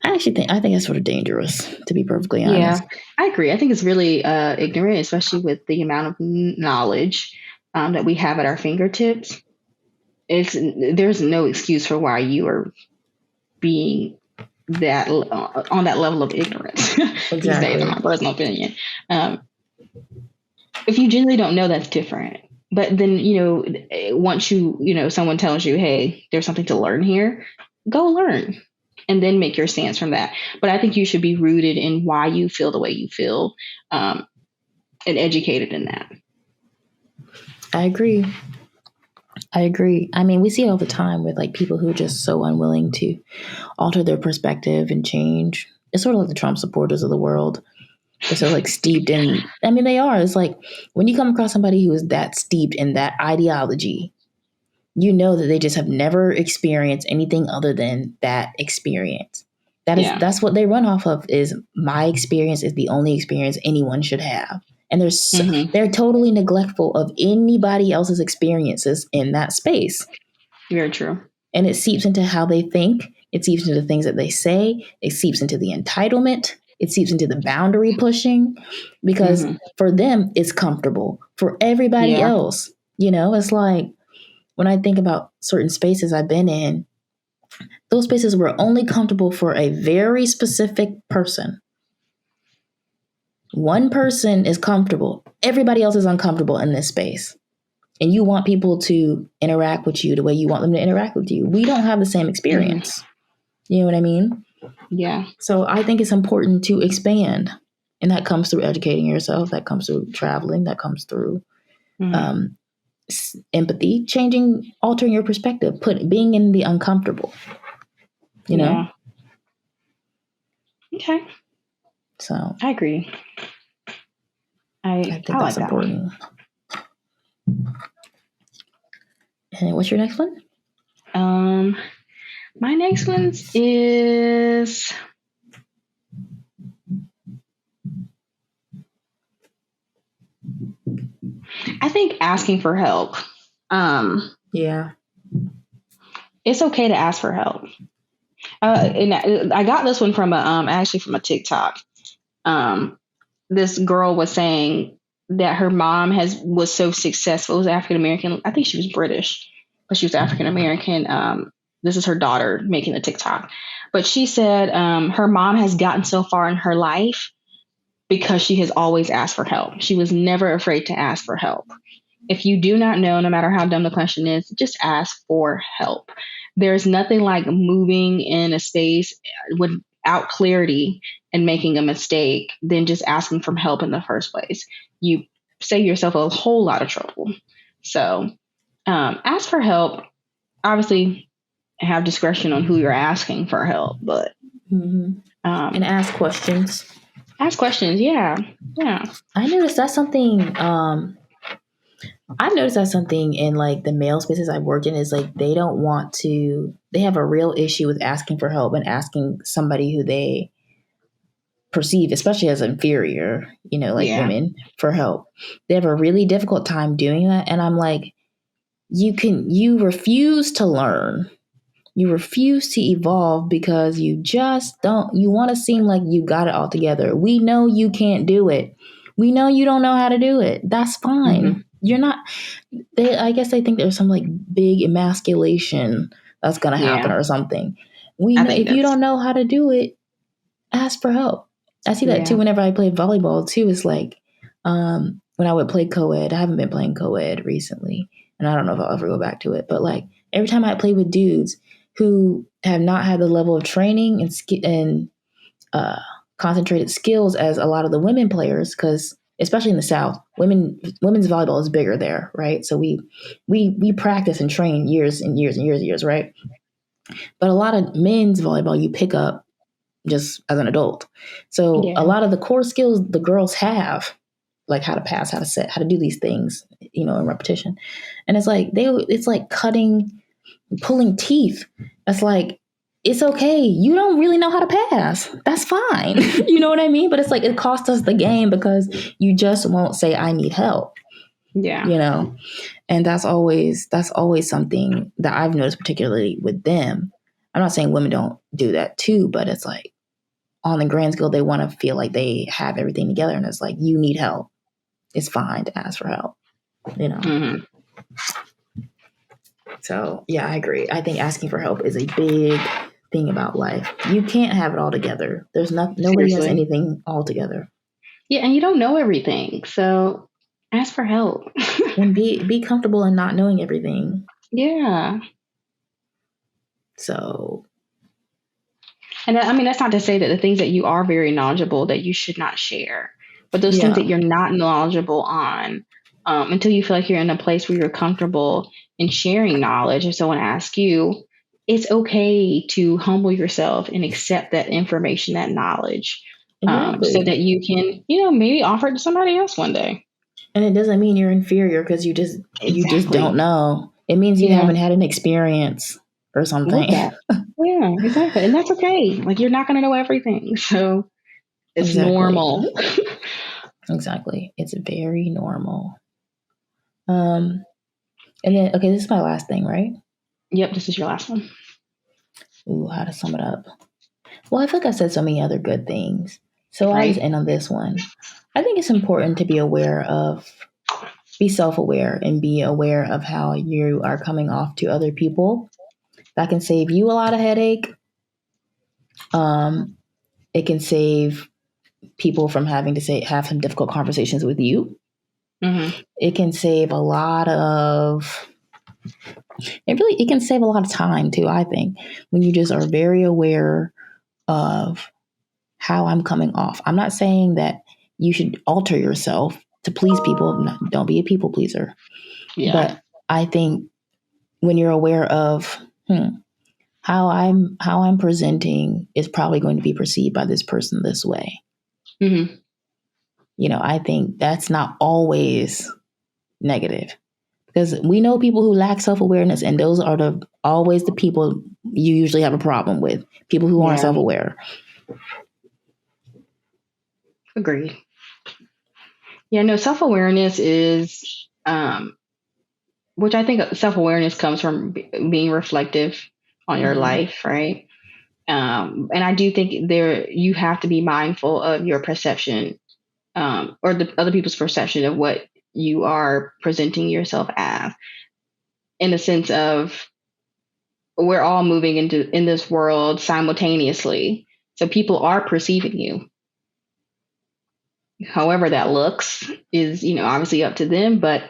I think that's sort of dangerous, to be perfectly honest. Yeah, I agree. I think it's really ignorant, especially with the amount of knowledge that we have at our fingertips. There's no excuse for why you are being that on that level of ignorance. Exactly. These days, in my personal opinion. If you genuinely don't know, that's different. But then, once someone tells you, hey, there's something to learn here, go learn and then make your stance from that. But I think you should be rooted in why you feel the way you feel and educated in that. I agree. I mean, we see it all the time with like people who are just so unwilling to alter their perspective and change. It's sort of like the Trump supporters of the world. They're so like steeped in, I mean, they are. It's like when you come across somebody who is that steeped in that ideology, you know that they just have never experienced anything other than that experience. That's what they run off of, is my experience is the only experience anyone should have. And they're totally neglectful of anybody else's experiences in that space. Very true. And it seeps into how they think. It seeps into the things that they say. It seeps into the entitlement. It seeps into the boundary pushing, because for them, it's comfortable. For everybody else, it's like when I think about certain spaces I've been in, those spaces were only comfortable for a very specific person. One person is comfortable. Everybody else is uncomfortable in this space. And you want people to interact with you the way you want them to interact with you. We don't have the same experience. You know what I mean? Yeah. So I think it's important to expand. And that comes through educating yourself. That comes through traveling. That comes through empathy, altering your perspective, being in the uncomfortable. You know? Okay. So I agree. I think that's like important. And what's your next one? My next one is I think asking for help. Yeah. It's okay to ask for help. And I got this one from actually from a TikTok. This girl was saying that her mom was so successful. It was African American. I think she was British, but she was African American. This is her daughter making the TikTok, but she said her mom has gotten so far in her life because she has always asked for help. She was never afraid to ask for help. If you do not know, no matter how dumb the question is, just ask for help. There's nothing like moving in a space without clarity and making a mistake than just asking for help in the first place. You save yourself a whole lot of trouble. So ask for help. Obviously, have discretion on who you're asking for help, but and ask questions. Ask questions, yeah. I noticed that's something. I've noticed that something in like the male spaces I've worked in is like they don't want to. They have a real issue with asking for help and asking somebody who they perceive, especially as inferior, like women, for help. They have a really difficult time doing that, and I'm like, you refuse to learn. You refuse to evolve because you just don't. You want to seem like you got it all together. We know you can't do it. We know you don't know how to do it. That's fine. Mm-hmm. You're not. I guess they think there's some like big emasculation that's going to happen or something. We know if you don't know how to do it, ask for help. I see that too whenever I play volleyball too. It's like when I would play co-ed. I haven't been playing co-ed recently, and I don't know if I'll ever go back to it. But like every time I play with dudes who have not had the level of training and concentrated skills as a lot of the women players, because especially in the South, women's volleyball is bigger there, right? So we practice and train years and years and years and years, right? But a lot of men's volleyball you pick up just as an adult. So a lot of the core skills the girls have, like how to pass, how to set, how to do these things, in repetition. And it's like it's like pulling teeth. That's like, it's okay. You don't really know how to pass. That's fine. You know what I mean? But it's like, it cost us the game because you just won't say, I need help. Yeah. And that's always something that I've noticed, particularly with them. I'm not saying women don't do that too, but it's like on the grand scale, they want to feel like they have everything together. And it's like, you need help. It's fine to ask for help, Mm-hmm. So, yeah, I agree. I think asking for help is a big thing about life. You can't have it all together. There's nobody has anything all together. Yeah, and you don't know everything. So ask for help. And be comfortable in not knowing everything. Yeah. So. And I mean, that's not to say that the things that you are very knowledgeable that you should not share. But those things that you're not knowledgeable on, until you feel like you're in a place where you're comfortable in sharing knowledge, if someone asks you, it's okay to humble yourself and accept that information, that knowledge, so that you can, maybe offer it to somebody else one day. And it doesn't mean you're inferior because you just don't know. It means you haven't had an experience or something. Yeah, exactly. And that's okay. Like, you're not going to know everything. So it's normal. Exactly. It's very normal. And then, okay, this is my last thing, right? Yep, this is your last one. Ooh, how to sum it up? Well, I feel like I said so many other good things. So I'll just end on this one. I think it's important to be self-aware and be aware of how you are coming off to other people. That can save you a lot of headache. It can save people from having to have some difficult conversations with you. Mm-hmm. It can save a lot of time too, I think, when you just are very aware of how I'm coming off. I'm not saying that you should alter yourself to please people. Don't be a people pleaser. Yeah. But I think when you're aware of how I'm presenting is probably going to be perceived by this person this way. Mm-hmm. I think that's not always negative, because we know people who lack self-awareness, and those are always the people you usually have a problem with. People who aren't self-aware. Agreed. Yeah, no, self-awareness is, which I think self-awareness comes from being reflective on your life, right? And I do think you have to be mindful of your perception, or the other people's perception of what you are presenting yourself as, in the sense of we're all moving in this world simultaneously. So people are perceiving you. However that looks is, obviously up to them, but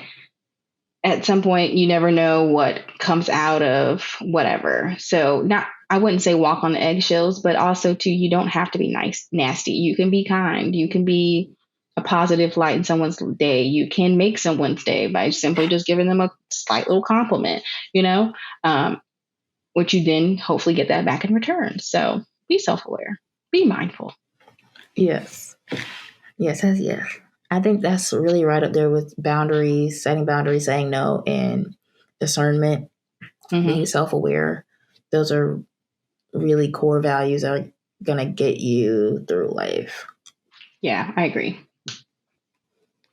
at some point you never know what comes out of whatever. So I wouldn't say walk on the eggshells, but also too, you don't have to be nasty. You can be kind. You can be a positive light in someone's day. You can make someone's day by simply just giving them a slight little compliment, which you then hopefully get that back in return. So be self-aware, be mindful. Yes. Yes. I think that's really right up there with boundaries, setting boundaries, saying no, and discernment, being self-aware. Those are really core values that are going to get you through life. Yeah, I agree.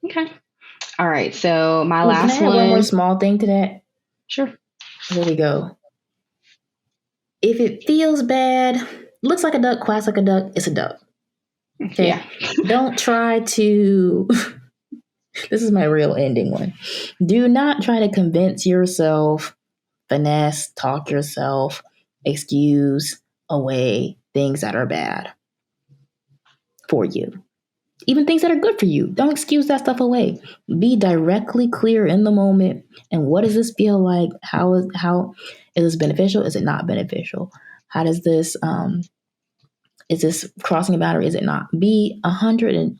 Okay. All right. So my last can I add one more small thing to that? Sure. Here we go. If it feels bad, looks like a duck, quacks like a duck, it's a duck. Okay. Yeah. Don't try to. This is my real ending one. Do not try to convince yourself, finesse, talk yourself, excuse away things that are bad for you. Even things that are good for you. Don't excuse that stuff away. Be directly clear in the moment. And what does this feel like? How is this beneficial? Is it not beneficial? How does this is this crossing a boundary? Is it not? Be 110%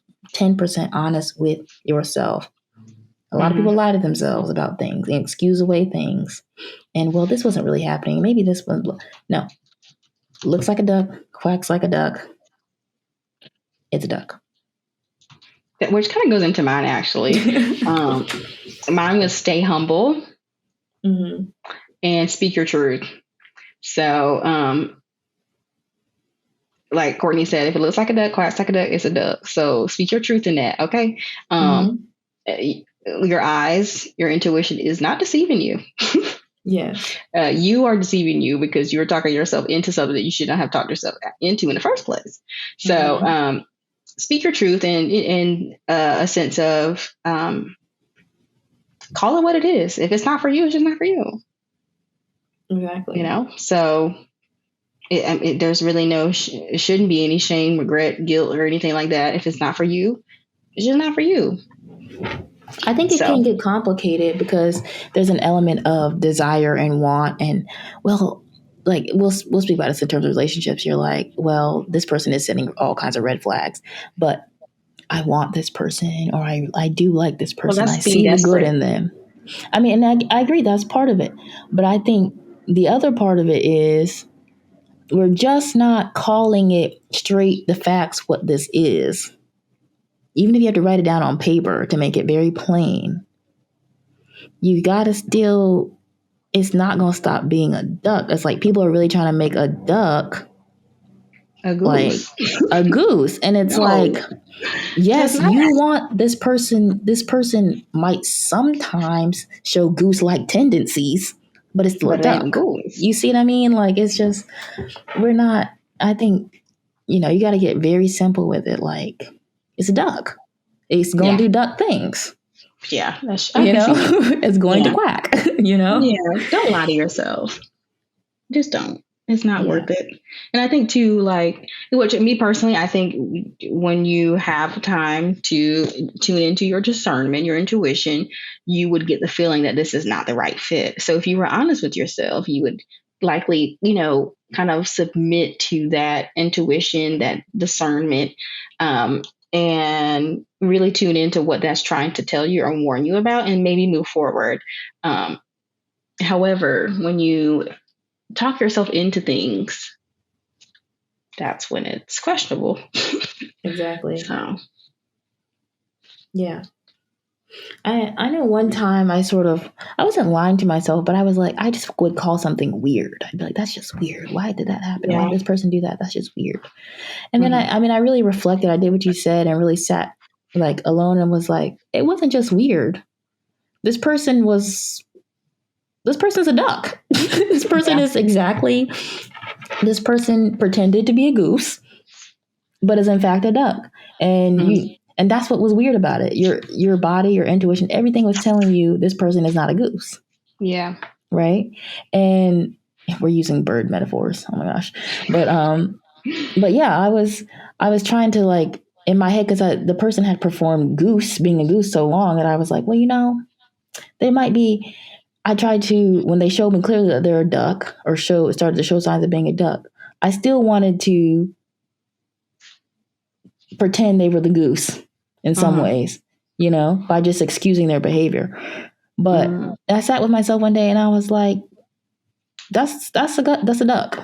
honest with yourself. A lot of people lie to themselves about things and excuse away things. And well, this wasn't really happening. Maybe this one. No. Looks like a duck, quacks like a duck. It's a duck. Which kind of goes into mine, actually. Mine was stay humble and speak your truth. So, like Courtney said, if it looks like a duck, quacks like a duck, it's a duck. So speak your truth in that, okay? Your eyes, your intuition is not deceiving you. Yes. You are deceiving you because you're talking yourself into something that you should not have talked yourself into in the first place. So, speak your truth in a sense of call it what it is. If it's not for you, it's just not for you. Exactly. So there's really it shouldn't be any shame, regret, guilt, or anything like that. If it's not for you, it's just not for you. I think it can get complicated because there's an element of desire and want, and like we'll speak about this in terms of relationships. You're like, well, this person is setting all kinds of red flags, but I want this person, or I do like this person. I see the good in them. I mean, and I agree that's part of it, but I think the other part of it is we're just not calling it straight the facts what this is. Even if you have to write it down on paper to make it very plain, you gotta still, it's not gonna stop being a duck. It's like people are really trying to make a duck a goose. Like a goose. And it's like, yes, you want this person might sometimes show goose-like tendencies, but it's still a duck. You see what I mean? Like, it's just, I think, you got to get very simple with it. Like, it's a duck. It's going to do duck things. Yeah. It's going to quack, Yeah. Don't lie to yourself. Just don't. It's not worth it. And I think too, like, which me personally, I think when you have time to tune into your discernment, your intuition, you would get the feeling that this is not the right fit. So if you were honest with yourself, you would likely, kind of submit to that intuition, that discernment, and really tune into what that's trying to tell you or warn you about, and maybe move forward. However, when you talk yourself into things, that's when it's questionable. Exactly. So, yeah. I know one time I wasn't lying to myself, but I was like, I just would call something weird. I'd be like, that's just weird. Why did that happen? Why did this person do that? That's just weird. And then I really reflected. I did what you said and really sat like alone and was like, it wasn't just weird. This person's a duck. This person is exactly, this person pretended to be a goose, but is in fact a duck. And and that's what was weird about it. Your body, your intuition, everything was telling you this person is not a goose. Yeah. Right. And we're using bird metaphors. Oh my gosh. But yeah, I was trying to like in my head, because the person had performed being a goose so long that I was like, well, they might be. I tried to, when they showed me clearly that they're a duck, or started to show signs of being a duck, I still wanted to pretend they were the goose in some ways, by just excusing their behavior. But I sat with myself one day and I was like, that's a duck.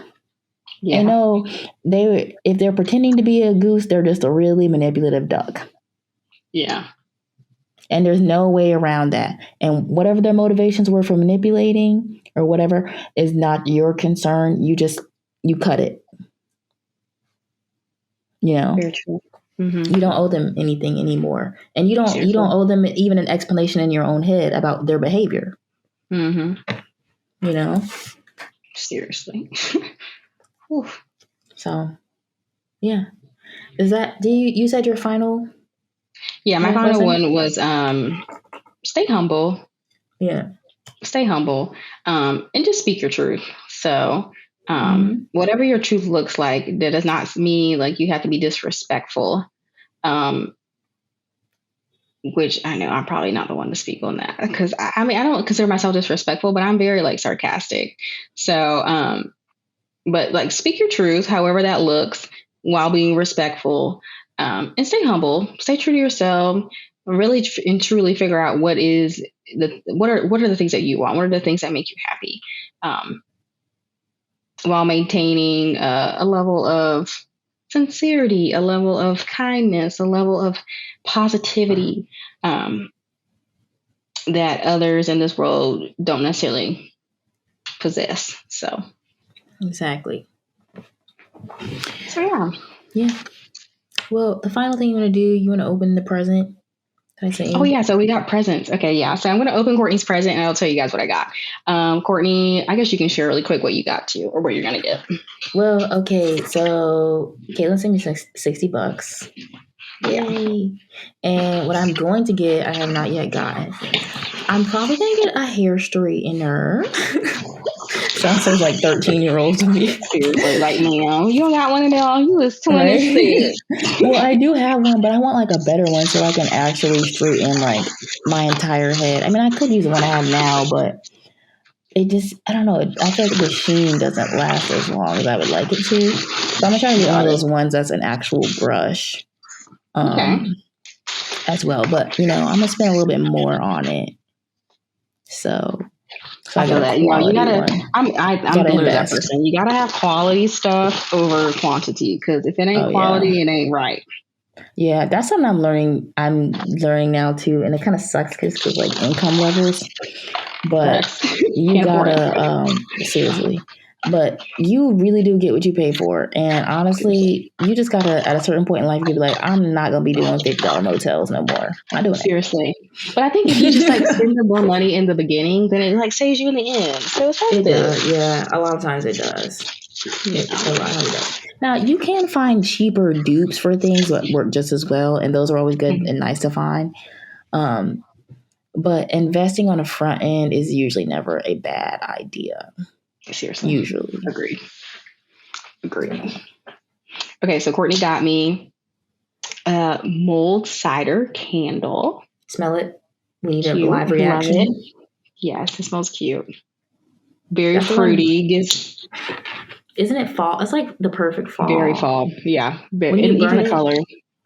Yeah. If they're pretending to be a goose, they're just a really manipulative duck. Yeah. And there's no way around that. And whatever their motivations were for manipulating or whatever is not your concern. You cut it. Very true. Mm-hmm. You don't owe them anything anymore. And you don't owe them even an explanation in your own head about their behavior. Mm-hmm. Seriously. So, yeah. Is that, you said your final? Yeah, my final one was stay humble. Yeah. Stay humble. And just speak your truth. So whatever your truth looks like, that does not mean like you have to be disrespectful. Which I know I'm probably not the one to speak on that, because I don't consider myself disrespectful, but I'm very like sarcastic. So, but like speak your truth, however that looks, while being respectful, and stay humble, stay true to yourself, really and truly figure out what are the things that you want, what are the things that make you happy, while maintaining a level of sincerity, a level of kindness, a level of positivity that others in this world don't necessarily possess. So exactly. So yeah. Well, the final thing you want to do, you want to open the present. Did I say? Oh yeah, so we got presents. Okay, yeah. So I'm going to open Courtney's present and I'll tell you guys what I got. Courtney, I guess you can share really quick what you got to, or what you're going to get. Well, okay. So Catelyn sent me $60. Yay. And what I'm going to get, I have not yet gotten. I'm probably going to get a hair straightener. Sounds so like 13-year-old to me. Seriously, like, man, you don't got one of them. You was 26. Well, I do have one, but I want like a better one so I can actually straighten like my entire head. I mean, I could use the one I have now, but it just, I don't know. I feel like the sheen doesn't last as long as I would like it to. So I'm going to try to get one of those ones that's an actual brush as well. But, I'm going to spend a little bit more on it. So I feel that. You gotta. I'm literally that person. You gotta have quality stuff over quantity, because if it ain't quality, it ain't right. Yeah, that's something I'm learning. I'm learning now too, and it kind of sucks because like income levels. But you gotta seriously. But you really do get what you pay for, and honestly, you just gotta at a certain point in life, you be like, I'm not gonna be doing $50 motels no more. I'm not doing seriously. But I think if you just like spend more money in the beginning, then it like saves you in the end. So it's it does, yeah. A lot of times it does. Now you can find cheaper dupes for things that work just as well, and those are always good and nice to find. But investing on a front end is usually never a bad idea. Seriously. Usually. Agreed. Okay, so Courtney got me a mulled cider candle. Smell it. We need a live reaction. Yes, it smells cute. Very fruity. Isn't it fall? It's like the perfect fall. Very fall. Yeah. And even the color.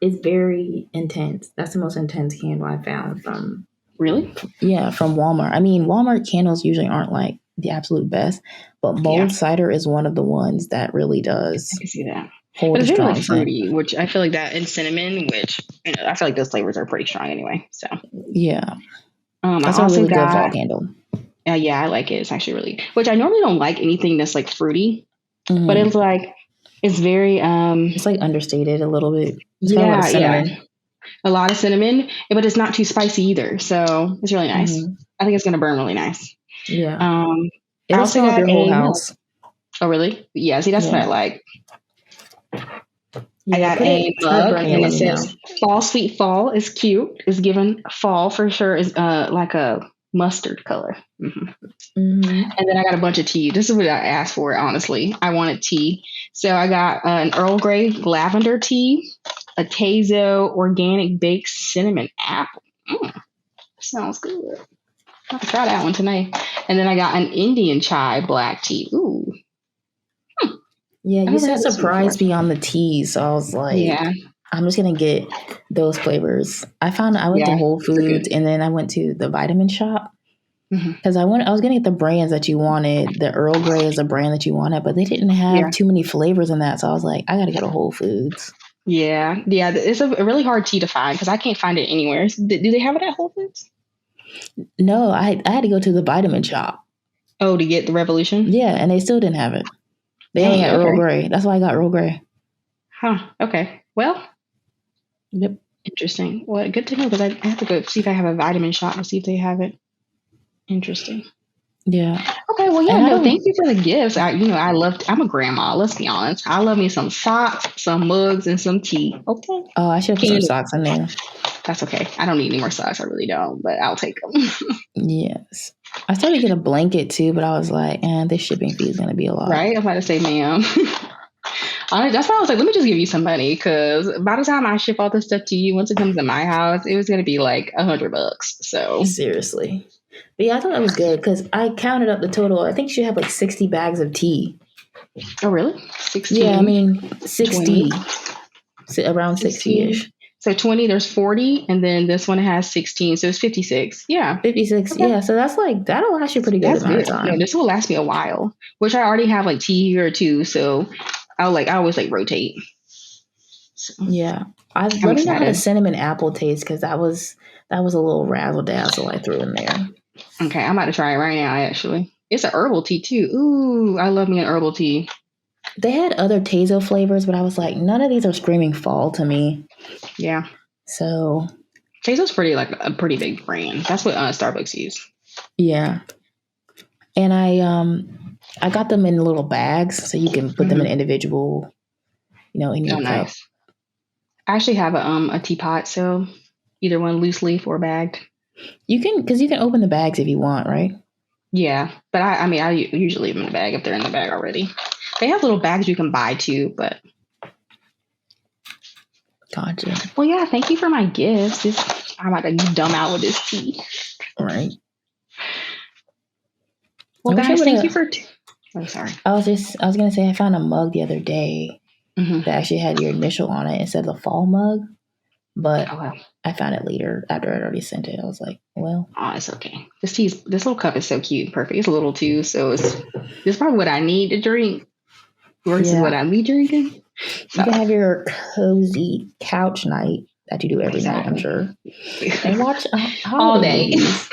It's very intense. That's the most intense candle I found from. Really? Yeah, from Walmart. I mean, Walmart candles usually aren't like the absolute best, but mulled cider is one of the ones that really does. I can see that. Hold but it's really like fruity, which I feel like that, and cinnamon, which I feel like those flavors are pretty strong anyway. So yeah, that's a really good fall candle. Yeah, I like it. It's actually really, which I normally don't like anything that's like fruity, but it's like it's very it's like understated a little bit. It's yeah. a lot of cinnamon, but it's not too spicy either. So it's really nice. Mhm. I think it's gonna burn really nice. Yeah. I It'll also smell up got your whole a milk. house. Oh, really? Yeah. See, that's what I Yeah. like. I Yeah. got a Start mug, burning and and it let me know. says "Fall Sweet Fall" is cute. Is given fall for sure. Is like a mustard color. Hmm. Mm-hmm. And then I got a bunch of tea. This is what I asked for. Honestly, I wanted tea, so I got an Earl Grey lavender tea, a CaCo organic baked cinnamon apple. Sounds good. I'll try that one tonight. And then I got an Indian chai black tea. Ooh, Yeah, I you never said had this one before. surprise me on the teas, so I was like, Yeah, I'm just gonna get those flavors. I went to yeah, Whole they're good. Foods and then I went to the vitamin shop Hmm. because I was gonna get the brands that you wanted. The Earl Grey is a brand that you wanted, but they didn't have Yeah, too many flavors in that, so I was like, I gotta go to Whole Foods. yeah, yeah. It's a really hard tea to find because I can't find it anywhere. Do they have it at Whole Foods? No, I had to go to the vitamin shop. Oh, to get the Revolution? Yeah, and they still didn't have it. They only Dang. had Earl Okay. Grey. That's why I got Earl Grey. Huh. Okay. Well, Yep. interesting. Well, good to know because I have to go see if I have a vitamin shop to see if they have it. Interesting. Yeah. Okay, well, yeah, And I no, thank don't. you for the gifts. I'm a grandma. Let's be honest. I love me some socks, some mugs, and some tea. Okay, Oh, I should put some Candy. socks in there. That's okay. I don't need any more socks. I really don't, but I'll take them. Yes. I started to get a blanket too, but I was like, this shipping fee is gonna be a lot. Right? I'm about to say, ma'am. That's why I was like, let me just give you some money because by the time I ship all this stuff to you, once it comes to my house, it was gonna be like $100. So Seriously. But yeah, I thought that was good because I counted up the total. I think she had like 60 bags of tea. oh really? 16, Yeah, I mean 20, 60, around 16. 60-ish. So 20, there's 40, and then this one has 16, so it's 56. Yeah. 56. Okay. Yeah, so that's like that'll last you a pretty good That's amount of good. No, time. this will last me a while, which I already have like tea here too. So I always like rotate. So Yeah. I'm Let me know how the excited. cinnamon apple tastes because that was a little razzle dazzle I threw in there. Okay, I'm about to try it right now. Actually, it's an herbal tea too. Ooh, I love me an herbal tea. They had other Tazo flavors, but I was like, none of these are screaming fall to me. Yeah, So CaCo's a pretty big brand. That's what Starbucks use. yeah. And I got them in little bags so you can put them in individual, in Oh, your cup. nice. I actually have a teapot, so either one loose leaf or bagged. You can open the bags if you want, right? Yeah, but I usually leave them in the bag if they're in the bag already. They have little bags you can buy too, but Gotcha. well, yeah. Thank you for my gifts. I'm about to dumb out with this tea. Right. Well, I wish I guys, thank would've- you for. I'm sorry. I was gonna say I found a mug the other day Mm-hmm. that actually had your initial on it instead of the fall mug, but Oh well. I found it later after I'd already sent it. I was like, well, Oh, it's okay. This little cup is so cute and perfect. It's a little too, so it's probably what I need to drink versus Yeah. what I be drinking. you can have your cozy couch night that you do every night, I'm sure, and watch all day. movies.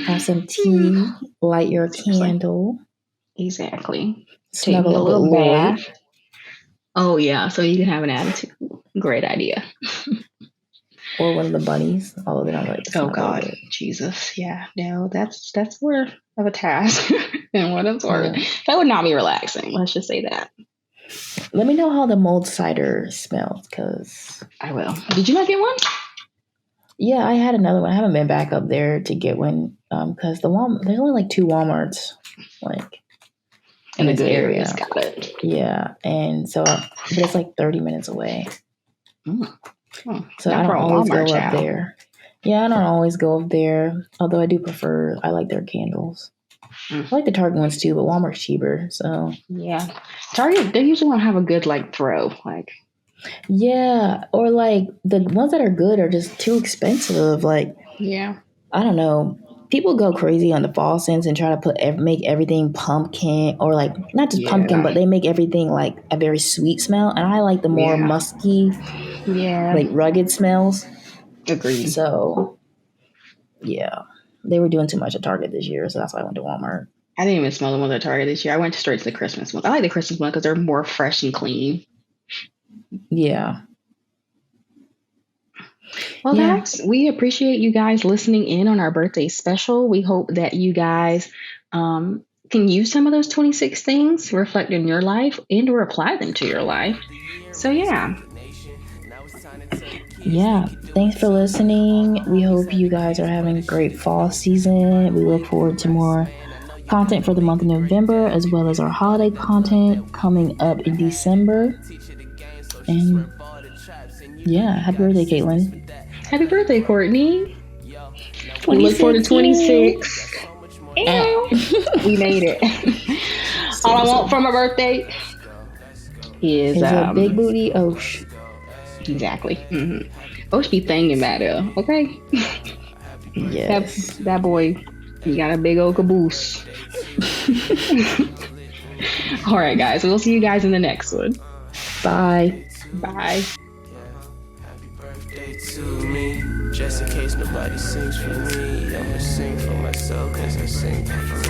Have some tea, light your candle, Exactly. Take snuggle me a up with little Lloyd. bath. Oh yeah, so you can have an attitude. Great idea. Or one of the bunnies, although they don't like to Oh snuggle God, with. Jesus, yeah, no, that's more of a task than what it's worth. Yeah. That would not be relaxing. Let's just say that. Let me know how the mulled cider smells, because I will. Did you not get one? yeah, I had another one. I haven't been back up there to get one because there's only like 2 Walmarts like in In a this good area. area, got it. Yeah, and so but it's like 30 minutes away, so I Not for don't a always Walmart go up child. there. Yeah, I don't always go up there, although I like their candles. I like the Target ones too, but Walmart's cheaper, so Yeah, Target. They usually don't have a good throw. yeah, or like the ones that are good are just too expensive. Like Yeah. I don't know. People go crazy on the fall scents and try to make everything pumpkin or like not just pumpkin, but they make everything like a very sweet smell. And I like the more Yeah. musky, Yeah. like rugged smells. Agreed. So yeah, they were doing too much at Target this year, so that's why I went to Walmart. I didn't even smell the ones at Target this year. I went straight to the Christmas ones. I like the Christmas one because they're more fresh and clean. Yeah. Well, Yeah. guys, we appreciate you guys listening in on our birthday special. We hope that you guys can use some of those 26 things, reflect in your life, and or apply them to your life. So, yeah. Yeah. Thanks for listening. We hope you guys are having a great fall season. We look forward to more content for the month of November, as well as our holiday content coming up in December. And yeah, happy birthday, Caitlin. Happy birthday, Courtney. We look forward to 26. We made it. All I want for my birthday is a big booty Osh. Exactly. Mm-hmm. Osh be thinking about it, okay? Yes. That boy, he got a big old caboose. All right, guys. We'll see you guys in the next one. Bye. Bye. Happy birthday to me. Just in case nobody sings for me, I'ma sing for myself, cause I sing for me.